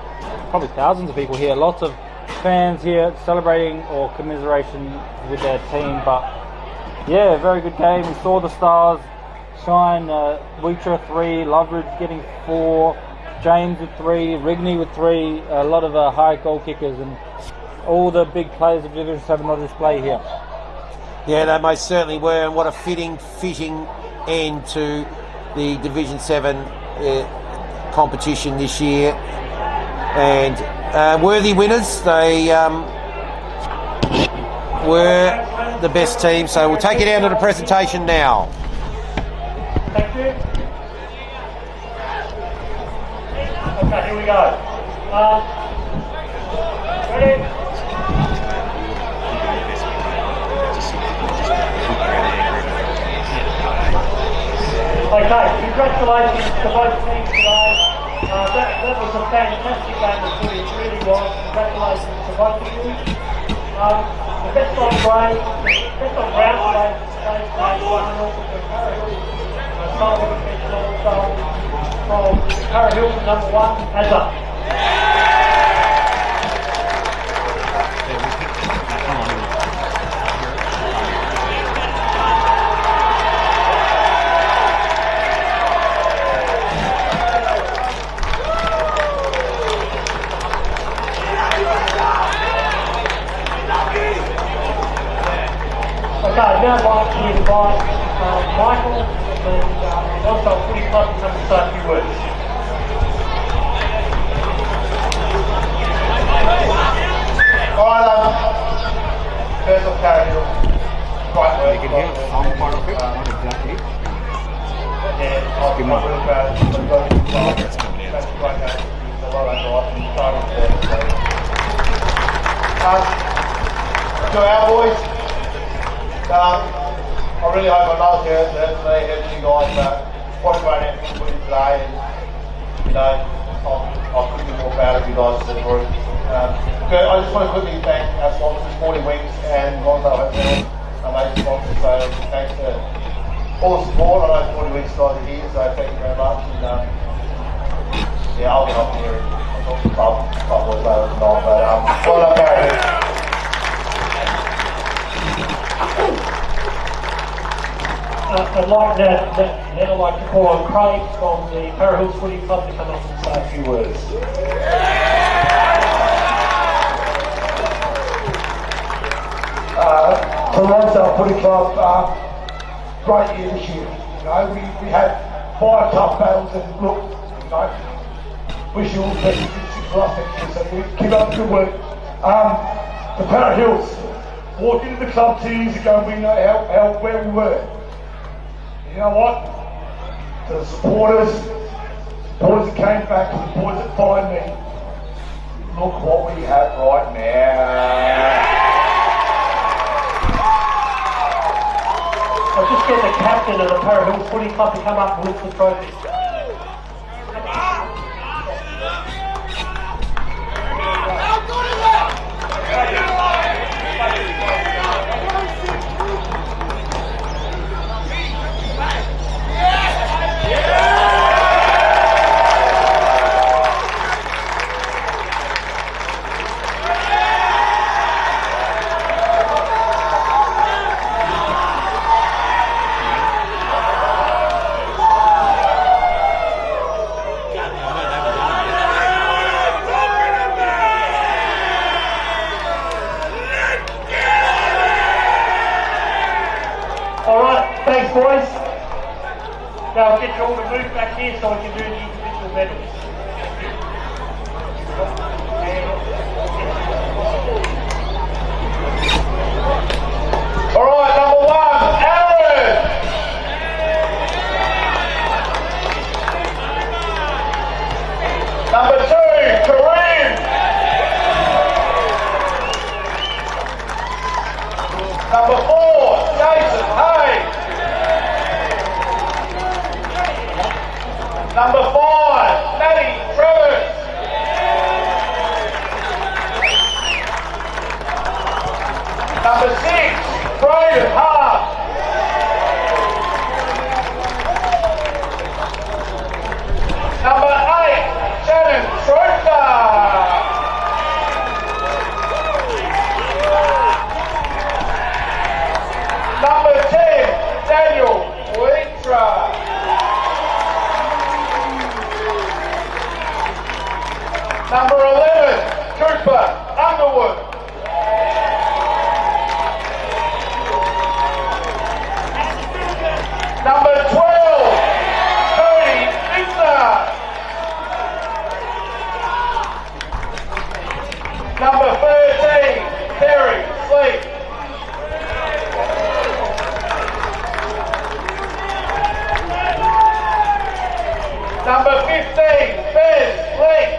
probably thousands of people here. Lots of fans here celebrating or commiseration with their team. But yeah, very good game. We saw the stars shine. Weecher 3, Loveridge getting 4, James with 3, Rigney with 3. A lot of high goal kickers, and all the big players of Division 7 on display here. Yeah, they most certainly were, and what a fitting end to the Division 7 competition this year. And worthy winners. They were the best team. So we'll take it down to the presentation now. Thank you. Okay, here we go. Ready? Okay, congratulations to both teams today. That was a fantastic game of footy, it really was. Congratulations to both of you. The best on round today stays final for Para Hills. Solid defense also from Para Hills, number 1, Azza. Okay, now I'd like to invite Michael and Lonsdale Footy Club to come and say a few words. Alright, first off, Para Hills, great work. You can hear some part of it, not exactly. Yeah, I'm really proud of you. That's a great game. It's a lot of life and starting to our boys, I really hope my mother's here today, heard you guys, what a great effort you put in today, and you know, I couldn't be more proud of you guys as a group. I just want to quickly thank our sponsors, 40 Weeks and Lonsdale Hotel, amazing sponsors, so thanks to all the support. I know 40 Weeks guys are here, so thank you very much, and yeah, I'll get off here and I'll talk to club boys later tonight, but well done, Para Hills. I'd like I'd like to call on Craig from the Para Hills Footy Club to come up and say a few words. To Lonsdale Footy Club, great year this year. You know, we had 5 tough battles, and look, you know, wish you all the best in 6 plus next year. So we keep up the good work. The Para Hills walked into the club 2 years ago, and we know how where we were. You know what? To the supporters that came back, to the boys that followed me, look what we have right now. I'll just get the captain of the Para Hills Footy Club to come up and lift the trophy. Yeah! Now I'll get you all to move back here so I can do the individual medals. All right, number 1, Aaron. Number 2, Kareem. Number 4, Jason Hay. Number 5, Maddie Travis. Number 6, Braden Hart. Number 8, Shannon Schroeder. Number 10, Daniel Wheatra. Number 11, Cooper Underwood. Number 12, Cody Victor. Number 13, Terry Sleep. Number 15, Ben Sleep.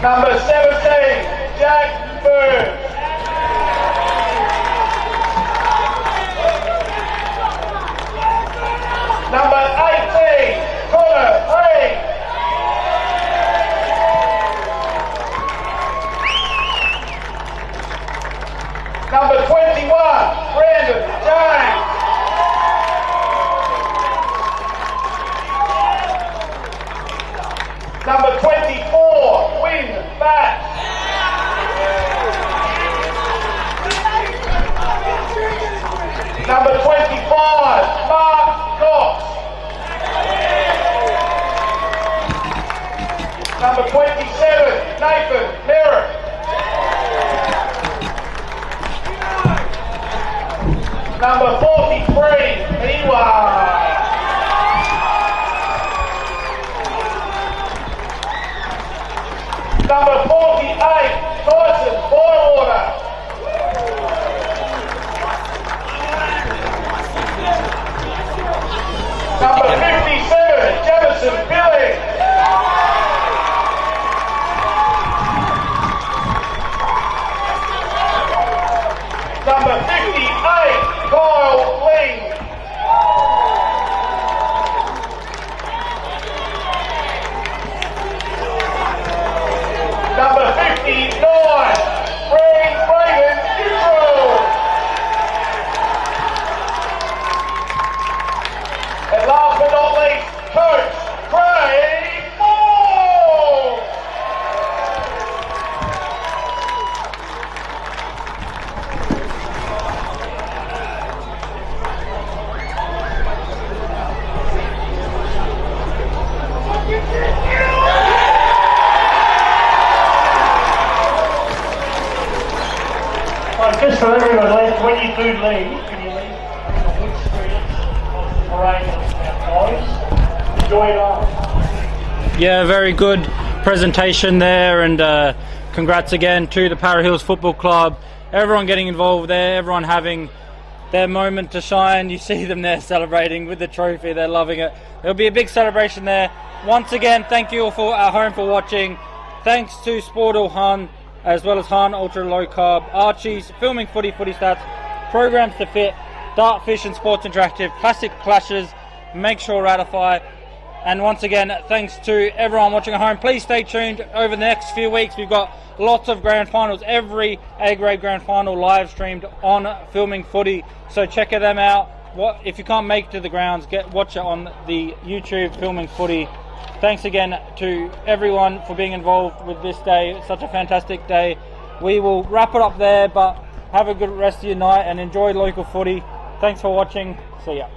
Number 17, Jack Burns. Number 18, Connor Reed. Number 21, Brandon James. Number 24, Win Bass. Number 25, Mark Cox. Number 27, Nathan Merritt. Number 43, Miwa. Number 48, Tyson Bywater. Number 57, Jamison Billy. Number 58, Kyle Ling. Number 59, Braden Neutral. And last but not least, Coach Craig Moore. Just for everyone left, when you do leave, can you leave the wood streets of the parade guys? Enjoy it all. Yeah, very good presentation there, and congrats again to the Para Hills Football Club. Everyone getting involved there, everyone having their moment to shine. You see them there celebrating with the trophy, they're loving it. There'll be a big celebration there. Once again, thank you all for at home for watching. Thanks to Sportal Han, as well as Han Ultra Low Carb, Archie's, Filming Footy, Footy Stats, Programs to Fit, Dartfish and Sports Interactive, Classic Clashes, Make Sure Ratify. And once again, thanks to everyone watching at home. Please stay tuned over the next few weeks. We've got lots of grand finals, every A-grade grand final live streamed on Filming Footy. So check them out. If you can't make it to the grounds, watch it on the YouTube Filming Footy. Thanks again to everyone for being involved with this day. It's such a fantastic day. We will wrap it up there, but have a good rest of your night and enjoy local footy. Thanks for watching. See ya.